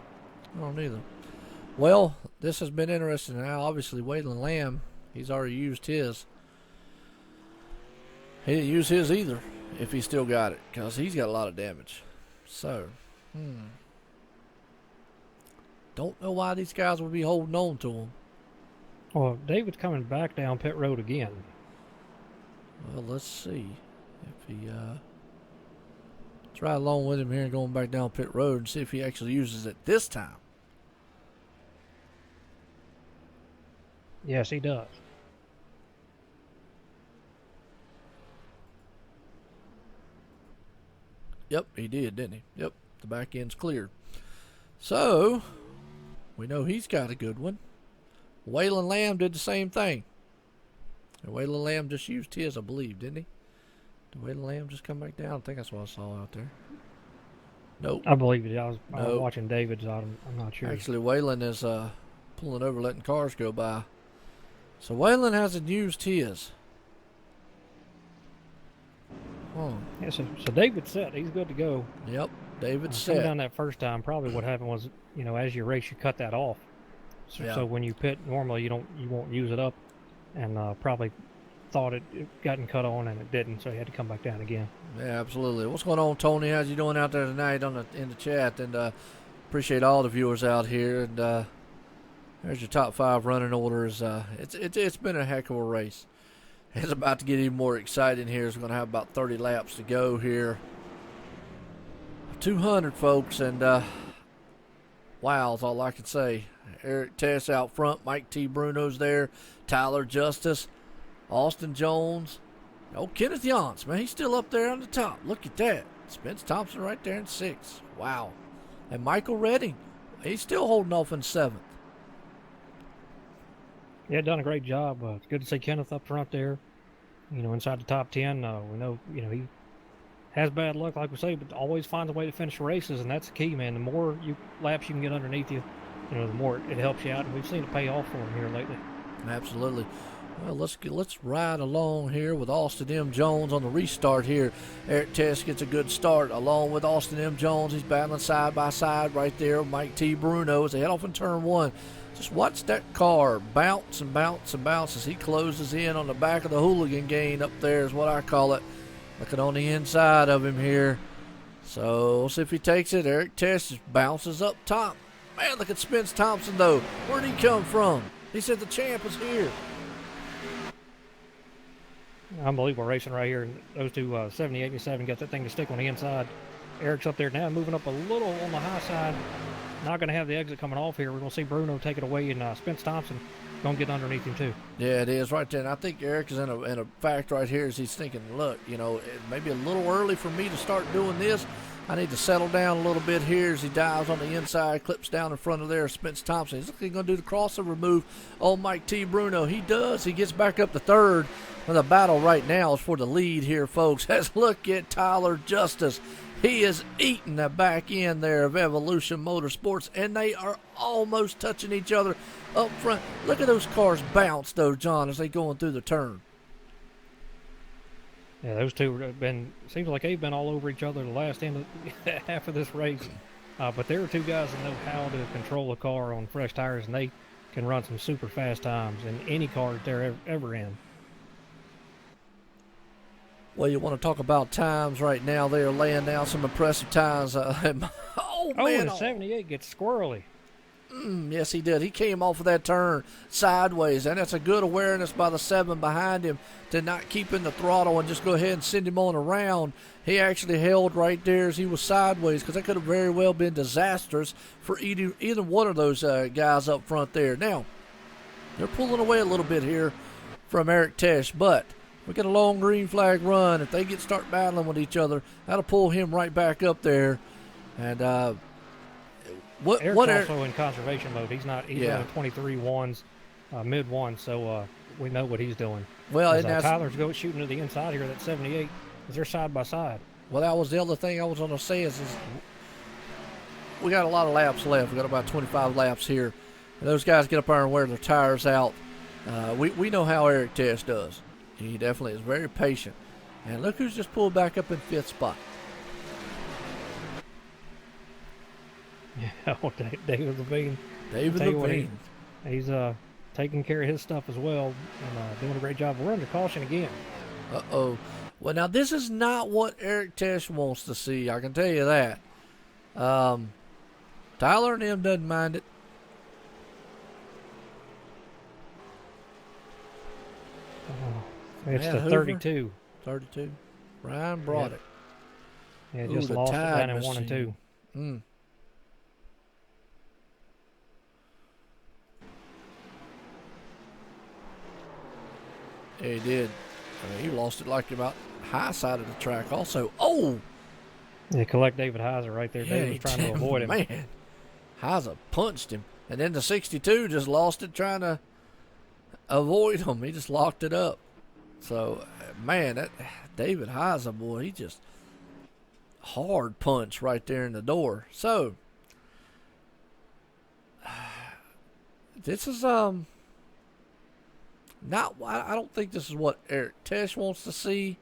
I don't either. Well, this has been interesting. Now, obviously, Waylon Lamb, he's already used his. He didn't use his either, if he still got it, because he's got a lot of damage. So, don't know why these guys would be holding on to him. Well, David's coming back down pit road again. Well, let's see if he try along with him here and going back down pit road and see if he actually uses it this time. Yes, he does. Yep, he did, didn't he? Yep, the back end's cleared. So, we know he's got a good one. Waylon Lamb did the same thing. And Waylon Lamb just used his, I believe, didn't he? Did Waylon Lamb just come back down? I think that's what I saw out there. Nope. I believe it. I was watching David's. I'm not sure. Actually, Waylon is pulling over, letting cars go by. So Waylon hasn't used his. Yeah, so David's set. He's good to go. Yep, David's Coming set. down that first time, probably what happened was, as you race, you cut that off. So when you pit, normally you won't use it up, and probably thought it gotten cut on and it didn't, so he had to come back down again. Yeah, absolutely. What's going on, Tony? How's you doing out there tonight in the chat? And appreciate all the viewers out here. And there's your top 5 running orders. It's been a heck of a race. It's about to get even more exciting here. We're going to have about 30 laps to go here. 200, folks, and wow, is all I can say. Eric Tess out front. Mike T. Bruno's there. Tyler Justice. Austin Jones. Oh, Kenneth Yance, man. He's still up there on the top. Look at that. Spence Thompson right there in 6th. Wow. And Michael Redding. He's still holding off in 7th. Yeah, done a great job. It's good to see Kenneth up front there. Inside the top 10. We know, he has bad luck, like we say, but always finds a way to finish races, and that's the key, man. The more laps you can get underneath you, the more it helps you out, and we've seen it pay off for him here lately. Absolutely. Well, let's ride along here with Austin M. Jones on the restart here. Eric Tess gets a good start along with Austin M. Jones. He's battling side by side right there with Mike T. Bruno as they head off in turn 1. Just watch that car bounce and bounce and bounce as he closes in on the back of the hooligan gain up there is what I call it. Looking on the inside of him here. So we'll see if he takes it. Eric Tess just bounces up top. Man, look at Spence Thompson, though. Where'd he come from? He said the champ is here. Unbelievable racing right here. Those two 70, 87 got that thing to stick on the inside. Eric's up there now, moving up a little on the high side. Not going to have the exit coming off here. We're going to see Bruno take it away, and Spence Thompson going to get underneath him too. Yeah, it is right there. And I think Eric is in a fact right here as he's thinking, look, it may be a little early for me to start doing this. I need to settle down a little bit here as he dives on the inside, clips down in front of there. Spence Thompson. He's looking going to do the crossover move on Mike T. Bruno. He does. He gets back up to 3rd. And the battle right now is for the lead here, folks. Let's look at Tyler Justice. He is eating the back end there of Evolution Motorsports, and they are almost touching each other up front. Look at those cars bounce, though, John, as they going through the turn. Yeah, those two have been, seems like they've been all over each other the last half of this race. But there are two guys that know how to control a car on fresh tires, and they can run some super fast times in any car that they're ever in. Well, you want to talk about times right now. They are laying down some impressive times. Man. And the 78 gets squirrely. Yes, he did. He came off of that turn sideways, and that's a good awareness by the 7 behind him to not keep in the throttle and just go ahead and send him on around. He actually held right there as he was sideways, because that could have very well been disastrous for either one of those guys up front there. Now, they're pulling away a little bit here from Eric Tesh, but we get a long green flag run. If they start battling with each other, that'll pull him right back up there. And Eric's also in conservation mode. He's running 23 ones, mid one. So we know what he's doing. Well, As, and Tyler's shooting to the inside here, that 78, because they're side by side. Well, that was the other thing I was going to say is we got a lot of laps left. We got about 25 laps here. And those guys get up there and wear their tires out. We know how Eric Tess does. He definitely is very patient. And look who's just pulled back up in 5th spot. Yeah, David Levine. David Levine. He's taking care of his stuff as well and doing a great job. We're under caution again. Uh-oh. Well, now this is not what Eric Tesh wants to see. I can tell you that. Tyler and him doesn't mind it. It's the 32. 32. Ryan brought it. Yeah, just lost it down in 1 and 2. Yeah, he did. I mean, he lost it like about high side of the track also. Oh! Yeah, collect David Heiser right there. Yeah, David was trying to avoid him. Man, Heiser punched him. And then the 62 just lost it trying to avoid him. He just locked it up. So, man, that David Heiser, boy, he just hard punch right there in the door. So, this is not. I don't think this is what Eric Tesh wants to see.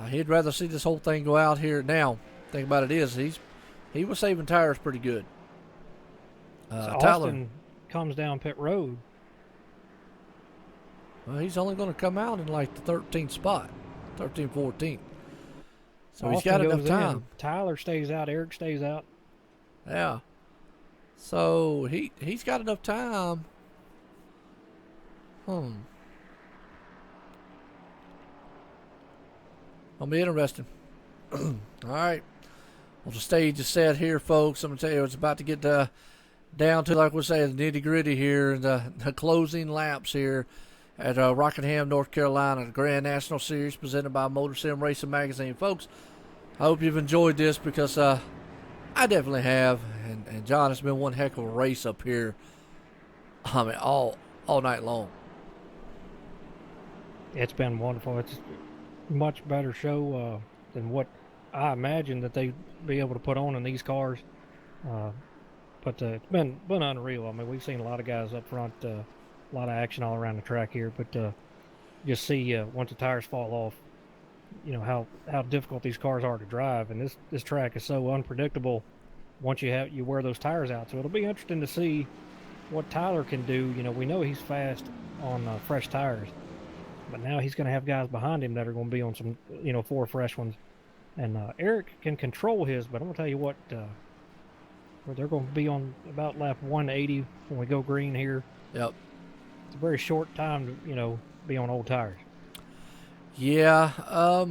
He'd rather see this whole thing go out here. Now, thing about it is he was saving tires pretty good. So Tyler Austin comes down pit road. Well, he's only going to come out in like the 13th spot, 13th, 14th. So he's got enough time. Tyler stays out. Eric stays out. Yeah. So he's got enough time. It'll be interesting. All right. Well, the stage is set here, folks. I'm going to tell you, it's about to get down to, like we say, the nitty-gritty here, the closing laps here at Rockingham, North Carolina, the Grand National Series presented by MotorSim Racing Magazine. Folks, I hope you've enjoyed this because I definitely have. And John, it's been one heck of a race up here. I mean, all night long. It's been wonderful. It's a much better show than what I imagined that they'd be able to put on in these cars. But it's been unreal. I mean, we've seen a lot of guys up front, a lot of action all around the track here. But just see once the tires fall off, you know how difficult these cars are to drive. And this track is so unpredictable once you wear those tires out. So it'll be interesting to see what Tyler can do. You know, we know he's fast on fresh tires, but now he's going to have guys behind him that are going to be on some, 4 fresh ones. And Eric can control his, but I'm going to tell you what, they're going to be on about lap 180 when we go green here. Yep. It's a very short time to, be on old tires. Yeah. I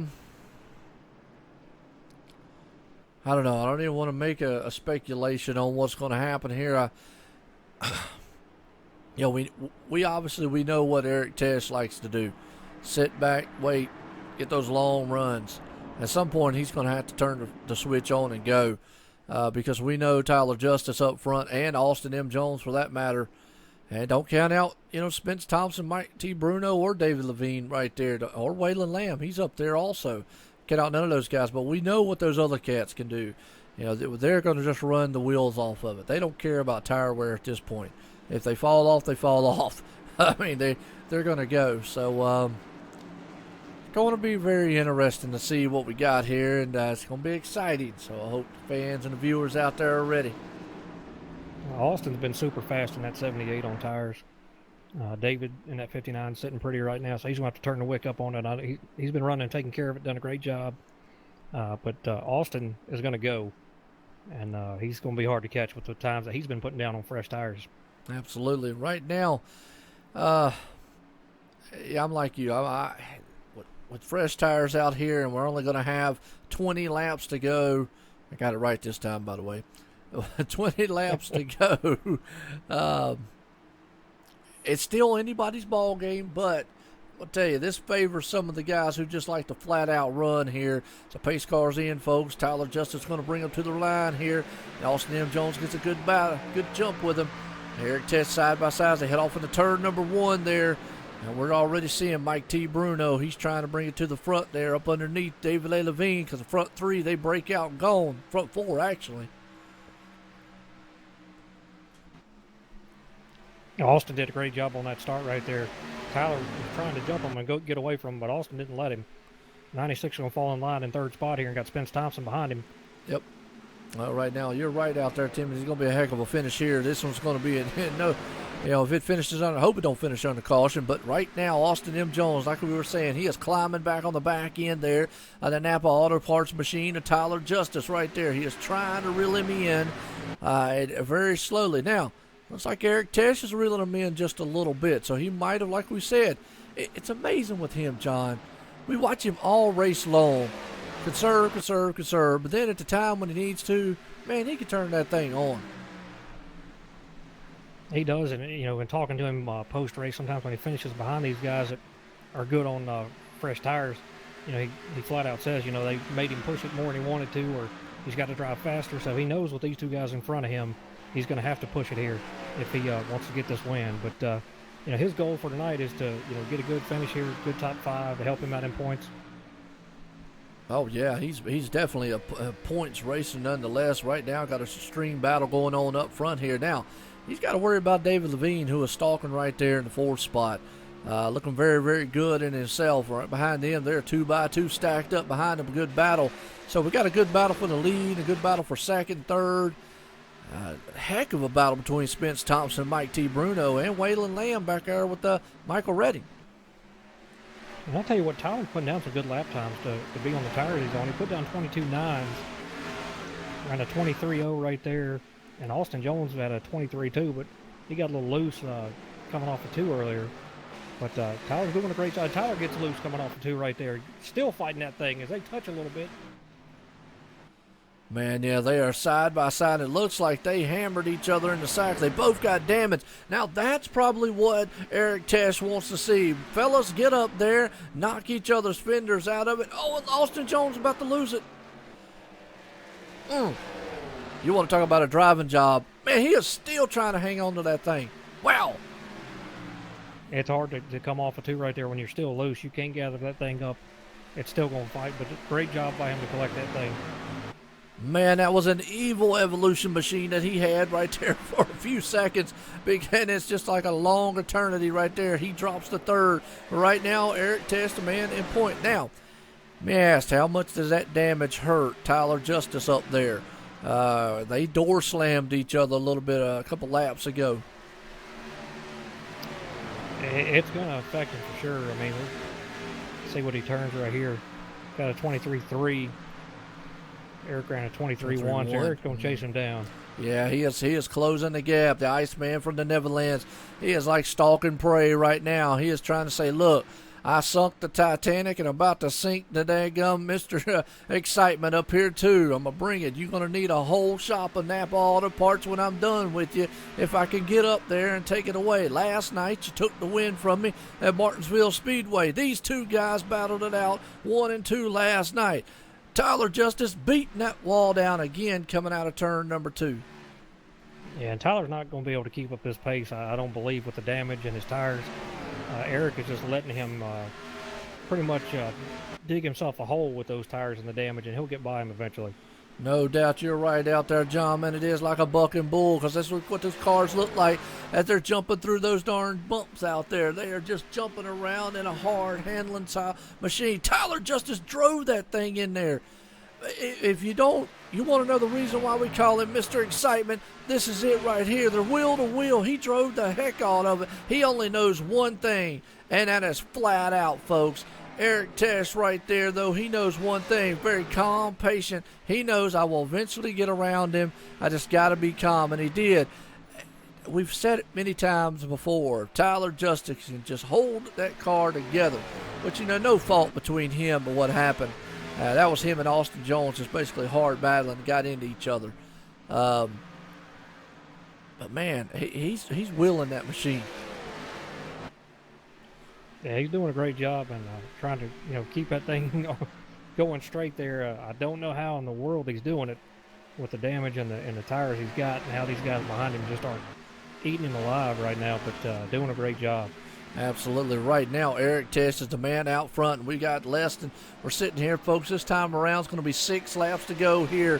don't know. I don't even want to make a speculation on what's going to happen here. We obviously we know what Eric Tesh likes to do. Sit back, wait, get those long runs. At some point, he's going to have to turn the switch on and go because we know Tyler Justice up front and Austin M. Jones for that matter. And don't count out, Spence Thompson, Mike T. Bruno, or David Levine right there, or Waylon Lamb. He's up there also. Count out none of those guys, but we know what those other cats can do. They're going to just run the wheels off of it. They don't care about tire wear at this point. If they fall off, they fall off. I mean, they're going to go. So it's going to be very interesting to see what we got here, and it's going to be exciting. So I hope the fans and the viewers out there are ready. Austin's been super fast in that 78 on tires. David in that 59 sitting pretty right now, so he's going to have to turn the wick up on it. He's been running and taking care of it, done a great job. But Austin is going to go, and he's going to be hard to catch with the times that he's been putting down on fresh tires. Absolutely. Right now, I'm like you. With fresh tires out here, and we're only going to have 20 laps to go. I got it right this time, by the way. 20 laps to go. It's still anybody's ball game, but I'll tell you, this favors some of the guys who just like to flat out run here. So pace cars in, folks. Tyler Justice going to bring them to the line here. And Austin M. Jones gets a good jump with him. Eric Tess side by side as they head off into turn number 1 there. And we're already seeing Mike T. Bruno. He's trying to bring it to the front there up underneath David A. Levine because the front three, they break out and gone. Front four, actually. Austin did a great job on that start right there. Tyler was trying to jump him and go get away from him, but Austin didn't let him. 96 is going to fall in line in third spot here and got Spence Thompson behind him. Yep. Well, right now, you're right out there, Tim. It's going to be a heck of a finish here. This one's going to be, if it finishes under, I hope it don't finish under caution, but right now, Austin M. Jones, like we were saying, he is climbing back on the back end there of the Napa Auto Parts machine of Tyler Justice right there. He is trying to reel him in very slowly. Now, looks like Eric Tesh is reeling him in just a little bit, so he might have, like we said, it's amazing with him, John. We watch him all race long. Conserve, but then at the time when he needs to, man, he can turn that thing on. He does, and in talking to him post-race, sometimes when he finishes behind these guys that are good on fresh tires, he flat out says, they made him push it more than he wanted to, or he's got to drive faster, so he knows with these two guys in front of him, he's going to have to push it here if he wants to get this win. But his goal for tonight is to get a good finish here, good top five to help him out in points. Oh yeah, he's definitely a points racer nonetheless. Right now, got a extreme battle going on up front here. Now, he's got to worry about David Levine, who is stalking right there in the fourth spot, looking very, very good in himself. Right behind him, they're 2x2 stacked up behind him. A good battle. So we got a good battle for the lead, a good battle for second, third. Heck of a battle between Spence Thompson, Mike T. Bruno, and Waylon Lamb back there with Michael Redding. And I'll tell you what, Tyler's putting down some good lap times to be on the tires he's on. He put down 22.9s, around a 23.0 right there. And Austin Jones had a 23.2, but he got a little loose coming off of 2 earlier. But Tyler's doing a great job. Tyler gets loose coming off of 2 right there. Still fighting that thing as they touch a little bit. Man, yeah, they are side by side. It looks like they hammered each other in the sack. They both got damage. Now, that's probably what Eric Tesh wants to see. Fellas, get up there, knock each other's fenders out of it. Oh, and Austin Jones about to lose it. You want to talk about a driving job. Man, he is still trying to hang on to that thing. Wow. It's hard to come off of 2 right there when you're still loose. You can't gather that thing up. It's still going to fight, but great job by him to collect that thing. Man, that was an evil evolution machine that he had right there for a few seconds. And it's just like a long eternity right there. He drops the third. Right now, Eric Tesh, the man in point. Now, let me ask, how much does that damage hurt Tyler Justice up there? They door slammed each other a little bit a couple laps ago. It's going to affect him for sure. I mean, see what he turns right here. Got a 23.3. Eric ran a 23.1, so Eric's going to chase him down. Yeah, he is closing the gap. The Iceman from the Netherlands, he is like stalking prey right now. He is trying to say, look, I sunk the Titanic and I'm about to sink the daggum Mr. Excitement up here too. I'm going to bring it. You're going to need a whole shop of Napa Auto Parts when I'm done with you if I can get up there and take it away. Last night you took the win from me at Martinsville Speedway. These two guys battled it out 1 and 2 last night. Tyler Justice beating that wall down again coming out of turn number 2. Yeah, and Tyler's not going to be able to keep up this pace, I don't believe, with the damage in his tires. Eric is just letting him pretty much dig himself a hole with those tires and the damage, and he'll get by him eventually. No doubt you're right out there, John, man. It is like a bucking bull because that's what those cars look like as they're jumping through those darn bumps out there. They are just jumping around in a hard handling machine. Tyler Justice drove that thing in there. If you want to know the reason why we call him Mr. Excitement, this is it right here. They're wheel to wheel. He drove the heck out of it. He only knows one thing, and that is flat out, folks. Eric Tesh right there, though, he knows one thing. Very calm, patient. He knows I will eventually get around him. I just got to be calm, and he did. We've said it many times before. Tyler Justice can just hold that car together. But, no fault between him and what happened. That was him and Austin Jones just basically hard battling and got into each other. But, man, he's wheeling that machine. Yeah, he's doing a great job and trying to keep that thing going straight there. I don't know how in the world he's doing it with the damage and the tires he's got and how these guys behind him just aren't eating him alive right now, but doing a great job. Absolutely. Right now, Eric Test is the man out front, and we got less than, we're sitting here, folks. This time around, it's going to be 6 laps to go here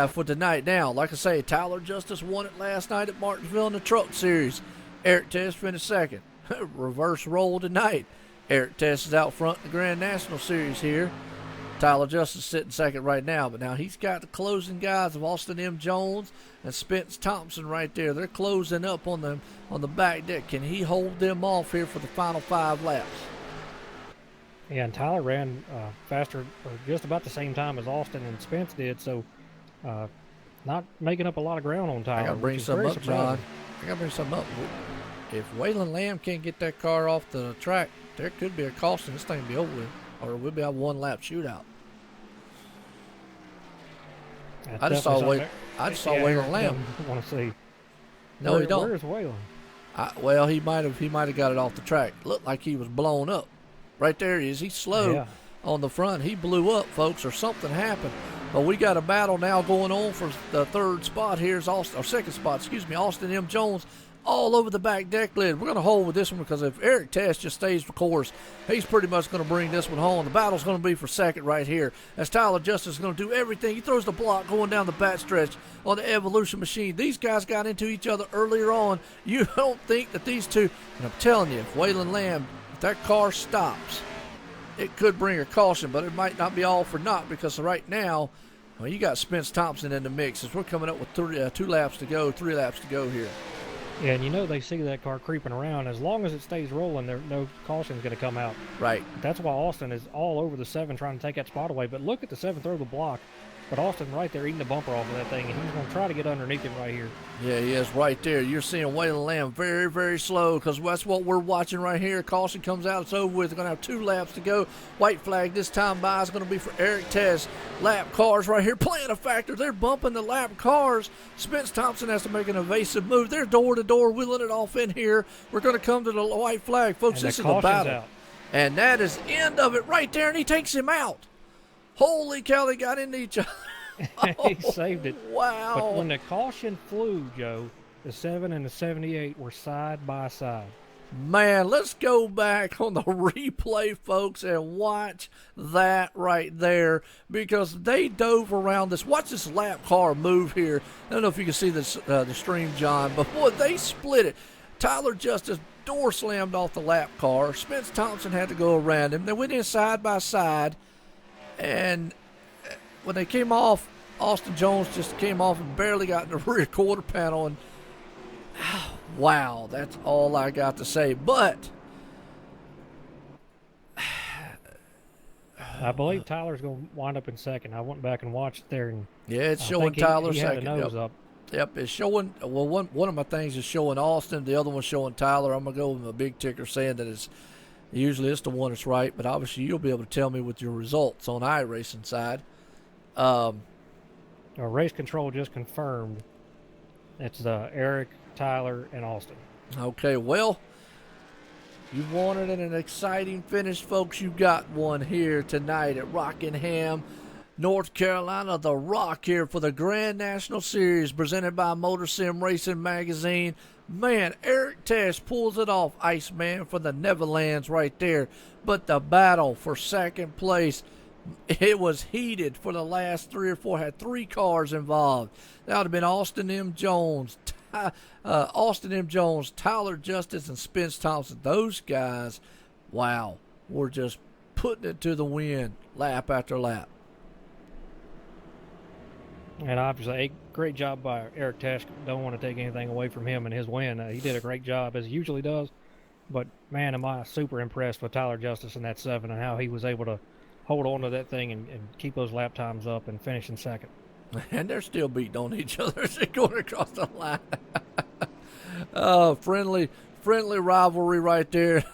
for tonight. Now, like I say, Tyler Justice won it last night at Martinsville in the Truck Series. Eric Test finished second. Reverse roll tonight. Eric Test is out front in the Grand National Series here. Tyler Justice sitting second right now, but now he's got the closing guys of Austin M. Jones and Spence Thompson right there. They're closing up on the back deck. Can he hold them off here for the final 5 laps? Yeah, and Tyler ran faster, or just about the same time as Austin and Spence did, so not making up a lot of ground on Tyler. I got to bring something up, John. I got to bring something up. If Waylon Lamb can't get that car off the track, there could be a caution. This thing will be over with, or we'll be a 1-lap shootout. I just saw Waylon Lamb. I want to see. No, he don't. Where's Waylon? Well, he might have got it off the track. Looked like he was blown up. Right there he is. He's slow on the front. He blew up, folks, or something happened. But we got a battle now going on for the third spot here. Second spot, Austin M. Jones all over the back deck lid. We're going to hold with this one because if Eric Test just stays the course, he's pretty much going to bring this one home. The battle's going to be for second right here as Tyler Justice is going to do everything. He throws the block going down the back stretch on the Evolution machine. These guys got into each other earlier on. You don't think that these two, and I'm telling you, if Waylon Lamb, if that car stops, it could bring a caution, but it might not be all for naught because right now, well, you got Spence Thompson in the mix as we're coming up with 3 laps to go here. Yeah, and you know they see that car creeping around. As long as it stays rolling, no caution's going to come out. Right. That's why Austin is all over the 7 trying to take that spot away. But look at the 7 throw the block. But Austin right there eating the bumper off of that thing, and he's going to try to get underneath him right here. Yeah, he is right there. You're seeing Waylon Lamb very, very slow because that's what we're watching right here. Caution comes out. It's over with. They're going to have 2 laps to go. White flag this time by is going to be for Eric Test. Lap cars right here playing a factor. They're bumping the lap cars. Spence Thompson has to make an evasive move. They're door to door wheeling it off in here. We're going to come to the white flag. Folks, this is the battle. Out. And that is the end of it right there, and he takes him out. Holy cow, they got into each other. He saved it. Wow. But when the caution flew, Joe, the 7 and the 78 were side by side. Man, let's go back on the replay, folks, and watch that right there because they dove around this. Watch this lap car move here. I don't know if you can see this, the stream, John, but boy, they split it. Tyler Justice door slammed off the lap car. Spence Thompson had to go around him. They went in side by side, and when they came off, Austin Jones just came off and barely got in the rear quarter panel. And wow, that's all I got to say. But I believe Tyler's going to wind up in second. I went back and watched there, and yeah, it's showing Tyler second. He had the nose up. Yep, it's showing. Well, one of my things is showing Austin. The other one's showing Tyler. I'm gonna go with a big ticker saying that it's usually it's the one that's right, but obviously you'll be able to tell me with your results on iRacing side. Race control just confirmed it's Eric, Tyler, and Austin. Okay, well, you wanted an exciting finish, folks. You got one here tonight at Rockingham, North Carolina. The Rock here for the Grand National Series presented by MotorSim Racing Magazine. Man, Eric Test pulls it off, Iceman, for the Neverlands right there. But the battle for second place, it was heated for the last 3 or 4. Had 3 cars involved. That would have been Austin M. Jones, Tyler Justice, and Spence Thompson. Those guys, wow, were just putting it to the wind lap after lap. And obviously, a great job by Eric Test. Don't want to take anything away from him and his win. He did a great job, as he usually does. But, man, am I super impressed with Tyler Justice in that 7 and how he was able to hold on to that thing and keep those lap times up and finish in second. And they're still beating on each other as they're going across the line. Friendly rivalry right there.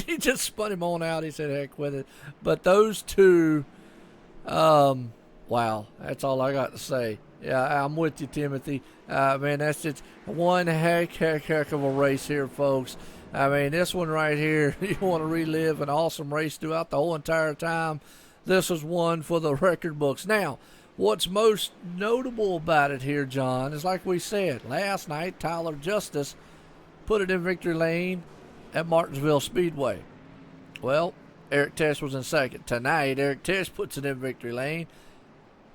He just spun him on out. He said, heck with it. But those two, wow, that's all I got to say. Yeah, I'm with you, Timothy. Man, that's just one heck of a race here, folks. I mean, this one right here, you want to relive an awesome race throughout the whole entire time. This was one for the record books. Now, what's most notable about it here, John, is like we said, last night, Tyler Justice put it in victory lane at Martinsville Speedway. Well, Eric Tess was in second. Tonight, Eric Tess puts it in victory lane,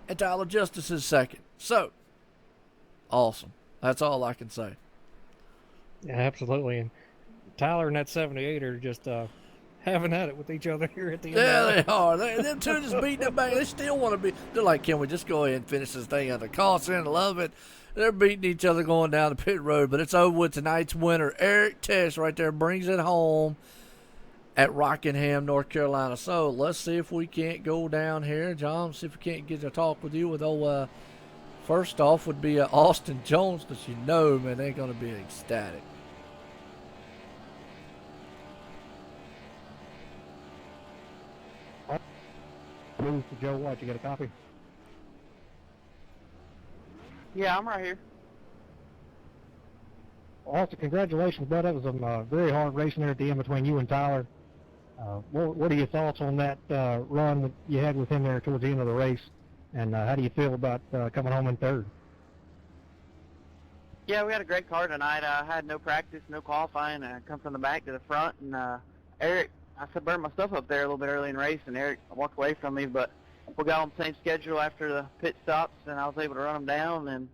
and Tyler Justice is second. So, awesome. That's all I can say. Yeah, absolutely. And Tyler and that 78 are just having at it with each other here at the end. Yeah, they are. Them two just beating them back. They still want to be. They're like, can we just go ahead and finish this thing at the call center? Love it. They're beating each other going down the pit road, but it's over with tonight's winner. Eric Tess right there brings it home at Rockingham, North Carolina. So let's see if we can't go down here, John. See if we can't get to talk with you with old. First off would be Austin Jones, because you know, man, they're going to be ecstatic. Move to Joe White. You got a copy? Yeah, I'm right here. Austin, congratulations, bud. That was some very hard racing there at the end between you and Tyler. What are your thoughts on that run that you had with him there towards the end of the race? And how do you feel about coming home in third? Yeah, we had a great car tonight. I had no practice, no qualifying. I come from the back to the front, and Eric, I burned my stuff up there a little bit early in the race, and Eric walked away from me, but we got on the same schedule after the pit stops, and I was able to run him down, and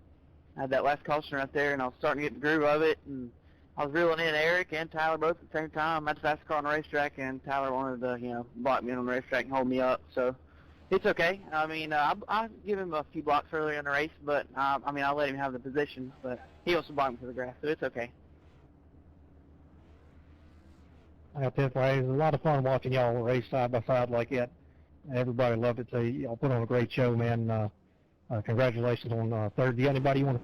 I had that last caution right there, and I was starting to get the groove of it, and I was reeling in Eric and Tyler both at the same time. I had the fastest car on the racetrack, and Tyler wanted to, block me on the racetrack and hold me up, so it's okay. I mean, I give him a few blocks earlier in the race, but, I'll let him have the position, but he wants to block me to the grass, so it's okay. I tell you, it was a lot of fun watching y'all race side by side like that. Everybody loved it, so y'all put on a great show, man. Congratulations on third. Do you got anybody you want to...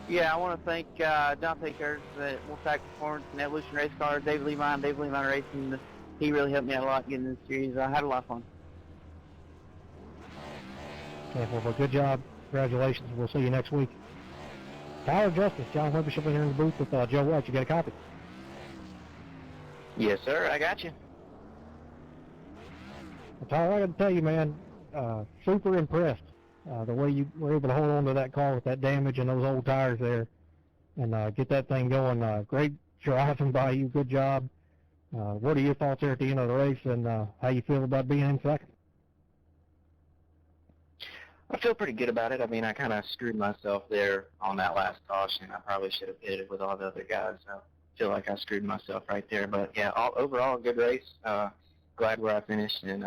Yeah, I want to thank Dante Curtis at Wolfpack Performance and Evolution Race Car, David Levine Racing. He really helped me out a lot getting this series. I had a lot of fun. Okay, well, good job. Congratulations. We'll see you next week. Tyler Justice, John Weber should be here in the booth with Joe White. You got a copy? Yes, sir. I got you. Well, Tyler, I got to tell you, man, super impressed. The way you were able to hold on to that car with that damage and those old tires there and get that thing going. Great driving by you. Good job. What are your thoughts there at the end of the race and how you feel about being in second? I feel pretty good about it. I mean, I kind of screwed myself there on that last caution. I probably should have hit it with all the other guys. I feel like I screwed myself right there. But, yeah, overall, a good race. Glad where I finished. And,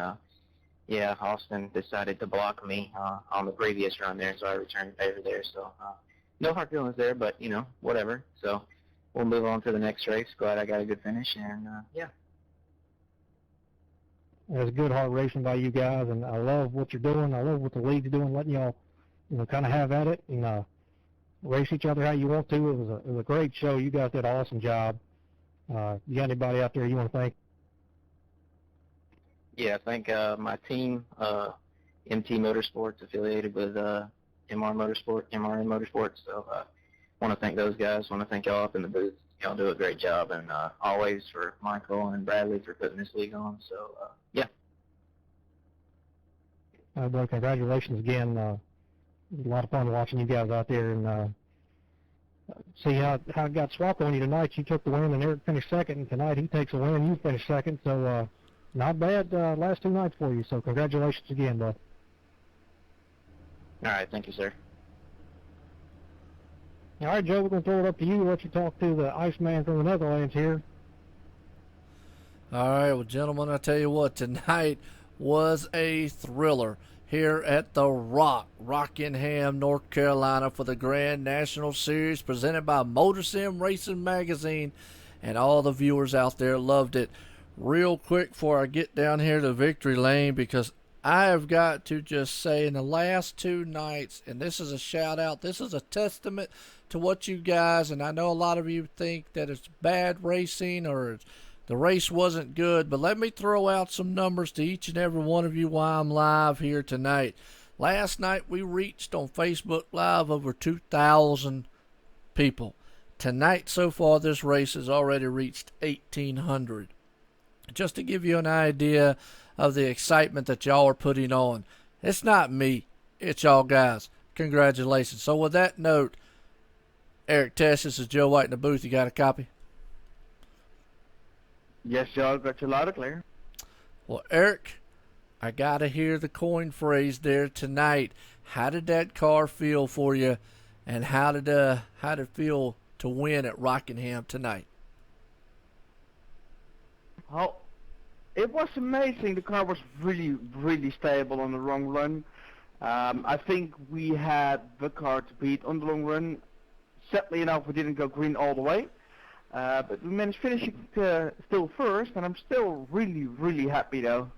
yeah, Austin decided to block me on the previous run there, so I returned favor there. So no hard feelings there, but, whatever. So we'll move on to the next race. Glad I got a good finish. And, yeah. It was good hard racing by you guys, and I love what you're doing. I love what the league's doing, letting y'all, kind of have at it and race each other how you want to. It was a great show. You guys did an awesome job. You got anybody out there you want to thank? Yeah, I thank my team, MT Motorsports, affiliated with MRN Motorsports. So I want to thank those guys. Want to thank y'all up in the booth. Y'all do a great job, and always for Michael and Bradley for putting this league on. So, yeah. Well, congratulations again. It was a lot of fun watching you guys out there and see how it got swapped on you tonight. You took the win, and Eric finished second, and tonight he takes a win, and you finished second. So, not bad last two nights for you. So, congratulations again, bud. All right, thank you, sir. All right, Joe, we're going to throw it up to you. Let you talk to the Iceman from the Netherlands here. All right, well, gentlemen, I tell you what, tonight was a thriller here at the Rockingham, North Carolina, for the Grand National Series presented by MotorSim Racing Magazine, and all the viewers out there loved it. Real quick before I get down here to victory lane, because I have got to just say in the last two nights, and this is a shout out, this is a testament to what you guys, and I know a lot of you think that it's bad racing or the race wasn't good, but let me throw out some numbers to each and every one of you while I'm live here tonight. Last night we reached on Facebook Live over 2,000 people. Tonight so far this race has already reached 1,800. Just to give you an idea of the excitement that y'all are putting on. It's not me, it's y'all guys. Congratulations. So with that note, Eric Tesh, this is Joe White in the booth. You got a copy? Yes, Joe. Got you loud and clear. Well, Eric, I got to hear the coin phrase there tonight. How did that car feel for you, and how did it feel to win at Rockingham tonight? Oh, it was amazing. The car was really, really stable on the long run. I think we had the car to beat on the long run. Sadly enough, we didn't go green all the way. But we managed finishing still first, and I'm still really, really happy though.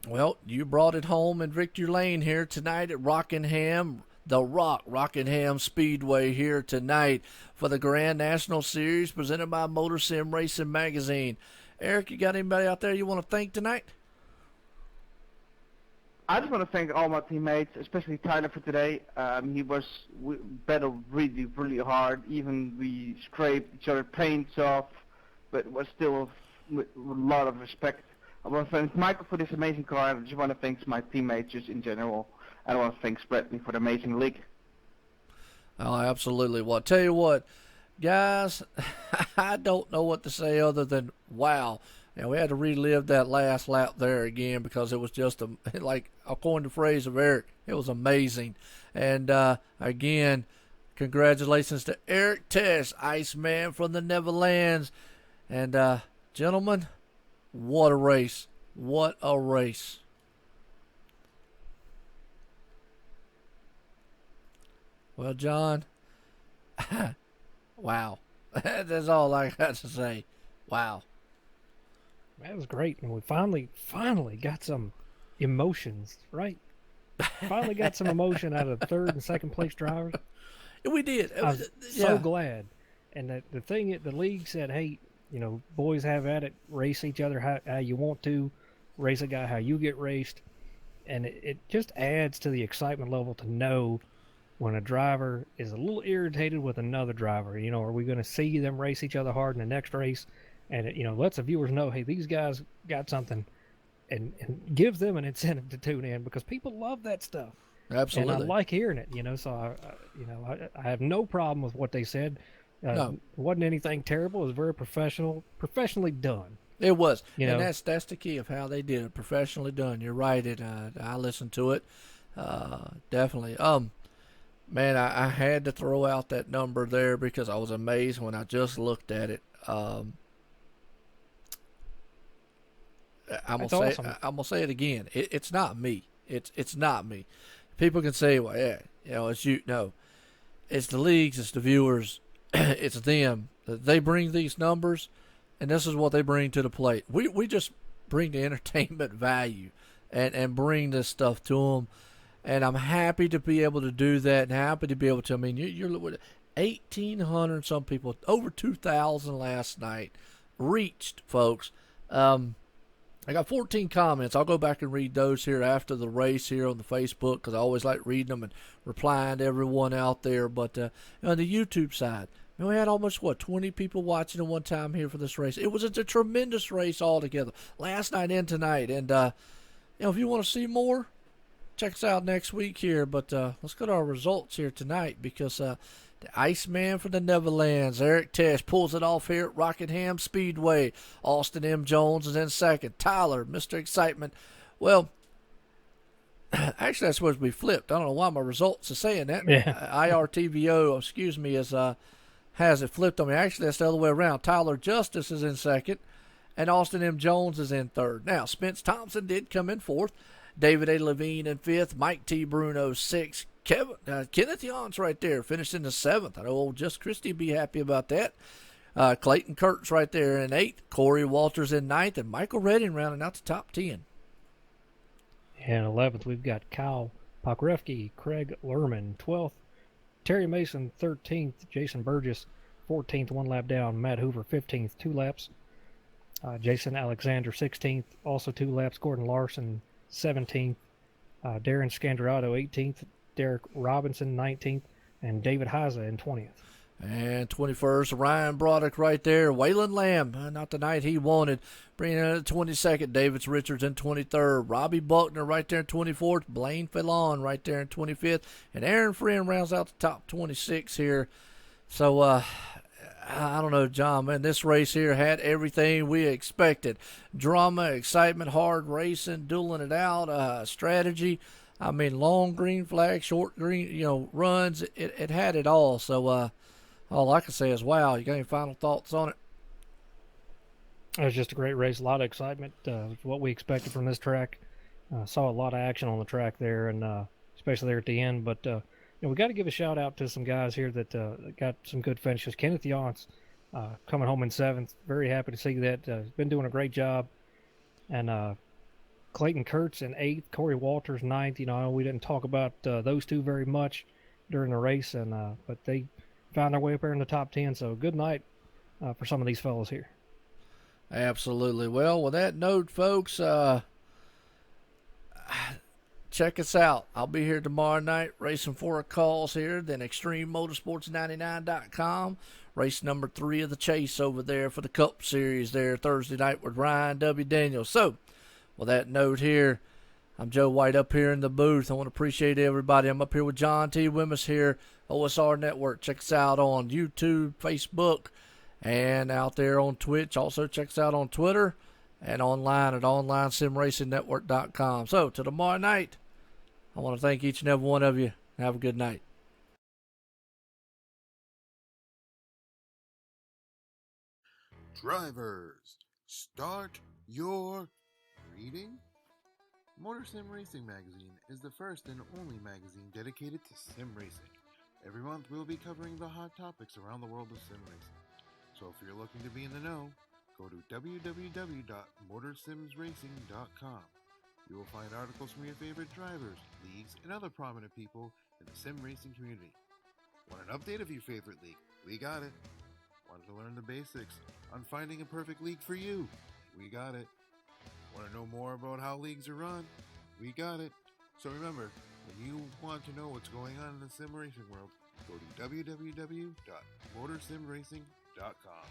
Well, you brought it home in Victory Lane here tonight at Rockingham, Rockingham Speedway here tonight for the Grand National Series presented by MotorSim Racing Magazine. Eric, you got anybody out there you want to thank tonight? I just want to thank all my teammates, especially Tyler for today. He was battled really, really hard. Even we scraped each other's paints off, but it was still with a lot of respect. I want to thank Michael for this amazing car, and I just want to thank my teammates just in general. And I want to thank Bradley for the amazing league. Oh, absolutely. Well, I'll tell you what, guys, I don't know what to say other than wow. And we had to relive that last lap there again because it was just, like, according to the phrase of Eric, it was amazing. And, again, congratulations to Eric Tesh, Iceman from the Netherlands. And, gentlemen, what a race. What a race. Well, John, wow. That's all I got to say. Wow. That was great. And we finally got some emotions, right? Finally got some emotion out of third and second place drivers. We did. I'm so glad. And the thing, the league said, hey, you know, boys have at it, race each other how you want to, race a guy how you get raced. And it just adds to the excitement level to know when a driver is a little irritated with another driver. You know, are we going to see them race each other hard in the next race? And it, you know, lets the viewers know, hey, these guys got something, and gives them an incentive to tune in because people love that stuff. Absolutely. And I like hearing it, you know, so I have no problem with what they said. No. It wasn't anything terrible. It was very professionally done. It was. You and know? that's the key of how they did it. Professionally done. You're right. I listened to it. Definitely. Man, I had to throw out that number there because I was amazed when I just looked at it. I'm gonna say it again. It's not me. It's not me. People can say, well, yeah, you know, it's you. No, it's the leagues. It's the viewers. It's them. They bring these numbers, and this is what they bring to the plate. We just bring the entertainment value and bring this stuff to them. And I'm happy to be able to do that, and happy to be able to. I mean, you're 1,800 some people, over 2,000 last night, reached, folks. I got 14 comments. I'll go back and read those here after the race here on the Facebook because I always like reading them and replying to everyone out there. But on the YouTube side, we had almost, 20 people watching at one time here for this race. It was a tremendous race altogether, last night and tonight. And, if you want to see more, check us out next week here. But let's go to our results here tonight because the Iceman from the Netherlands, Eric Tesh, pulls it off here at Rockingham Speedway. Austin M. Jones is in second. Tyler, Mr. Excitement. Well, actually, that's supposed to be flipped. I don't know why my results are saying that. Yeah. IRTVO, has it flipped on me. Actually, that's the other way around. Tyler Justice is in second, and Austin M. Jones is in third. Now, Spence Thompson did come in fourth. David A. Levine in fifth. Mike T. Bruno sixth. Kenneth Yance right there finished in the seventh. I know old Just Christie be happy about that. Clayton Kurtz right there in eighth. Corey Walters in ninth. And Michael Redding rounding out the top 10. And 11th, we've got Kyle Pokrewski, Craig Lerman, 12th. Terry Mason, 13th. Jason Burgess, 14th, one lap down. Matt Hoover, 15th, 2 laps. Jason Alexander, 16th, also 2 laps. Gordon Larson, 17th. Darren Scandarato, 18th. Derek Robinson, 19th. And David Heiza in 20th. And 21st, Ryan Broderick right there. Waylon Lamb, not the night he wanted. Bringing in at 22nd. Davis Richards in 23rd. Robbie Buckner right there in 24th. Blaine Fallon right there in 25th. And Aaron Friend rounds out the top 26 here. So, I don't know, John, man, this race here had everything we expected. Drama, excitement, hard racing, dueling it out, strategy. I mean, long green flag, short green, runs. It had it all. So, all I can say is, wow. You got any final thoughts on it? It was just a great race, a lot of excitement. What we expected from this track. Saw a lot of action on the track there, and especially there at the end. But we got to give a shout out to some guys here that got some good finishes. Kenneth Yance coming home in 7th. Very happy to see that. He's been doing a great job. And Clayton Kurtz in 8th, Corey Walters 9th. I know we didn't talk about those two very much during the race, but they found their way up there in the top 10. So good night for some of these fellows here. Absolutely. Well, with that note, folks, check us out. I'll be here tomorrow night racing for a cause here, then ExtremeMotorsports99.com. Race number 3 of the chase over there for the Cup Series there Thursday night with Ryan W. Daniels. So, with that note here, I'm Joe White up here in the booth. I want to appreciate everybody. I'm up here with John T. Wimmis here, OSR Network. Check us out on YouTube, Facebook, and out there on Twitch. Also, check us out on Twitter and online at onlinesimracingnetwork.com. So, till tomorrow night, I want to thank each and every one of you. Have a good night. Drivers, start your reading. MotorSim Racing Magazine is the first and only magazine dedicated to sim racing. Every month we'll be covering the hot topics around the world of sim racing. So if you're looking to be in the know, go to www.motorsimsracing.com. You will find articles from your favorite drivers, leagues, and other prominent people in the sim racing community. Want an update of your favorite league? We got it. Want to learn the basics on finding a perfect league for you? We got it. Want to know more about how leagues are run? We got it. So remember, when you want to know what's going on in the sim racing world, go to www.motorsimracing.com.